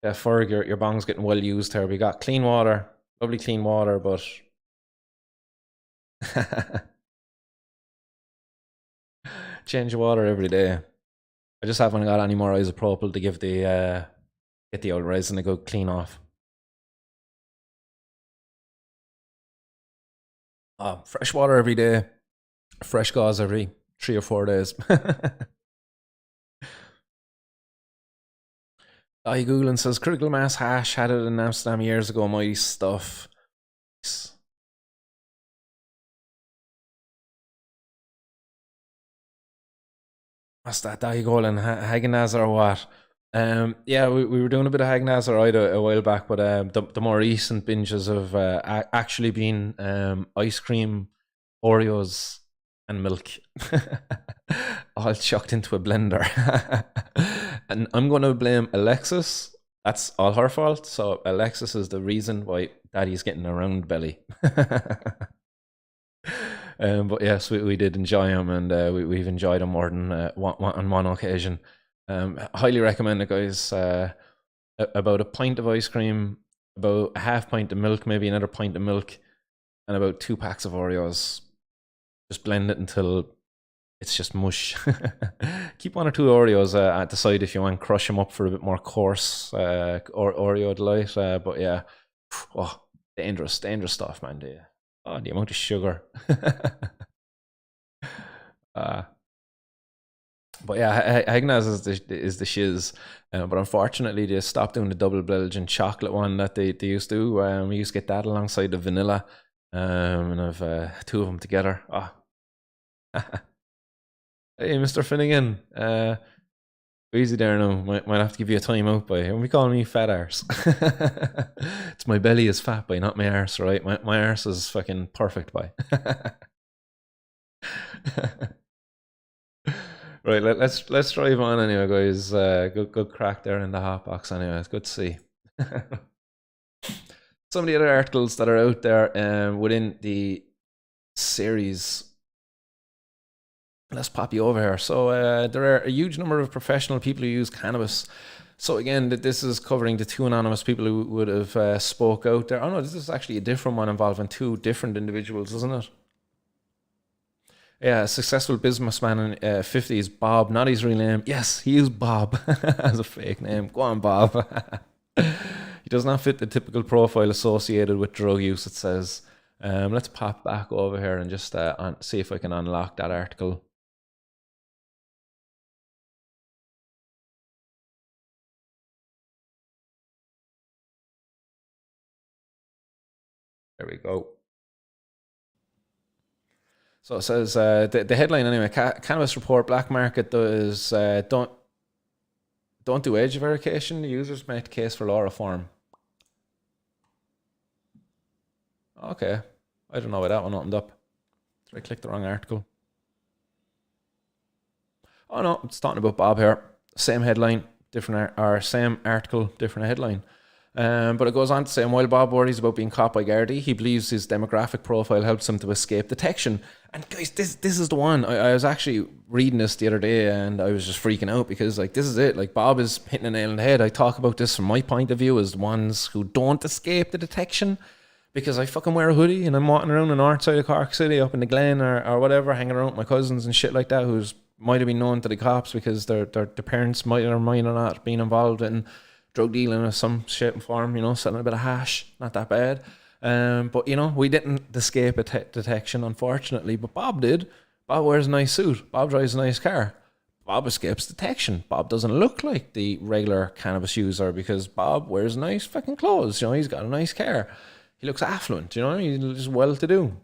Yeah, Ferg, your bong's getting well used here. We got clean water, lovely clean water, but change the water every day. I just haven't got any more isopropyl to give the get the old resin to go clean off. Fresh water every day, fresh gauze every 3 or 4 days. I Googling says critical mass hash had it in Amsterdam years ago. Mighty stuff. What's that? Diagol Hagenaz or what? Yeah, we were doing a bit of Hagenaz a while back, but the more recent binges have actually been ice cream, Oreos, and milk, all chucked into a blender. And I'm going to blame Alexis. That's all her fault. So Alexis is the reason why Daddy's getting a round belly. But yes, we did enjoy them, and we've enjoyed them more than on one occasion. Highly recommend it, guys. About a pint of ice cream, about a half pint of milk, maybe another pint of milk, and about 2 packs of Oreos. Just blend it until it's just mush. Keep 1 or 2 Oreos at the side if you want. Crush them up for a bit more coarse Oreo delight. But yeah, oh, dangerous stuff, man. The amount of sugar. But yeah, Hagnaz is the shiz. But unfortunately, they stopped doing the double Belgian chocolate one that they used to do. We used to get that alongside the vanilla. And I've 2 of them together. Oh. Hey, Mr. Finnegan. Easy there now. Might have to give you a time out by. Don't be calling me fat arse. It's my belly is fat by, not my arse, right? My arse is fucking perfect by. Right, let's drive on anyway, guys. Good crack there in the hot box anyway. It's good to see. Some of the other articles that are out there within the series. Let's pop you over here. So there are a huge number of professional people who use cannabis. So again, this is covering the 2 anonymous people who would have spoke out there. Oh no, this is actually a different one involving 2 different individuals, isn't it? Yeah, a successful businessman in 50s, Bob, not his real name. Yes, he is Bob as a fake name. Go on, Bob. He does not fit the typical profile associated with drug use, it says. Let's pop back over here and just see if I can unlock that article. There we go. So it says the headline anyway. Cannabis report: black market does don't do age verification. The users make the case for law reform. Okay, I don't know why that one opened up. Did I click the wrong article? Oh no, it's talking about Bob here. Same headline, different or same article, different headline. But it goes on to say, and while Bob worries about being caught by Gardaí, he believes his demographic profile helps him to escape detection. And guys, this is the one. I was actually reading this the other day and I was just freaking out because like this is it. Like Bob is hitting a nail on the head. I talk about this from my point of view as the ones who don't escape the detection. Because I fucking wear a hoodie and I'm walking around the north side of Cork City up in the Glen or whatever, hanging around with my cousins and shit like that who's might have been known to the cops because their parents might or might not been involved in drug dealing or some shit in form, you know, selling a bit of hash, not that bad. But, you know, we didn't escape detection, unfortunately, but Bob did. Bob wears a nice suit. Bob drives a nice car. Bob escapes detection. Bob doesn't look like the regular cannabis user because Bob wears nice fucking clothes. You know, he's got a nice car. He looks affluent, you know, he's well-to-do.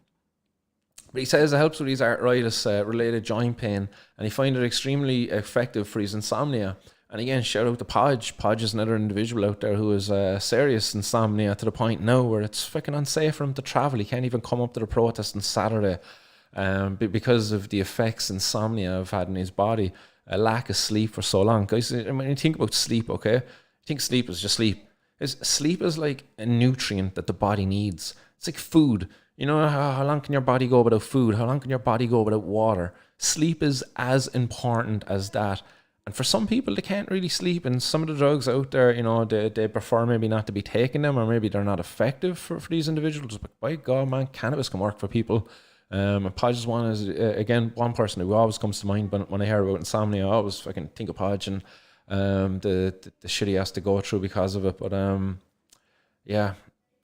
But he says it helps with his arthritis-related joint pain, and he finds it extremely effective for his insomnia. And again, shout out to Podge. Podge is another individual out there who has serious insomnia to the point now where it's fucking unsafe for him to travel. He can't even come up to the protest on Saturday because of the effects insomnia have had in his body. A lack of sleep for so long. Guys, I mean, you think about sleep, okay? You think sleep is just sleep. Sleep is like a nutrient that the body needs. It's like food. You know, how long can your body go without food? How long can your body go without water? Sleep is as important as that. And for some people, they can't really sleep. And some of the drugs out there, you know, they prefer maybe not to be taking them, or maybe they're not effective for these individuals. But by God, man, cannabis can work for people. And Podge's one is, again, one person who always comes to mind when I hear about insomnia. I always fucking think of Podge and the shit he has to go through because of it. But yeah.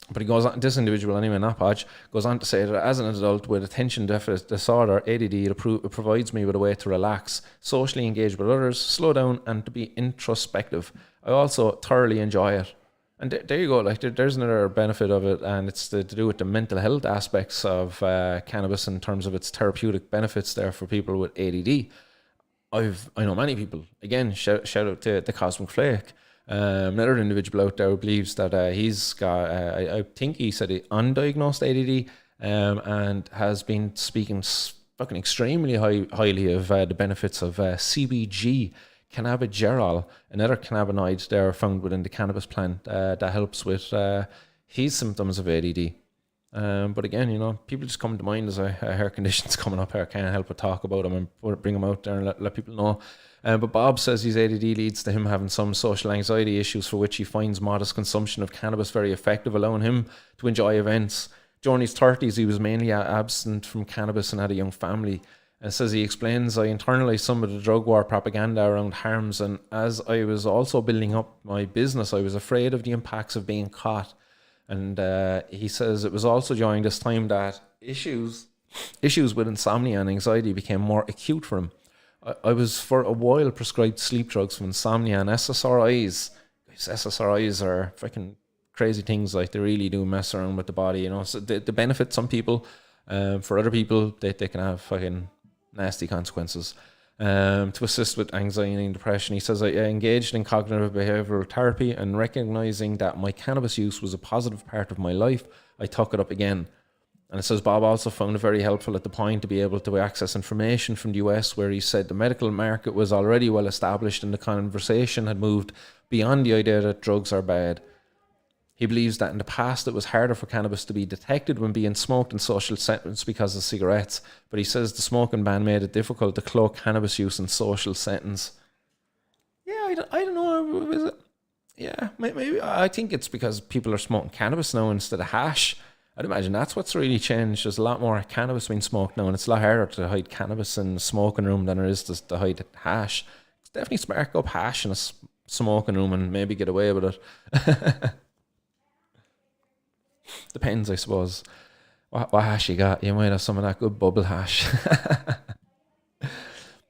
But he goes on, this individual anyway, not Podge, goes on to say that as an adult with attention deficit disorder, ADD, it provides me with a way to relax, socially engage with others, slow down, and to be introspective. I also thoroughly enjoy it. And there you go, like there's another benefit of it, and it's to do with the mental health aspects of cannabis in terms of its therapeutic benefits there for people with ADD. I know many people, again, shout out to the Cosmic Flake. Another individual out there who believes that he's got, I think he said undiagnosed ADD, and has been speaking fucking extremely highly of the benefits of CBG, cannabigerol, another cannabinoid there found within the cannabis plant that helps with his symptoms of ADD. But again, you know, people just come to mind as I hear conditions coming up here. I can't help but talk about them and bring them out there and let people know. But Bob says his ADD leads to him having some social anxiety issues for which he finds modest consumption of cannabis very effective, allowing him to enjoy events. During his 30s, he was mainly absent from cannabis and had a young family. And says he explains, I internalized some of the drug war propaganda around harms, and as I was also building up my business, I was afraid of the impacts of being caught. And he says it was also during this time that issues with insomnia and anxiety became more acute for him. I was for a while prescribed sleep drugs for insomnia and SSRIs. SSRIs are freaking crazy things. Like, they really do mess around with the body, you know. So they benefit some people. For other people, they can have fucking nasty consequences. To assist with anxiety and depression, he says, I engaged in cognitive behavioral therapy, and recognizing that my cannabis use was a positive part of my life, I took it up again. And it says Bob also found it very helpful at the point to be able to access information from the US, where he said the medical market was already well established and the conversation had moved beyond the idea that drugs are bad. He believes that in the past it was harder for cannabis to be detected when being smoked in social settings because of cigarettes, but he says the smoking ban made it difficult to cloak cannabis use in social settings. Yeah, I don't know. Is it? Yeah, maybe. I think it's because people are smoking cannabis now instead of hash. I'd imagine that's what's really changed. There's a lot more cannabis being smoked now, and it's a lot harder to hide cannabis in the smoking room than it is to hide hash. It's definitely spark up hash in a smoking room and maybe get away with it. Depends, I suppose, what hash you got. You might have some of that good bubble hash.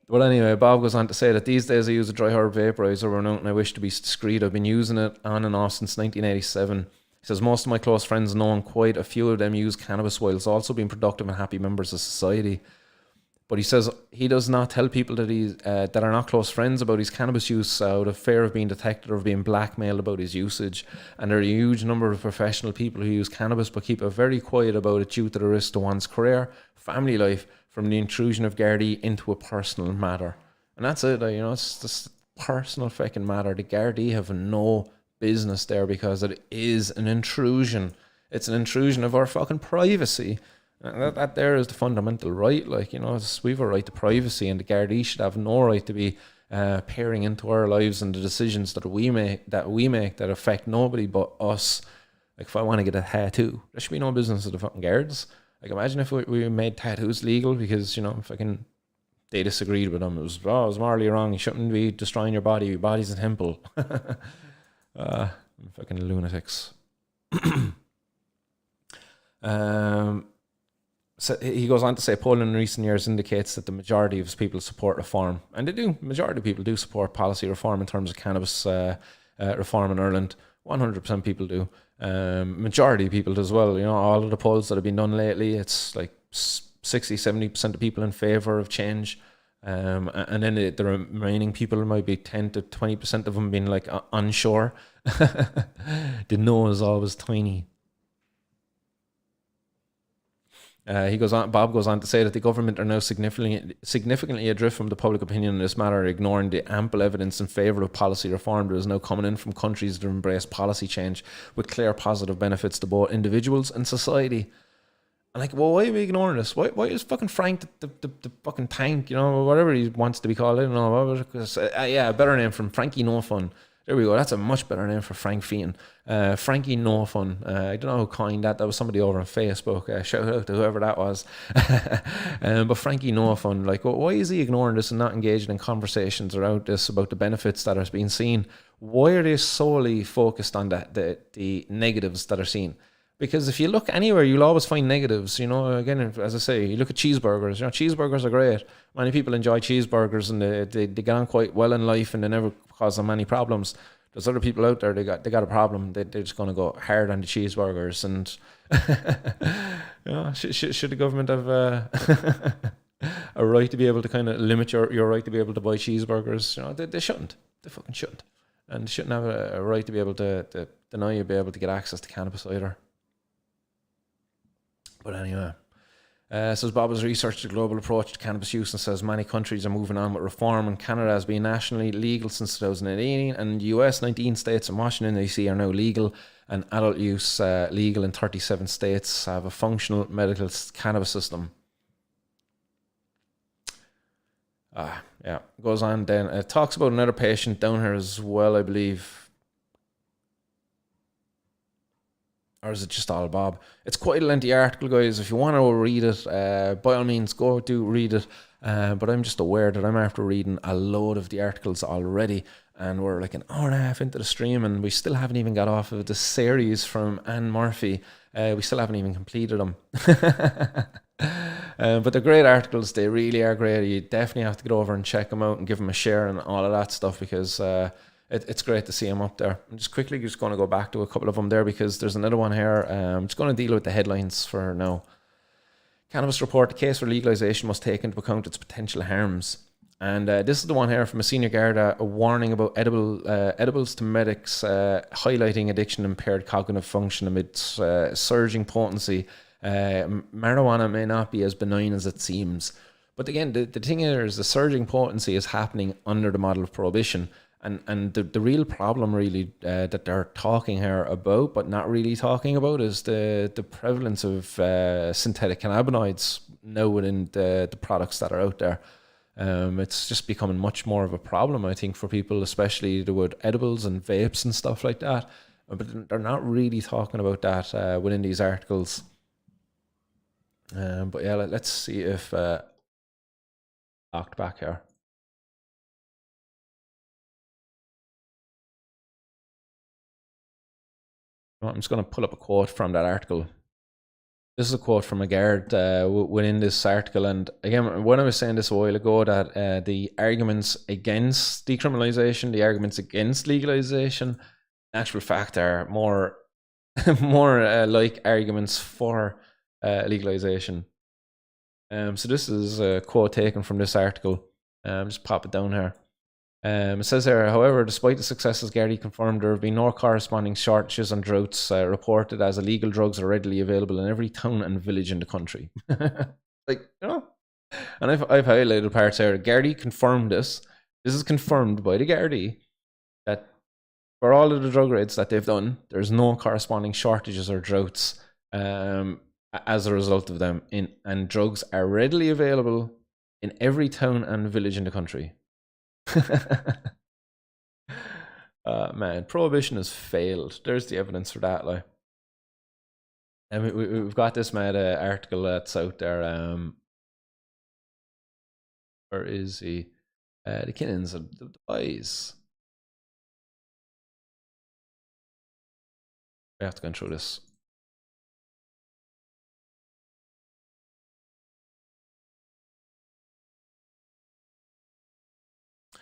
But anyway, Bob goes on to say that these days I use a dry herb vaporizer when out and I wish to be discreet. I've been using it on and off since 1987. He says most of my close friends know, and quite a few of them use cannabis whilst also being productive and happy members of society. But he says he does not tell people that that are not close friends about his cannabis use out of fear of being detected or of being blackmailed about his usage. And there are a huge number of professional people who use cannabis but keep it very quiet about it due to the risk to one's career, family life, from the intrusion of Gardaí into a personal matter. And that's it, you know, it's just personal fucking matter. The Gardaí have no business there, because it is an intrusion. It's an intrusion of our fucking privacy. And that there is the fundamental right. Like, you know, we have a right to privacy, and the Gardaí should have no right to be peering into our lives and the decisions that we make that affect nobody but us. Like, if I want to get a tattoo, there should be no business of the fucking guards. Like, imagine if we made tattoos legal because, you know, fucking they disagreed with them. It was morally wrong. You shouldn't be destroying your body. Your body's a temple. Fucking lunatics. So he goes on to say, polling in recent years indicates that the majority of people support reform. And they do. Majority of people do support policy reform in terms of cannabis reform in Ireland. 100% people do. Majority of people do as well. You know, all of the polls that have been done lately, it's like 60-70% of people in favour of change. And then the remaining people might be 10 to 20% of them being like unsure. The no is always tiny. Bob goes on to say that the government are now significantly adrift from the public opinion in this matter, ignoring the ample evidence in favour of policy reform that is now coming in from countries that embrace policy change with clear positive benefits to both individuals and society. And like, well, why are we ignoring this? Why is fucking Frank the fucking tank, you know, whatever he wants to be called? I don't know. Yeah, a better name from Frankie No Fun. There we go. That's a much better name for Frank Fian. Frankie No Fun. I don't know who coined that. That was somebody over on Facebook. Shout out to whoever that was. But Frankie No Fun, like, why is he ignoring this and not engaging in conversations around this about the benefits that are being seen? Why are they solely focused on the negatives that are seen? Because if you look anywhere, you'll always find negatives. You know, again, as I say, you look at cheeseburgers. You know, cheeseburgers are great. Many people enjoy cheeseburgers, and they get on quite well in life, and they never cause them any problems. There's other people out there, they got a problem. They're just going to go hard on the cheeseburgers. And you know, should the government have a right to be able to kind of limit your right to be able to buy cheeseburgers? You know, they shouldn't. They fucking shouldn't. And they shouldn't have a right to be able to deny you be able to get access to cannabis either. But anyway, says Bob has researched the global approach to cannabis use and says many countries are moving on with reform, and Canada has been nationally legal since 2018, and US 19 states and Washington DC are now legal, and adult use legal in 37 states have a functional medical cannabis system. Yeah, goes on then. It talks about another patient down here as well, I believe. Or is it just all Bob? It's quite a lengthy article, guys. If you want to read it, by all means, go do read it. But I'm just aware that I'm after reading a load of the articles already, and we're like an hour and a half into the stream, and we still haven't even got off of the series from Anne Murphy. We still haven't even completed them. But they're great articles. They really are great. You definitely have to get over and check them out and give them a share and all of that stuff, because it's great to see them up there. I'm just going to go back to a couple of them there, because there's another one here. I'm just going to deal with the headlines for now. Cannabis report, the case for legalisation must take into account its potential harms. And this is the one here from a senior Garda, a warning about edibles to medics, highlighting addiction impaired cognitive function amidst surging potency. Marijuana may not be as benign as it seems. But again, the thing here is the surging potency is happening under the model of prohibition. And the real problem really that they're talking here about but not really talking about is the prevalence of synthetic cannabinoids now within the products that are out there. It's just becoming much more of a problem, I think, for people, especially with edibles and vapes and stuff like that. But they're not really talking about that within these articles. But yeah, let's see if locked back here. I'm just going to pull up a quote from that article. This is a quote from a guard within this article. And again, when I was saying this a while ago, that the arguments against decriminalisation, the arguments against legalisation, in actual fact are more like arguments for legalisation. So this is a quote taken from this article. Just pop it down here. It says there, however, despite the successes Gardaí confirmed, there have been no corresponding shortages and droughts reported, as illegal drugs are readily available in every town and village in the country. Like, you know, and I've highlighted parts there. Gardaí confirmed this. This is confirmed by the Gardaí that for all of the drug raids that they've done, there's no corresponding shortages or droughts as a result of them. And drugs are readily available in every town and village in the country. Man, prohibition has failed. There's the evidence for that. Like, and we've got this mad article that's out there. Where is he? The Kinnins of the boys. We have to go through this.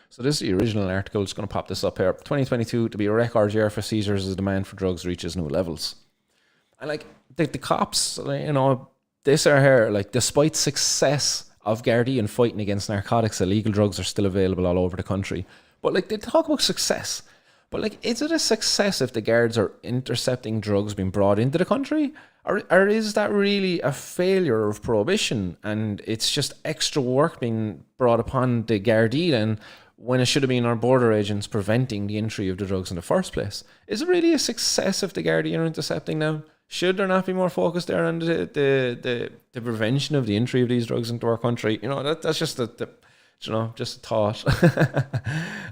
So this is the original article. Just going to pop this up here. 2022 to be a record year for seizures as demand for drugs reaches new levels. And like the cops, you know, this are here, like despite success of Gardaí in fighting against narcotics, illegal drugs are still available all over the country. But like they talk about success. But like, is it a success if the guards are intercepting drugs being brought into the country? Or is that really a failure of prohibition and it's just extra work being brought upon the Gardaí then when it should have been our border agents preventing the entry of the drugs in the first place? Is it really a success if the Gardaí are intercepting them? Should there not be more focus there on the prevention of the entry of these drugs into our country? You know, that's just just a thought.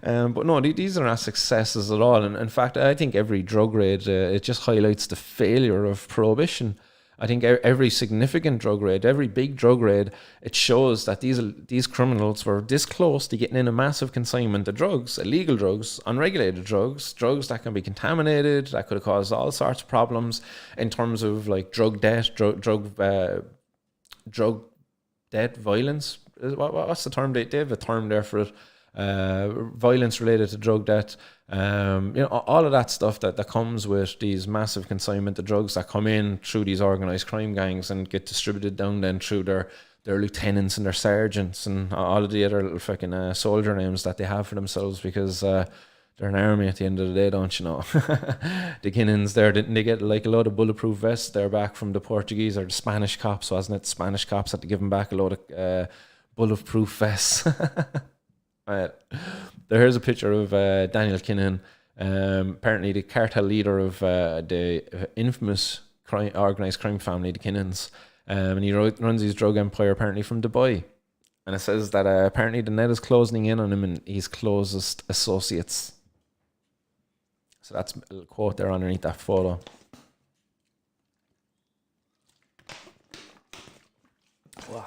But no, these are not successes at all. And in fact, I think every drug raid, it just highlights the failure of prohibition. I think every significant drug raid, every big drug raid, it shows that these criminals were this close to getting in a massive consignment of drugs, illegal drugs, unregulated drugs, drugs that can be contaminated, that could have caused all sorts of problems in terms of like drug debt, drug debt, violence. What's the term? They have a term there for it. Violence related to drug debt. You know, all of that stuff that comes with these massive consignment of drugs that come in through these organized crime gangs and get distributed down then through their lieutenants and their sergeants and all of the other little fucking soldier names that they have for themselves because they're an army at the end of the day, don't you know? The Kinnins there, didn't they get like a load of bulletproof vests there back from the Portuguese or the Spanish cops, wasn't it? The Spanish cops had to give them back a load of bulletproof vests. Here's a picture of Daniel Kinnan, apparently the cartel leader of the infamous organised crime family, the Kinnans, and he runs his drug empire apparently from Dubai. And it says that apparently the net is closing in on him and his closest associates. So that's a little quote there underneath that photo. Wow.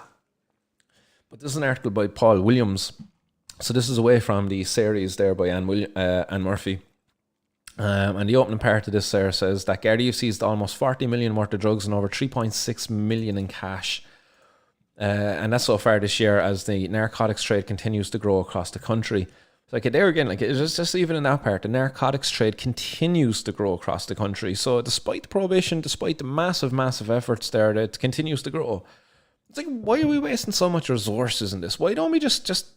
But this is an article by Paul Williams. So this is away from the series there by Anne Murphy. And the opening part of this there says that Gardaí have seized almost 40 million worth of drugs and over 3.6 million in cash. And that's so far this year as the narcotics trade continues to grow across the country. Like there again, like it's just even in that part, the narcotics trade continues to grow across the country. So despite the prohibition, despite the massive efforts there, it continues to grow. It's like, why are we wasting so much resources in this? Why don't we just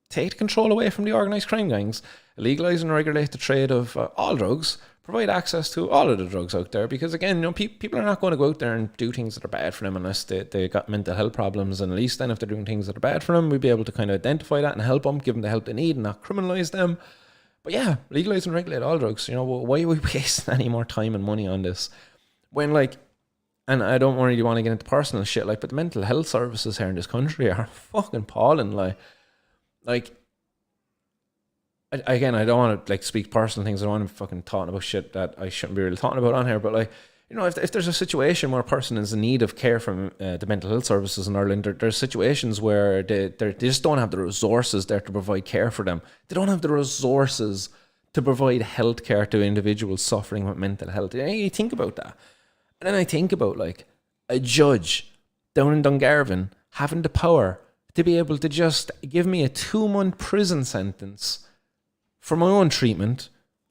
take control away from the organised crime gangs, legalise and regulate the trade of all drugs, provide access to all of the drugs out there? Because again, you know, people are not going to go out there and do things that are bad for them unless they got mental health problems. And at least then if they're doing things that are bad for them, we'll be able to kind of identify that and help them, give them the help they need and not criminalise them. But yeah, legalise and regulate all drugs. You know, why are we wasting any more time and money on this? When like, and I don't really want to get into personal shit, like, but the mental health services here in this country are fucking appalling. Like, again, I don't want to like speak personal things. I don't want to be fucking talking about shit that I shouldn't be really talking about on here. But like, you know, if there's a situation where a person is in need of care from the mental health services in Ireland, there's situations where they just don't have the resources there to provide care for them. They don't have the resources to provide health care to individuals suffering with mental health. You think about that. And then I think about like a judge down in Dungarvan having the power to be able to just give me a 2-month prison sentence for my own treatment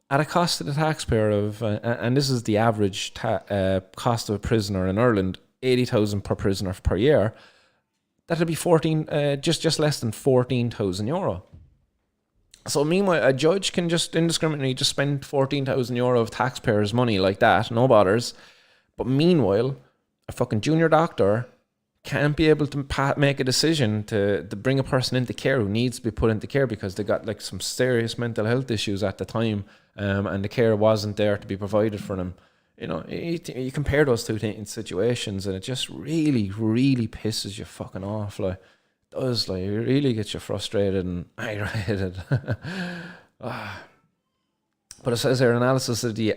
at a cost to the taxpayer of, and this is the average cost of a prisoner in Ireland, 80,000 per prisoner per year. That'd be just less than 14,000 euro. So meanwhile, a judge can just indiscriminately just spend 14,000 euro of taxpayers' money like that, no bothers. But meanwhile, a fucking junior doctor can't be able to make a decision to bring a person into care who needs to be put into care because they got like some serious mental health issues at the time and the care wasn't there to be provided for them. You know, you compare those two situations, and it just really, really pisses you fucking off. Like, it does. Like, it really gets you frustrated and aggravated. But it says here, analysis of the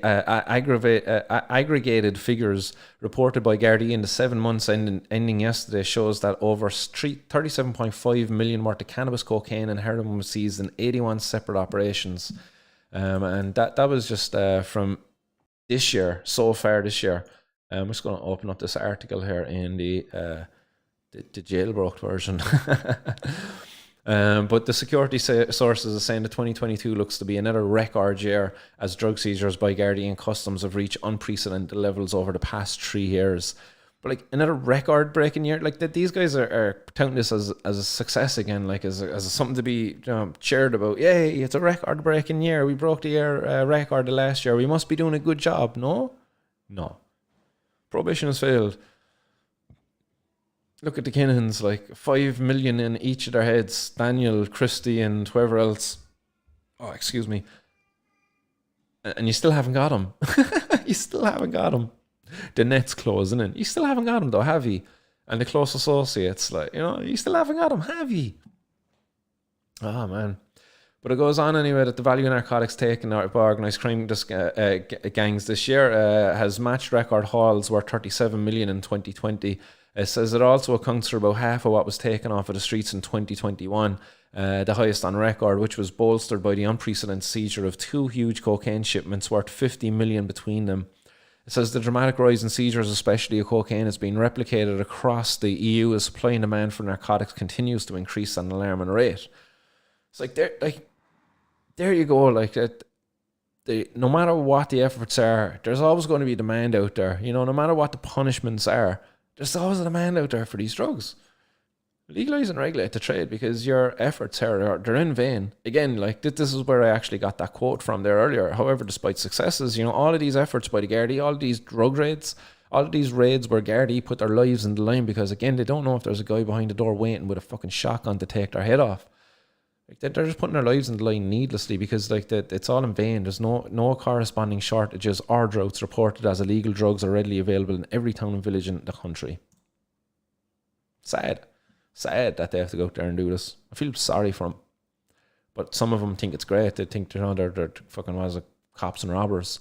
aggregated figures reported by Gardaí in the 7 months ending yesterday shows that over 37.5 million worth of cannabis, cocaine and heroin was seized in 81 separate operations. And that was just from this year, so far this year. I'm just going to open up this article here in the jailbroke version. But the security sources are saying that 2022 looks to be another record year as drug seizures by Gardaí and Customs have reached unprecedented levels over the past 3 years. But like another record-breaking year, like that these guys are touting this as a success again, like as something to be cheered about. Yay, it's a record-breaking year. We broke the year record of last year. We must be doing a good job. No. Prohibition has failed. Look at the Kinahans, like 5 million in each of their heads. Daniel, Christie, and whoever else. Oh, excuse me. And you still haven't got him. You still haven't got him. The net's closing in. You still haven't got him though, have you? And the close associates, like, you know, you still haven't got him, have you? Oh, man. But it goes on anyway that the value of narcotics taken out by organised crime gangs this year has matched record hauls worth 37 million in 2020. It says it also accounts for about half of what was taken off of the streets in 2021, the highest on record, which was bolstered by the unprecedented seizure of 2 huge cocaine shipments worth 50 million between them. It says the dramatic rise in seizures, especially of cocaine, has been replicated across the EU as supply and demand for narcotics continues to increase at an alarming rate. It's like there you go. Like that, no matter what the efforts are, there's always going to be demand out there. You know, no matter what the punishments are, there's always a demand out there for these drugs. Legalise and regulate the trade because your efforts are they're in vain. Again, like this is where I actually got that quote from there earlier. However, despite successes, you know, all of these efforts by the Gardaí, all of these drug raids, all of these raids where Gardaí put their lives in the line because, again, they don't know if there's a guy behind the door waiting with a fucking shotgun to take their head off. Like they're just putting their lives in the line needlessly because like it's all in vain. There's no corresponding shortages or droughts reported as illegal drugs are readily available in every town and village in the country. Sad that they have to go out there and do this. I feel sorry for them. But some of them think it's great. They think they're fucking cops and robbers.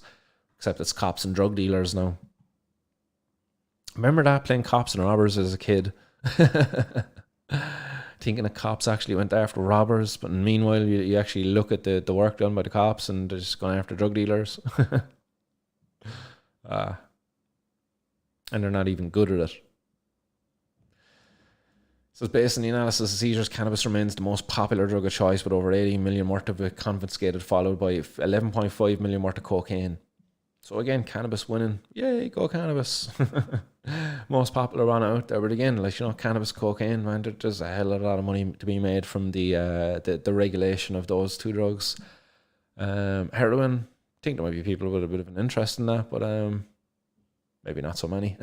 Except it's cops and drug dealers now. Remember that, playing cops and robbers as a kid? Thinking the cops actually went after robbers, but meanwhile you actually look at the work done by the cops and they're just going after drug dealers. And they're not even good at it. So based on the analysis of seizures, cannabis remains the most popular drug of choice with over 80 million worth of it confiscated, followed by 11.5 million worth of cocaine. So again, cannabis winning. Yay, go cannabis. Most popular one out there. But again, like, you know, cannabis, cocaine, man, there's a hell of a lot of money to be made from the regulation of those two drugs. Heroin, I think there might be people with a bit of an interest in that, but maybe not so many.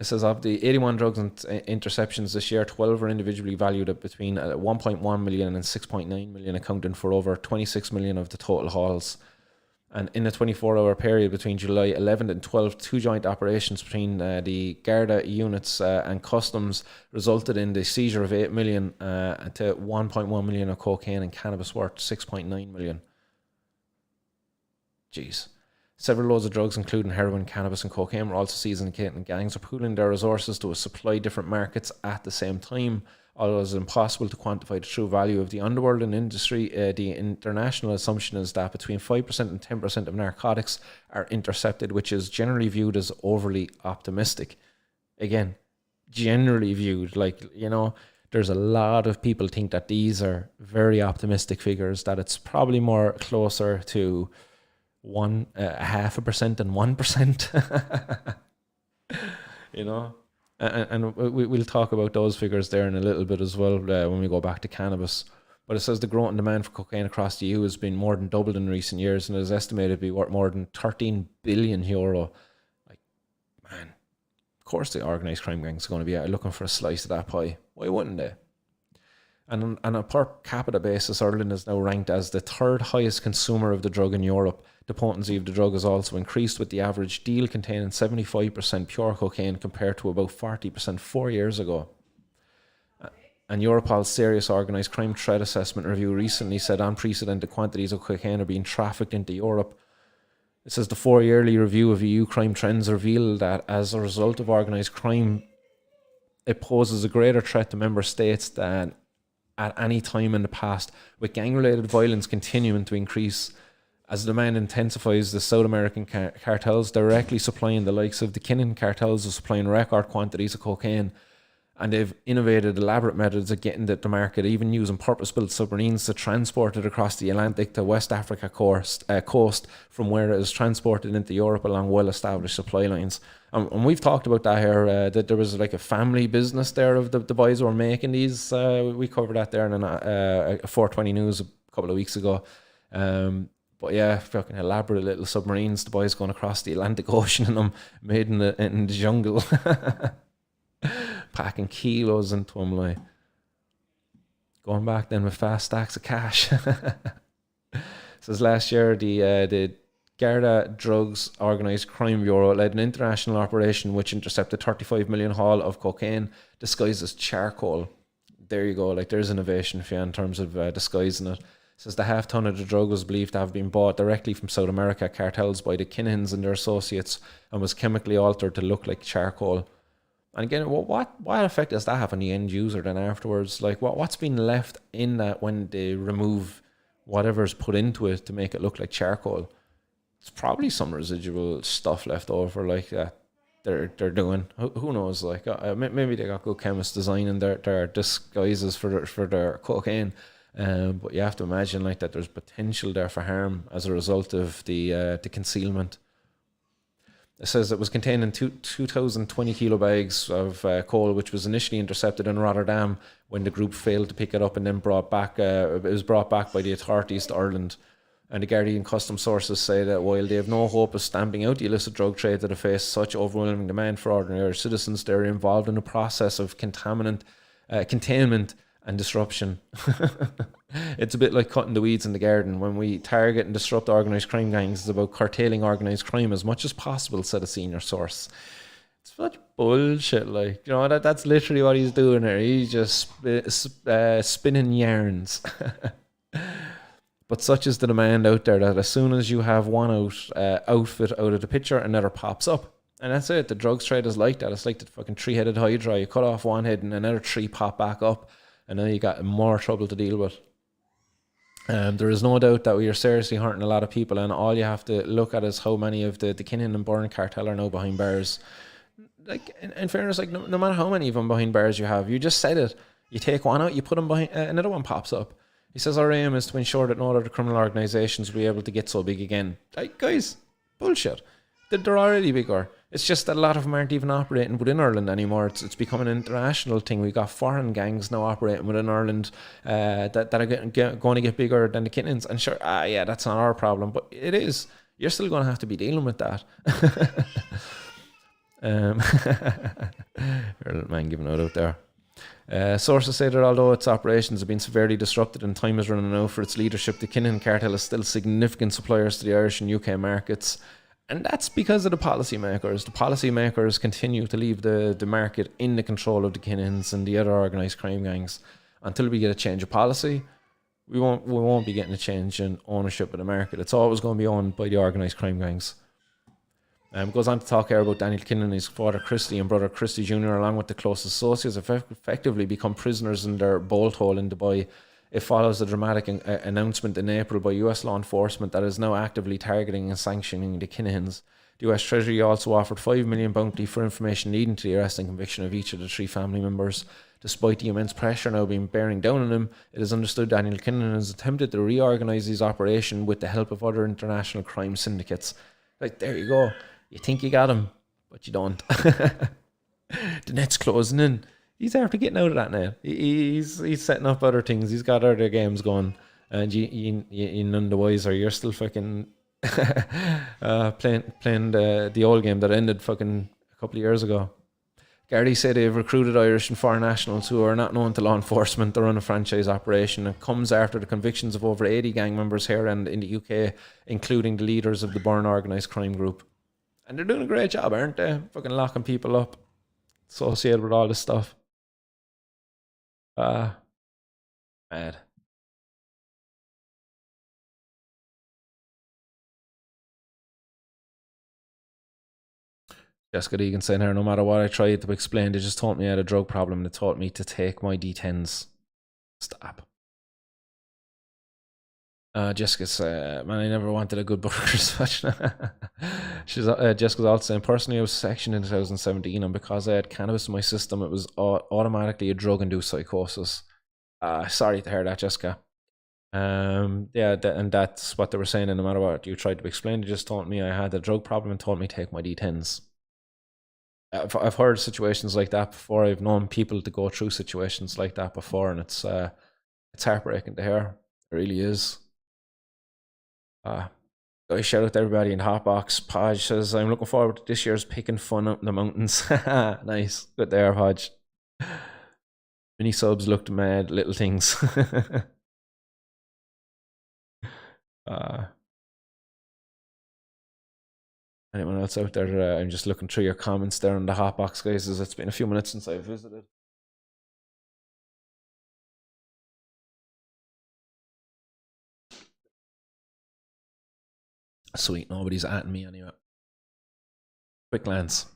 It says of the 81 drugs and interceptions this year, 12 are individually valued at between 1.1 million and 6.9 million, accounting for over 26 million of the total hauls. And in a 24-hour period between July 11th and 12th, 2 joint operations between the Garda units and customs resulted in the seizure of 8 million to 1.1 million of cocaine and cannabis worth 6.9 million. Jeez. Several loads of drugs, including heroin, cannabis, and cocaine, were also seized, indicating gangs are pooling their resources to supply different markets at the same time. Although it's impossible to quantify the true value of the underworld and industry, the international assumption is that between 5% and 10% of narcotics are intercepted, which is generally viewed as overly optimistic. Again, generally viewed, like, you know, there's a lot of people think that these are very optimistic figures, that it's probably more closer to 0.5% and 1%. You know, and we'll talk about those figures there in a little bit as well when we go back to cannabis. But it says the growing demand for cocaine across the EU has been more than doubled in recent years and is estimated to be worth more than 13 billion euro. Like, man, of course the organised crime gangs are going to be out looking for a slice of that pie. Why wouldn't they? And on a per capita basis, Ireland is now ranked as the third highest consumer of the drug in Europe. The potency of the drug has also increased, with the average deal containing 75% pure cocaine compared to about 40% 4 years ago. And Europol's Serious Organised Crime Threat Assessment Review recently said unprecedented quantities of cocaine are being trafficked into Europe. It says the 4-yearly review of EU crime trends revealed that as a result of organised crime, it poses a greater threat to member states than at any time in the past, with gang-related violence continuing to increase. As demand intensifies, the South American cartels directly supplying the likes of the Kinnan cartels are supplying record quantities of cocaine, and they've innovated elaborate methods of getting it to market, even using purpose-built submarines to transport it across the Atlantic to West Africa coast from where it is transported into Europe along well-established supply lines. And we've talked about that here, that there was like a family business there of the boys who were making these. We covered that there in a 420 News a couple of weeks ago. But yeah, fucking elaborate little submarines, the boys going across the Atlantic Ocean in them, made in the jungle. Packing kilos into them, like going back then with fast stacks of cash. Says last year the Garda Drugs Organised Crime Bureau led an international operation which intercepted 35 million haul of cocaine disguised as charcoal. There you go, like there's innovation for you in terms of disguising it. Says the half ton of the drug was believed to have been bought directly from South America cartels by the Kinahans and their associates and was chemically altered to look like charcoal. And again, what effect does that have on the end user then afterwards? Like, what's been left in that when they remove whatever's put into it to make it look like charcoal? It's probably some residual stuff left over, like that they're doing. Who knows? Like, maybe they got good chemists designing their disguises for their cocaine. But you have to imagine like that there's potential there for harm as a result of the concealment. It says it was contained in 2,020 kilo bags of coal, which was initially intercepted in Rotterdam when the group failed to pick it up and then brought back. It was brought back by the authorities to Ireland. And the Guardian Customs sources say that while they have no hope of stamping out the illicit drug trade that have faced such overwhelming demand for ordinary Irish citizens, they're involved in a process of containment and disruption. It's a bit like cutting the weeds in the garden. When we target and disrupt organised crime gangs, it's about curtailing organised crime as much as possible, said a senior source. It's such bullshit, like, you know, that's literally what he's doing here. He's just spinning yarns. But such is the demand out there that as soon as you have one outfit out of the picture, another pops up. And that's it. The drugs trade is like that. It's like the fucking three-headed hydra. You cut off one head and another three pop back up. And now you got more trouble to deal with. There is no doubt that we are seriously hurting a lot of people, and all you have to look at is how many of the Kinnan and Byrne cartel are now behind bars. Like, in fairness, like no matter how many of them behind bars you have, you just said it. You take one out, you put them behind, another one pops up. He says our aim is to ensure that no other criminal organisations will be able to get so big again. Like, guys, bullshit. They're already bigger. It's just that a lot of them aren't even operating within Ireland anymore. It's becoming an international thing. We've got foreign gangs now operating within Ireland that are going to get bigger than the Kinnans. And sure, yeah, that's not our problem, but it is. You're still going to have to be dealing with that. Your little man giving out there. Sources say that although its operations have been severely disrupted and time is running out for its leadership, the Kinnan cartel is still significant suppliers to the Irish and UK markets. And that's because of the policymakers. The policymakers continue to leave the market in the control of the Kinnans and the other organised crime gangs. Until we get a change of policy, we won't be getting a change in ownership of the market. It's always going to be owned by the organised crime gangs. Goes on to talk here about Daniel Kinnan, his father Christy and brother Christy Jr. along with the close associates effectively become prisoners in their bolt hole in Dubai. It follows a dramatic announcement in April by US law enforcement that is now actively targeting and sanctioning the Kinahans. The US Treasury also offered $5 million bounty for information leading to the arrest and conviction of each of the three family members. Despite the immense pressure now bearing down on him, it is understood Daniel Kinnan has attempted to reorganise his operation with the help of other international crime syndicates. Like, there you go. You think you got him, but you don't. The net's closing in. He's after getting out of that now. He's setting up other things. He's got other games going. And you none the wiser. You're still fucking playing the old game that ended fucking a couple of years ago. Gardaí say they've recruited Irish and foreign nationals who are not known to law enforcement to run a franchise operation. It comes after the convictions of over 80 gang members here and in the UK, including the leaders of the Burn organised crime group. And they're doing a great job, aren't they? Fucking locking people up associated with all this stuff. Mad. Jessica Deegan saying here, no matter what I tried to explain, they just told me I had a drug problem. They taught me to take my D10s. Stop. Jessica's, man, I never wanted a good burger. Jessica's also saying, personally, I was sectioned in 2017, and because I had cannabis in my system, it was automatically a drug-induced psychosis. Sorry to hear that, Jessica. And that's what they were saying, and no matter what you tried to explain, they just told me I had a drug problem and told me to take my D10s. I've heard situations like that before. I've known people to go through situations like that before, and it's heartbreaking to hear. It really is. Shout out to everybody in Hotbox. Podge says, I'm looking forward to this year's picking fun up in the mountains. Nice. Good there, Podge. Mini subs looked mad, little things. Anyone else out there? I'm just looking through your comments there in the Hotbox, guys, as it's been a few minutes since I've visited. Sweet, nobody's atting me anyway. Quick glance.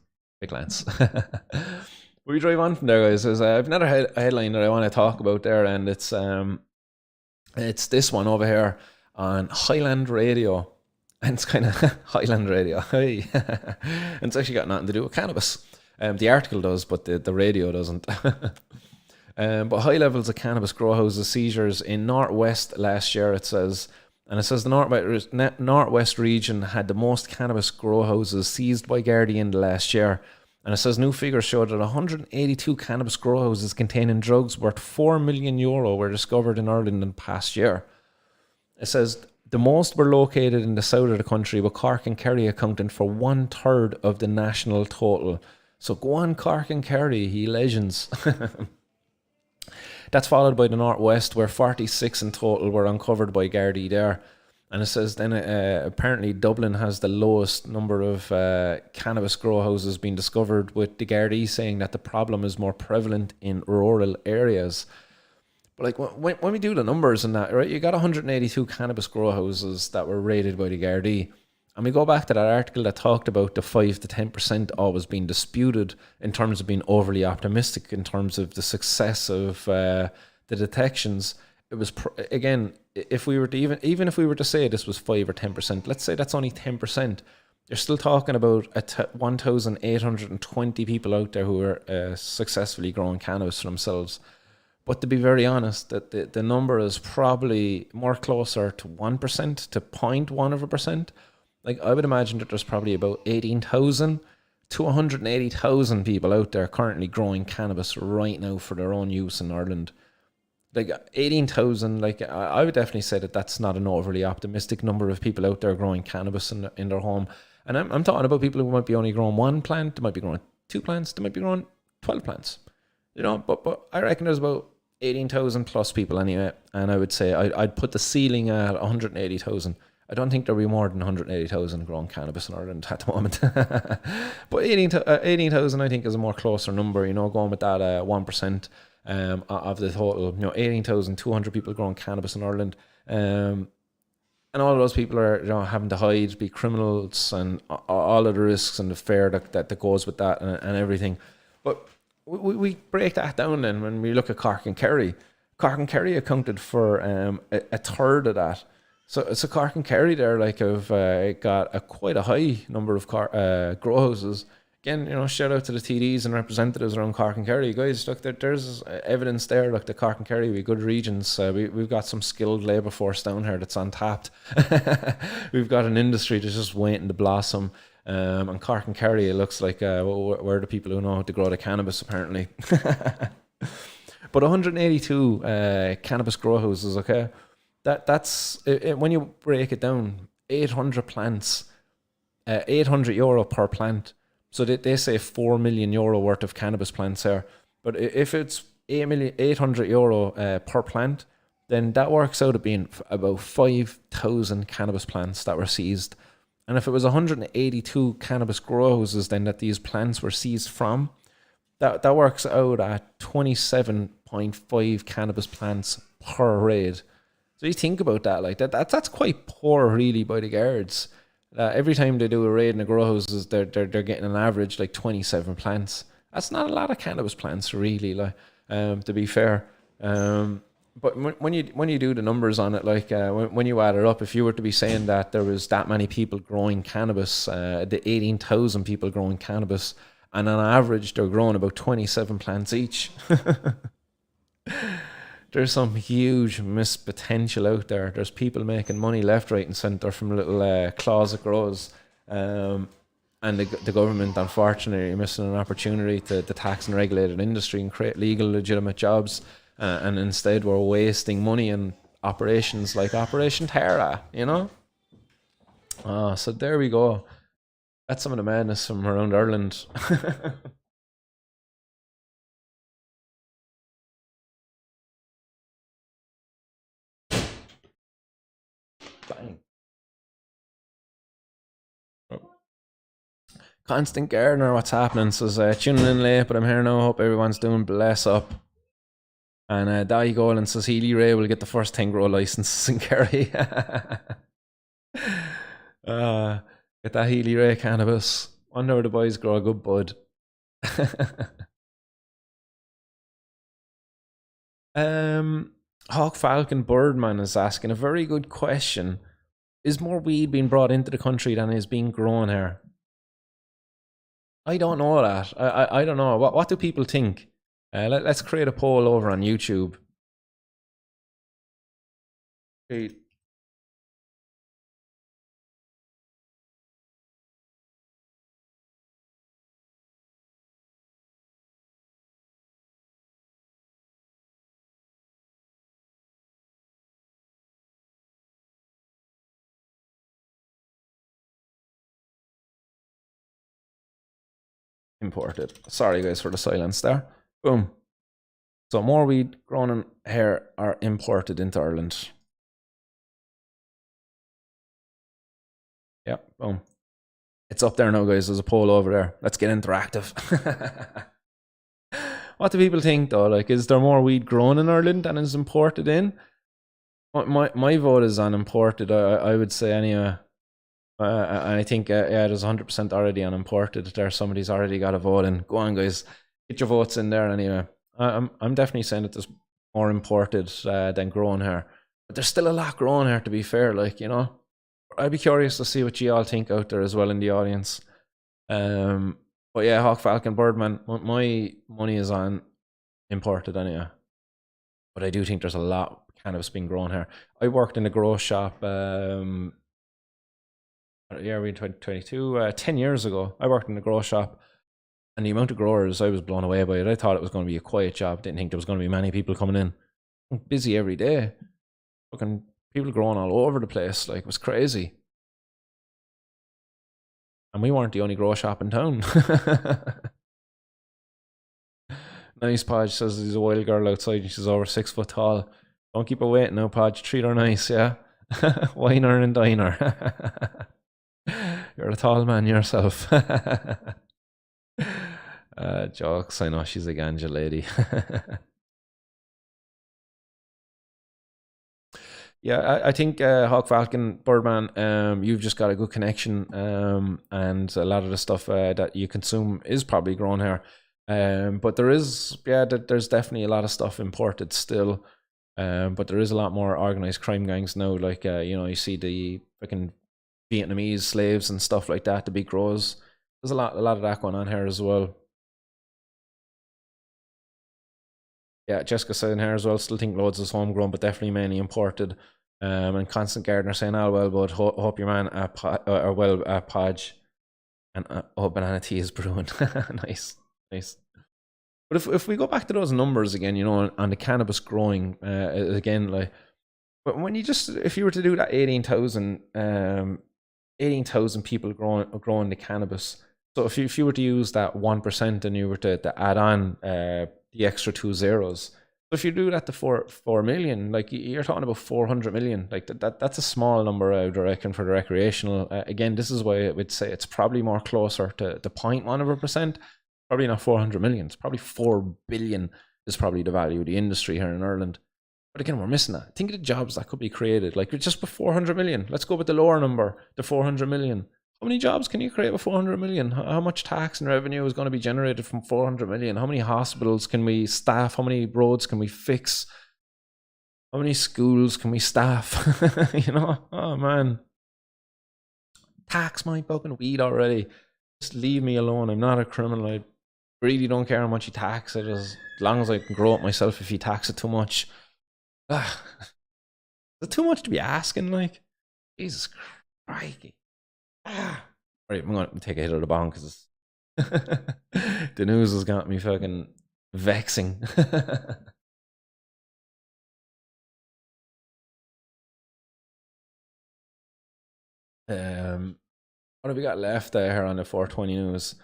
We drive on from there, guys. I've another headline that I want to talk about there, and it's this one over here on Highland Radio. And it's kind of Highland Radio. Hey. And it's actually got nothing to do with cannabis. The article does, but the radio doesn't. But high levels of cannabis grow houses seizures in Northwest last year, it says. And it says the Northwest region had the most cannabis grow houses seized by Gardaí in the last year. And it says new figures show that 182 cannabis grow houses containing drugs worth €4 million were discovered in Ireland in the past year. It says the most were located in the south of the country, with Cork and Kerry accounting for 1/3 of the national total. So go on, Cork and Kerry, ye legends. That's followed by the Northwest, where 46 in total were uncovered by Gardaí there. And it says then apparently Dublin has the lowest number of cannabis grow houses being discovered, with the Gardaí saying that the problem is more prevalent in rural areas. But like when we do the numbers and that, right, you got 182 cannabis grow houses that were raided by the Gardaí. And we go back to that article that talked about the 5 to 10% always being disputed in terms of being overly optimistic in terms of the success of the detections. It was again, if we were to even if we were to say this was 5 or 10%, let's say that's only 10%. You're still talking about 1,820 people out there who are successfully growing cannabis for themselves. But to be very honest, that the number is probably more closer to 1% to 0.1%. Like, I would imagine that there's probably about 18,000 to 180,000 people out there currently growing cannabis right now for their own use in Ireland. Like 18,000, like I would definitely say that that's not an overly optimistic number of people out there growing cannabis in their home. And I'm talking about people who might be only growing one plant, they might be growing 2 plants, they might be growing 12 plants. You know, but I reckon there's about 18,000 plus people anyway. And I would say I'd put the ceiling at 180,000. I don't think there'll be more than 180,000 growing cannabis in Ireland at the moment. But 18,000 I think is a more closer number, you know, going with that 1% of the total. You know, 18,200 people growing cannabis in Ireland. And all of those people are, you know, having to hide, be criminals, and all of the risks and the fear that goes with that and everything. But we break that down then when we look at Cork and Kerry. Cork and Kerry accounted for a third of that. So Cork and Kerry there, like, have got quite a high number of grow houses. Again, you know, shout out to the TDs and representatives around Cork and Kerry. Guys, look, there's evidence there. Look, the Cork and Kerry, we've good regions. We've got some skilled labour force down here that's untapped. We've got an industry that's just waiting to blossom. And Cork and Kerry, it looks like we're the people who know how to grow the cannabis, apparently. But 182 cannabis grow houses, okay? That's when you break it down, 800 plants, €800 per plant. So they say €4 million worth of cannabis plants here. But if it's 800 euro per plant, then that works out at being about 5,000 cannabis plants that were seized. And if it was 182 cannabis grow houses then that these plants were seized from, that works out at 27.5 cannabis plants per raid. So you think about that, like that's quite poor, really, by the guards. Every time they do a raid in the grow houses, they're getting an average like 27 plants. That's not a lot of cannabis plants, really. Like, to be fair, but when you do the numbers on it, like when you add it up, if you were to be saying that there was that many people growing cannabis, the 18,000 people growing cannabis, and on average they're growing about 27 plants each. There's some huge missed potential out there. There's people making money left, right, and centre from little closet grows. And the government, unfortunately, are missing an opportunity to tax and regulate an industry and create legal, legitimate jobs. And instead, we're wasting money in operations like Operation Terra, you know? So there we go. That's some of the madness from around Ireland. Bang. Constant Gardener, what's happening? Says tuning in late, but I'm here now. Hope everyone's doing bless up. And Dai Golan says Healy Ray will get the first 10 grow licenses in Kerry. Get that Healy Ray cannabis. Wonder where the boys grow a good bud. Hawk Falcon Birdman is asking a very good question. Is more weed being brought into the country than is being grown here? I don't know that. I don't know. What do people think? Let's create a poll over on YouTube. Okay. Imported. Sorry guys for the silence there. Boom. So more weed grown in here are imported into Ireland. Yeah, boom. It's up there now, guys. There's a poll over there. Let's get interactive. What do people think though? Like, is there more weed grown in Ireland than is imported in? My vote is on imported. I would say anyway. I think yeah, there's 100% already on imported. There, somebody's already got a vote in. Go on, guys, get your votes in there anyway. I'm definitely saying that there's more imported than grown here, but there's still a lot grown here. To be fair, like, you know, I'd be curious to see what you all think out there as well in the audience. But yeah, Hawk Falcon Birdman, my money is on imported anyway. But I do think there's a lot of cannabis being grown here. I worked in a grow shop. Yeah, we 2022, 10 years ago. I worked in a grow shop, and the amount of growers, I was blown away by it. I thought it was going to be a quiet job. Didn't think there was going to be many people coming in. Busy every day. Fucking people growing all over the place. Like, it was crazy. And we weren't the only grow shop in town. Nice, Podge says there's a wild girl outside and she's over 6 foot tall. Don't keep her waiting now, Podge. Treat her nice, yeah? Winer and diner. You're a tall man yourself. Jokes, I know she's a ganja lady. Yeah, I think Hawk Falcon Birdman, you've just got a good connection, and a lot of the stuff that you consume is probably grown here. But there is, yeah, there's definitely a lot of stuff imported still. But there is a lot more organized crime gangs now. Like, you know, you see the freaking Vietnamese slaves and stuff like that, the big grows. There's a lot of that going on here as well. Yeah, Jessica said in here as well, still think loads is homegrown, but definitely mainly imported. And Constant Gardener saying, oh, well, but hope your man, Podge, and banana tea is brewing. Nice, nice. But if we go back to those numbers again, you know, on the cannabis growing, again, like, but when you just, if you were to do that 18,000 people growing the cannabis, So if you were to use that 1% and you were to add on the extra two zeros, so if you do that to 4 million, like you're talking about 400 million. Like that's a small number, I would reckon, for the recreational. Again, this is why I would say it's probably more closer to the 0.1%. Probably not 400 million. It's probably 4 billion is probably the value of the industry here in Ireland. But again, we're missing that. Think of the jobs that could be created. Like just with 400 million. Let's go with the lower number, the 400 million. How many jobs can you create with 400 million? How much tax and revenue is going to be generated from 400 million? How many hospitals can we staff? How many roads can we fix? How many schools can we staff? You know? Oh, man. Tax my fucking weed already. Just leave me alone. I'm not a criminal. I really don't care how much you tax it. As long as I can grow it myself if you tax it too much. Is it too much to be asking? Like, Jesus Christ. Right, I'm gonna take a hit of the bong because the news has got me fucking vexing. What have we got left here on the 420 news?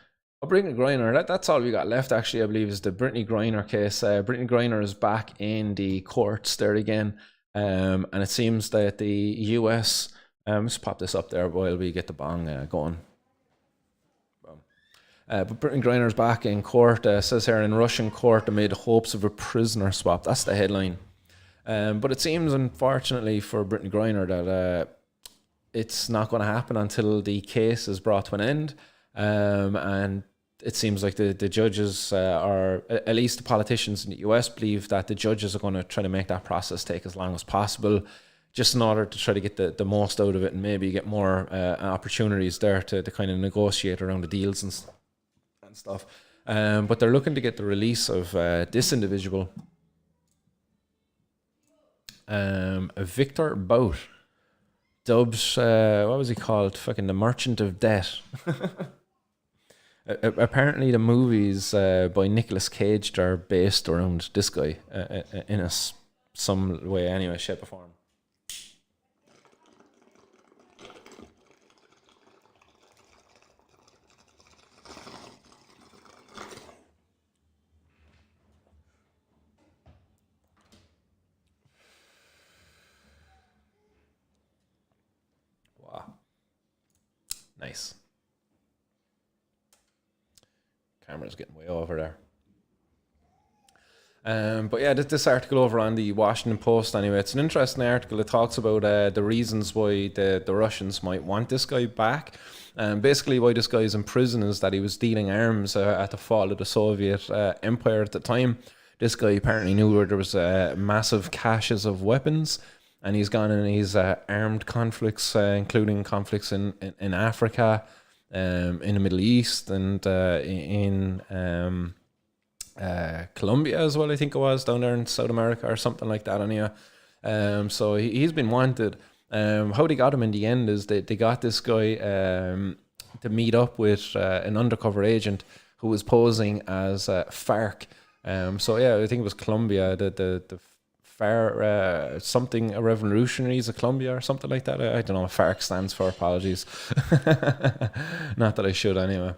Oh, Brittany Griner. That's all we got left, actually, I believe, is the Brittany Griner case. Brittany Griner is back in the courts there again. And it seems that the US, let's pop this up there while we get the bong going. But Brittany Griner's back in court, says here, in Russian court amid hopes of a prisoner swap. That's the headline. But it seems, unfortunately, for Brittany Griner that it's not going to happen until the case is brought to an end. And it seems like the judges are, at least the politicians in the US, believe that the judges are going to try to make that process take as long as possible, just in order to try to get the most out of it and maybe get more opportunities there to kind of negotiate around the deals and stuff. But they're looking to get the release of this individual, Victor Bout, dubbed, what was he called? Fucking the Merchant of Debt. Apparently the movies by Nicolas Cage are based around this guy in some way, anyway, shape or form. Wow. Nice. Camera's getting way over there. But yeah, this article over on the Washington Post, anyway, it's an interesting article. It talks about the reasons why the Russians might want this guy back. Basically, why this guy is in prison is that he was dealing arms at the fall of the Soviet Empire at the time. This guy apparently knew where there was massive caches of weapons, and he's gone in these armed conflicts, including conflicts in Africa, in the Middle East, and in Colombia as well, I think it was, down there in South America or something like that. Anyway, so he's been wanted. How they got him in the end is they got this guy to meet up with an undercover agent who was posing as FARC. So yeah, I think it was Colombia, the FARC, something, a revolutionaries of Colombia or something like that. I don't know what FARC stands for, apologies. Not that I should anyway.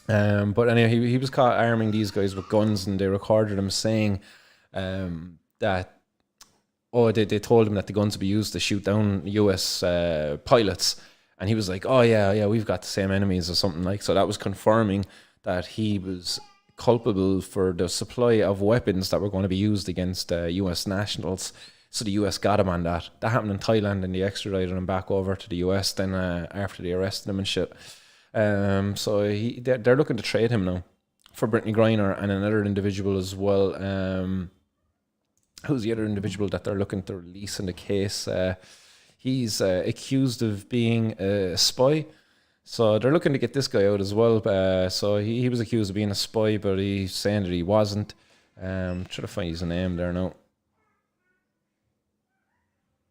But anyway, he was caught arming these guys with guns, and they recorded him saying that, they told him that the guns would be used to shoot down US pilots. And he was like, oh yeah, we've got the same enemies or something like. So that was confirming that he was culpable for the supply of weapons that were going to be used against US nationals. So the US got him on that. That happened in Thailand, and they extradited him back over to the US then after they arrested him and shit. So they're looking to trade him now for Brittany Griner and another individual as well. Who's the other individual that they're looking to release in the case? He's accused of being a spy. So they're looking to get this guy out as well. So he was accused of being a spy, but he's saying that he wasn't. Trying to find his name there now.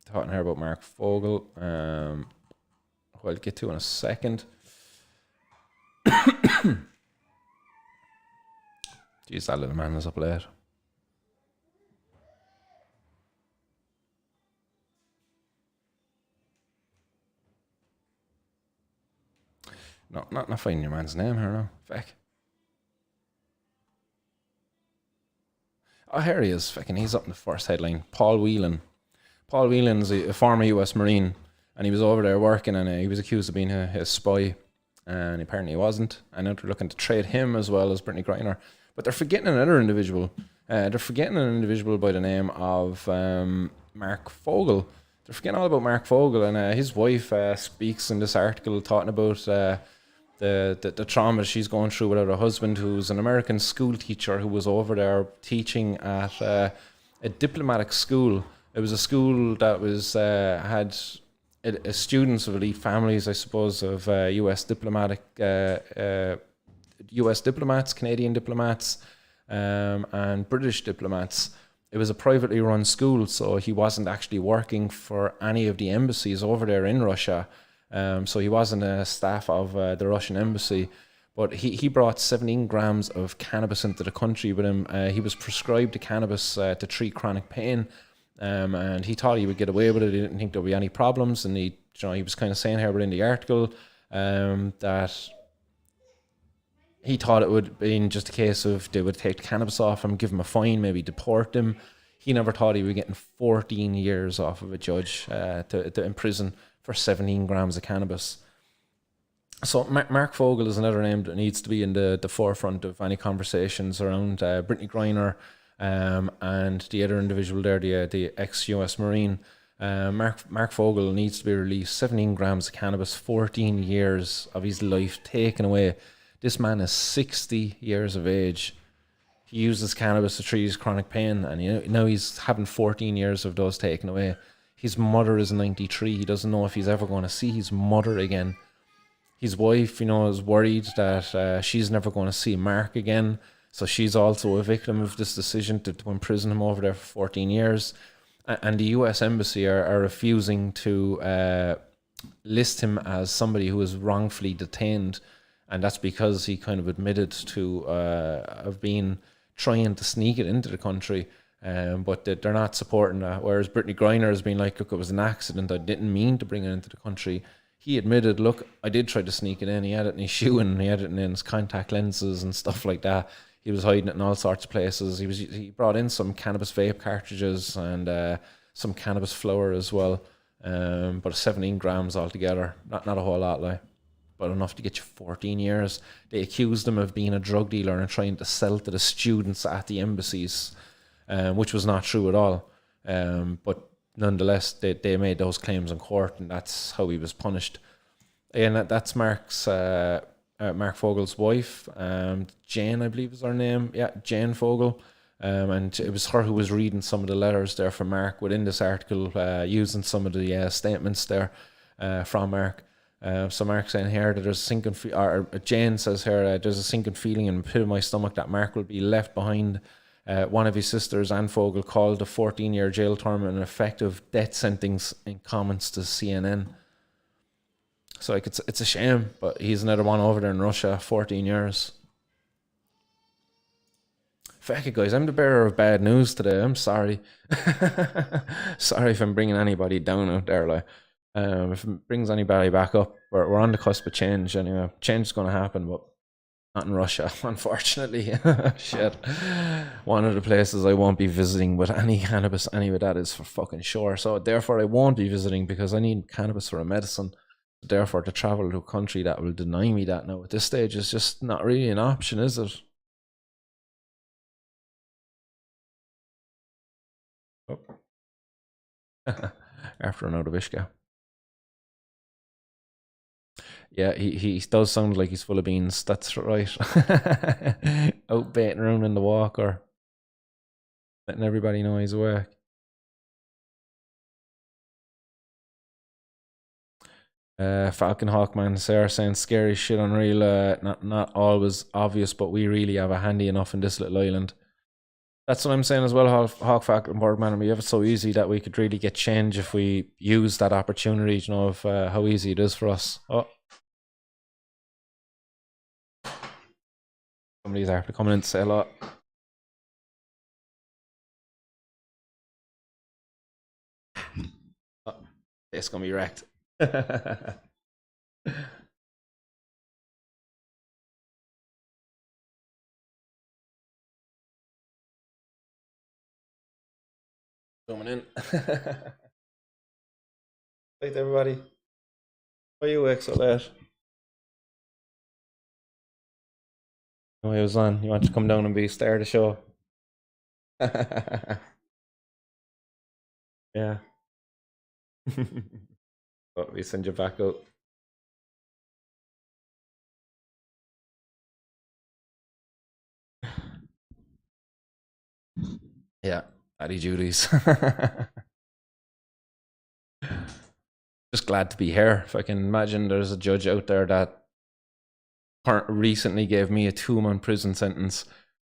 Talking here about Mark Fogel. Who I'll get to in a second. Jeez, that little man is up late. No, not finding your man's name here now. Feck. Oh, here he is. Feckin' he's up in the first headline. Paul Whelan. Paul Whelan's a former US Marine, and he was over there working, and he was accused of being a spy, and apparently he wasn't. And now they're looking to trade him as well as Brittany Griner. But they're forgetting another individual. They're forgetting an individual by the name of Mark Fogel. They're forgetting all about Mark Fogel, and his wife speaks in this article talking about the trauma she's going through without her husband, who's an American school teacher who was over there teaching at a diplomatic school. It was a school that was had students of elite families, I suppose, of U.S. diplomats, Canadian diplomats, and British diplomats. It was a privately run school, so he wasn't actually working for any of the embassies over there in Russia. So he wasn't a staff of the Russian embassy. But he brought 17 grams of cannabis into the country with him. He was prescribed the cannabis to treat chronic pain. And he thought he would get away with it. He didn't think there would be any problems. And he was kind of saying here within the article that he thought it would have been just a case of they would take the cannabis off him, give him a fine, maybe deport him. He never thought he would be getting 14 years off of a judge to in prison for 17 grams of cannabis. So Mark Fogel is another name that needs to be in the forefront of any conversations around Brittany Griner and the other individual there, the ex-US Marine. Mark Fogel needs to be released. 17 grams of cannabis, 14 years of his life taken away. This man is 60 years of age. He uses cannabis to treat his chronic pain, and now he's having 14 years of those taken away. His mother is 93. He doesn't know if he's ever going to see his mother again. His wife, is worried that she's never going to see Mark again. So she's also a victim of this decision to imprison him over there for 14 years. And the US Embassy are refusing to list him as somebody who is wrongfully detained. And that's because he kind of admitted to have been trying to sneak it into the country. But they're not supporting that. Whereas Brittany Griner has been like, look, it was an accident. I didn't mean to bring it into the country. He admitted, look, I did try to sneak it in. He had it in his shoe and he had it in his contact lenses and stuff like that. He was hiding it in all sorts of places. He brought in some cannabis vape cartridges and some cannabis flour as well. But 17 grams altogether. Not a whole lot, like, but enough to get you 14 years. They accused him of being a drug dealer and trying to sell to the students at the embassies, which was not true at all. But nonetheless, they made those claims in court, and that's how he was punished. And that's Mark Fogel's wife, Jane, I believe is her name. Yeah, Jane Fogel. And it was her who was reading some of the letters there from Mark within this article, using some of the statements there from Mark. So Mark's saying here that there's a sinking, or Jane says here, there's a sinking feeling in the pit of my stomach that Mark will be left behind. One of his sisters, Anne Fogel, called the 14-year jail term an effective death sentence in comments to CNN. So like it's a shame, but he's another one over there in Russia, 14 years. Fuck it, guys, I'm the bearer of bad news today. I'm sorry. Sorry if I'm bringing anybody down out there. Like, if it brings anybody back up, we're on the cusp of change anyway. Change is going to happen, but not in Russia, unfortunately. Shit. One of the places I won't be visiting with any cannabis, anyway, that is for fucking sure. So therefore I won't be visiting because I need cannabis for a medicine. Therefore to travel to a country that will deny me that now at this stage is just not really an option, is it? Oh. After another Vishka. Yeah, he does sound like he's full of beans. That's right. Out baiting around in the walker, letting everybody know he's awake. Falcon Hawkman Sarah saying scary shit unreal. Not always obvious, but we really have a handy enough in this little island. That's what I'm saying as well, Hawk Falcon Boardman. We have it so easy that we could really get change if we use that opportunity, of how easy it is for us. Oh. Somebody's after coming in to say a lot. Oh, it's gonna be wrecked. Zooming in. Right, everybody. Why are you awake so late? Oh, he was on. You want to come down and be star of the show? Yeah. But we send you back out. Yeah, Daddy Judy's. Just glad to be here. If I can imagine there's a judge out there that recently gave me a 2-month prison sentence,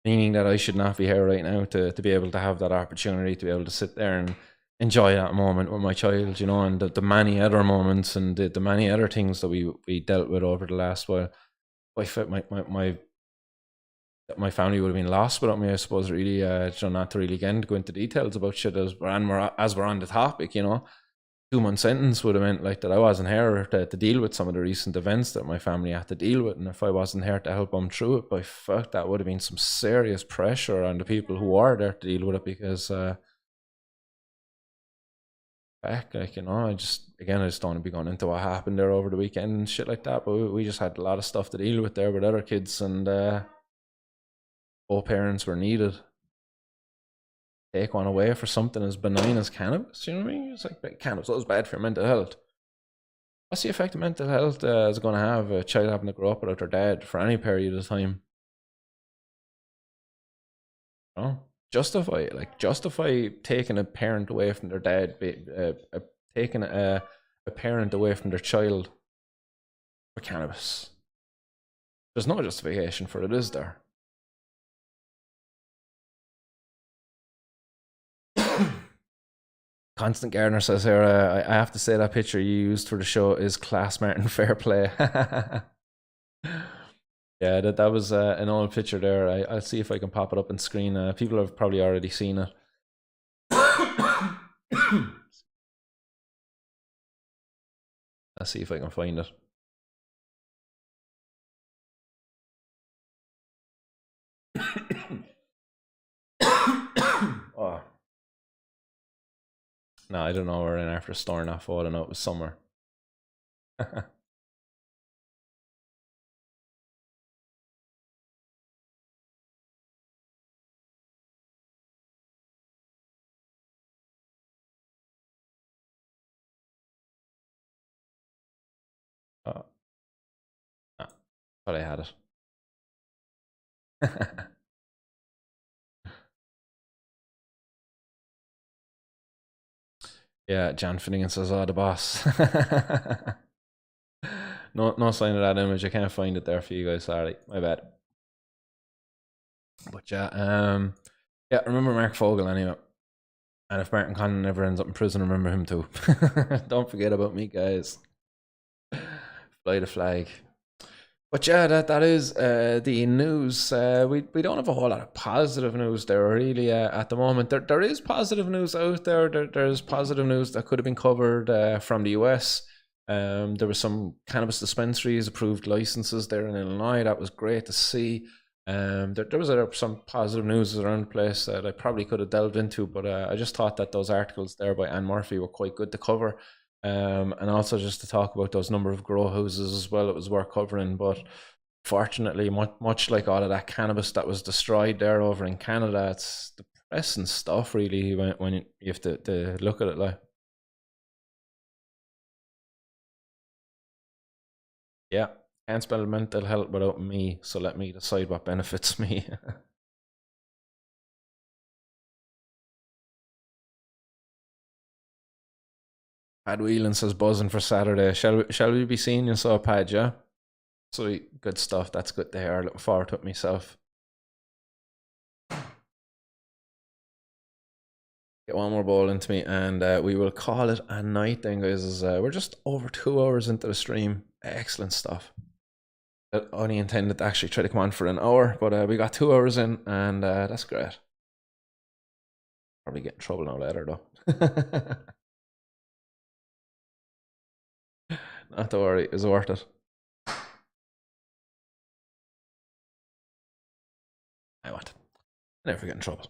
meaning that I should not be here right now to be able to have that opportunity to be able to sit there and enjoy that moment with my child, you know, and the many other moments and the many other things that we dealt with over the last while. My family would have been lost without me, I suppose, really. Not to really again go into details about shit as we're on the topic, you know. 2-month sentence would have meant like that I wasn't here to deal with some of the recent events that my family had to deal with, and if I wasn't here to help them through it, by fuck, that would have been some serious pressure on the people who are there to deal with it, because back, like, you know, I just don't want to be going into what happened there over the weekend and shit like that, but we just had a lot of stuff to deal with there with other kids, and both parents were needed. Take one away for something as benign as cannabis, you know what I mean? It's like cannabis is bad for your mental health. What's the effect of mental health is going to have a child having to grow up without their dad for any period of time? You know? Justify it. Like, justify taking a parent away from their dad, taking a parent away from their child for cannabis. There's no justification for it, is there? Constant Gardner says here, I have to say that picture you used for the show is class, smart, and fair play. Yeah, that was an old picture there. I'll see if I can pop it up on screen. People have probably already seen it. Let's see if I can find it. Oh. No, I don't know. We're in after a store not falling out. It was somewhere. Oh, ah, thought I had it. Yeah, Jan Finnegan says, "Oh, the boss." No sign of that image. I can't find it there for you guys. Sorry, my bad. But yeah. Remember Mark Fogel anyway. And if Martin Conlon ever ends up in prison, remember him too. Don't forget about me, guys. Fly the flag. But yeah, that is the news. We don't have a whole lot of positive news there really at the moment. There is positive news out there. There's positive news that could have been covered from the US. There were some cannabis dispensaries approved licenses there in Illinois. That was great to see. There was some positive news around the place that I probably could have delved into, but I just thought that those articles there by Anne Murphy were quite good to cover. And also just to talk about those number of grow houses as well, it was worth covering. But fortunately, much like all of that cannabis that was destroyed there over in Canada, it's depressing stuff really when you have to look at it like. Yeah, can't spell mental health without me, so let me decide what benefits me. Pad Whelan says buzzing for Saturday. Shall we be seeing you, so Pad, yeah? Sweet, good stuff. That's good to hear. Looking forward to it myself. Get one more bowl into me, and we will call it a night then, guys. As, we're just over 2 hours into the stream. Excellent stuff. I only intended to actually try to come on for an hour, but we got 2 hours in, and that's great. Probably get in trouble now later, though. Not to worry, it's worth it. I want. Never get in trouble.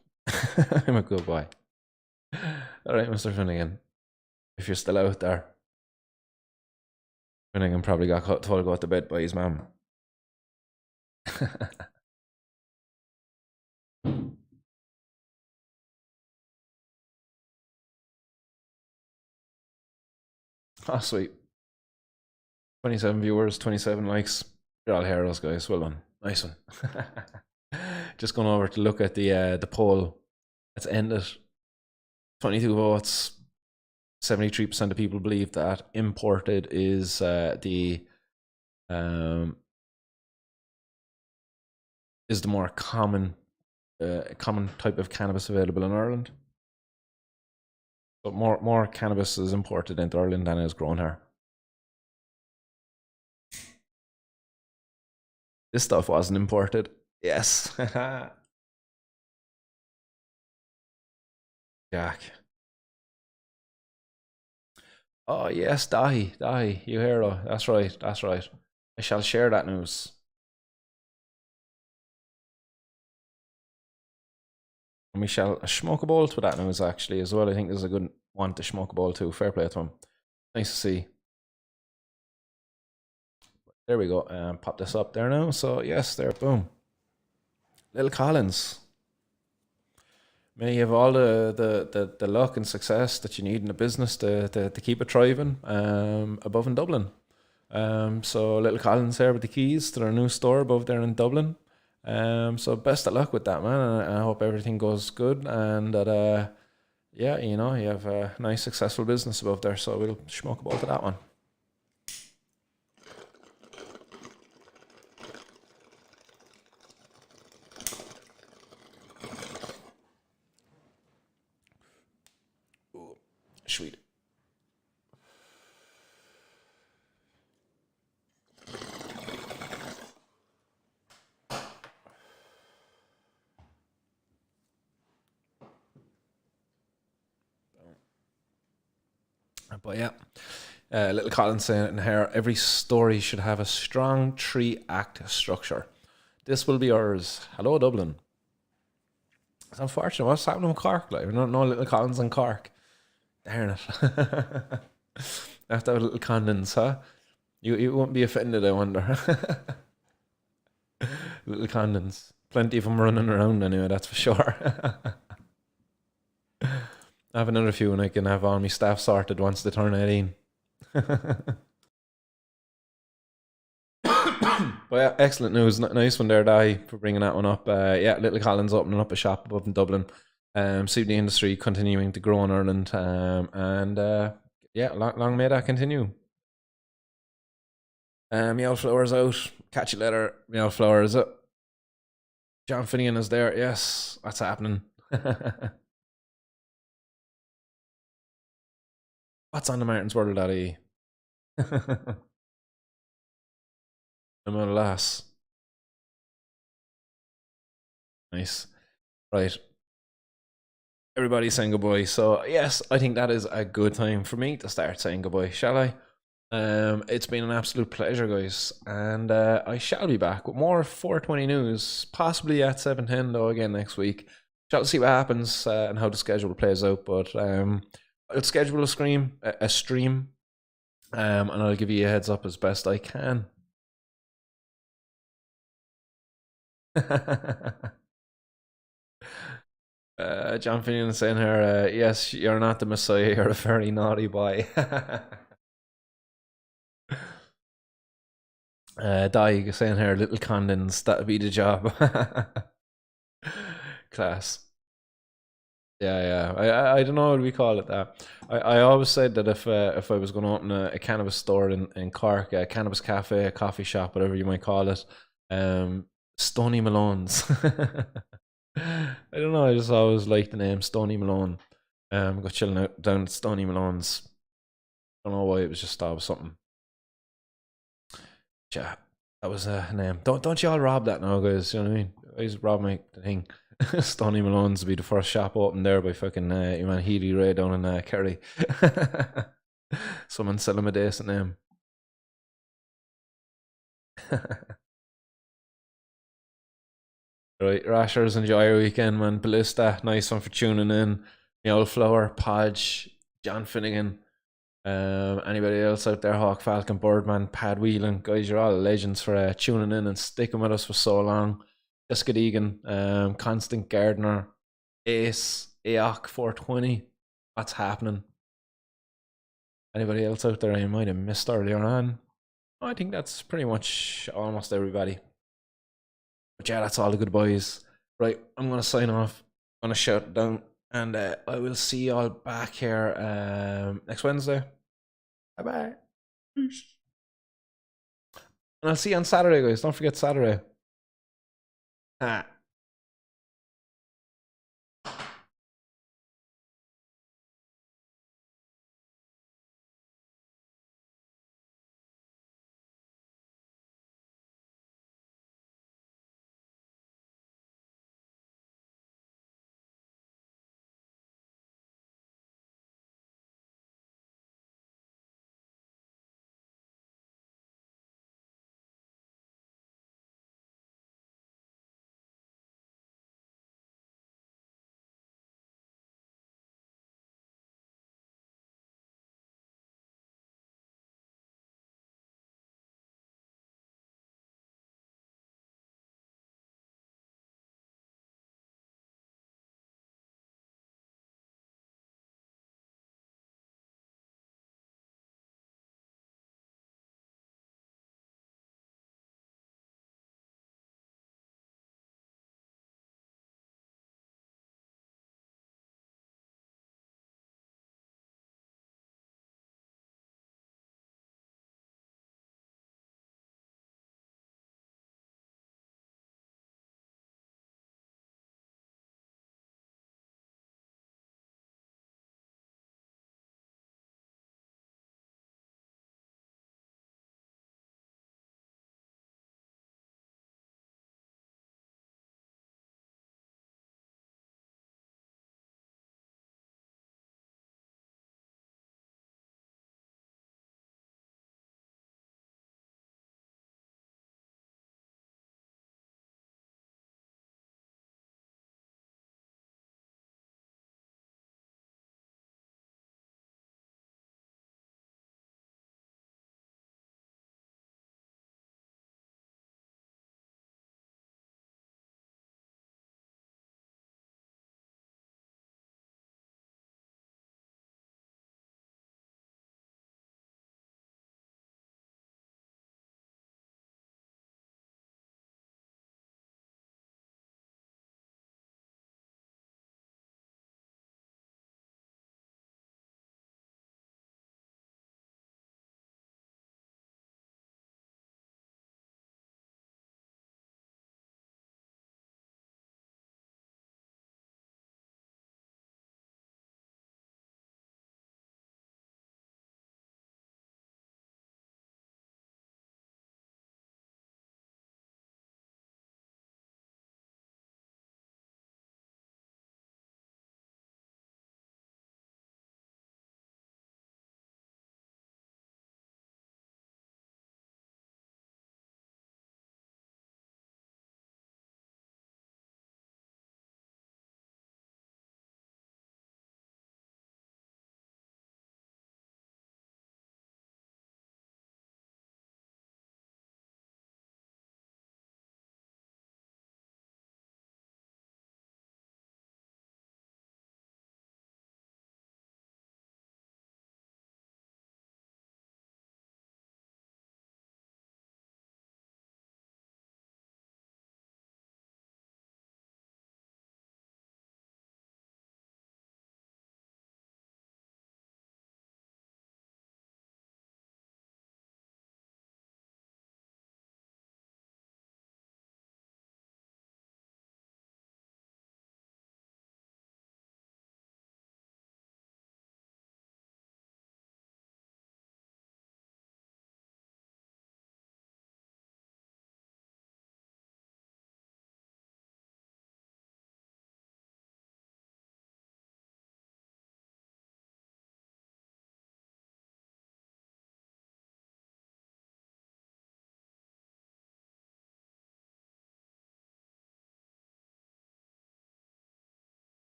I'm a good boy. All right, Mr. Finnegan, if you're still out there. Finnegan probably got told to go to bed by his mum. Oh, sweet. 27 viewers, 27 likes. You're all heroes, guys. Well done. Nice one. Just going over to look at the poll. Let's end it. 22 votes. 73% of people believe that imported is the more common type of cannabis available in Ireland. But more cannabis is imported into Ireland than is grown here. This stuff wasn't imported. Yes. Jack. Oh yes, Dahi, you hero. That's right, that's right. I shall share that news. And we shall smoke a bowl to that news actually as well. I think there's a good one to smoke a bowl to. Fair play to him. Nice to see. There we go. Pop this up there now. So yes, there, boom. Little Collins. May you have all the luck and success that you need in the business to keep it thriving above in Dublin. So Little Collins here with the keys to their new store above there in Dublin. So best of luck with that, man. And I hope everything goes good and that yeah, you know, you have a nice successful business above there. So we'll smoke a bowl to that one. Ooh, sweet. But yeah, Little Colin saying in here, every story should have a strong 3-act structure. This will be ours. Hello, Dublin. It's unfortunate. What's happening with Cork? Like, no Little Collins in Cork. Darn it. After Little Condons, huh? You won't be offended, I wonder. Little Condons. Plenty of them running around anyway, that's for sure. I have another few and I can have all my staff sorted once they turn 18. But yeah, excellent news. Nice one there, Di, for bringing that one up. Yeah, Little Collins opening up a shop above in Dublin. See the industry continuing to grow in Ireland. Yeah, long may that continue. Meow Flowers out. Catch you later. Meow Flowers. John Finnegan is there. Yes, that's happening. What's on the Martin's World.ie? I'm at a loss. Nice. Right. Everybody's saying goodbye. So yes, I think that is a good time for me to start saying goodbye, shall I? It's been an absolute pleasure, guys, and I shall be back with more 420 news, possibly at 7:10 though again next week. Shall see what happens and how the schedule plays out. But I'll schedule a stream, and I'll give you a heads up as best I can. John Finian saying here, yes, you're not the Messiah, you're a very naughty boy. Di saying here, Little Condons, that'd be the job. Class. Yeah. I don't know what we call it that. I always said that if I was going to open a cannabis store in Cork, a cannabis cafe, a coffee shop, whatever you might call it, Stony Malone's. I don't know. I just always liked the name Stony Malone. Got chilling out down at Stony Malone's. Don't know why, it was just always something. Yeah, that was a name. Don't you all rob that now, guys? You know what I mean? I used to rob my thing. Stony Malone's to be the first shop open there by fucking man Healy Ray down in Kerry. Someone sell him a decent name. Right, Rashers, enjoy your weekend, man. Ballista, nice one for tuning in. Neil Flower, Podge, John Finnegan, anybody else out there, Hawk Falcon, Birdman, Pad Whelan, guys, you're all legends for tuning in and sticking with us for so long. Jessica Deegan, Constant Gardner, Ace, AOC 420. What's happening? Anybody else out there I might have missed earlier on? I think that's pretty much almost everybody. But yeah, that's all the good boys. Right, I'm going to sign off. I'm going to shut it down. And I will see you all back here next Wednesday. Bye-bye. Peace. And I'll see you on Saturday, guys. Don't forget Saturday.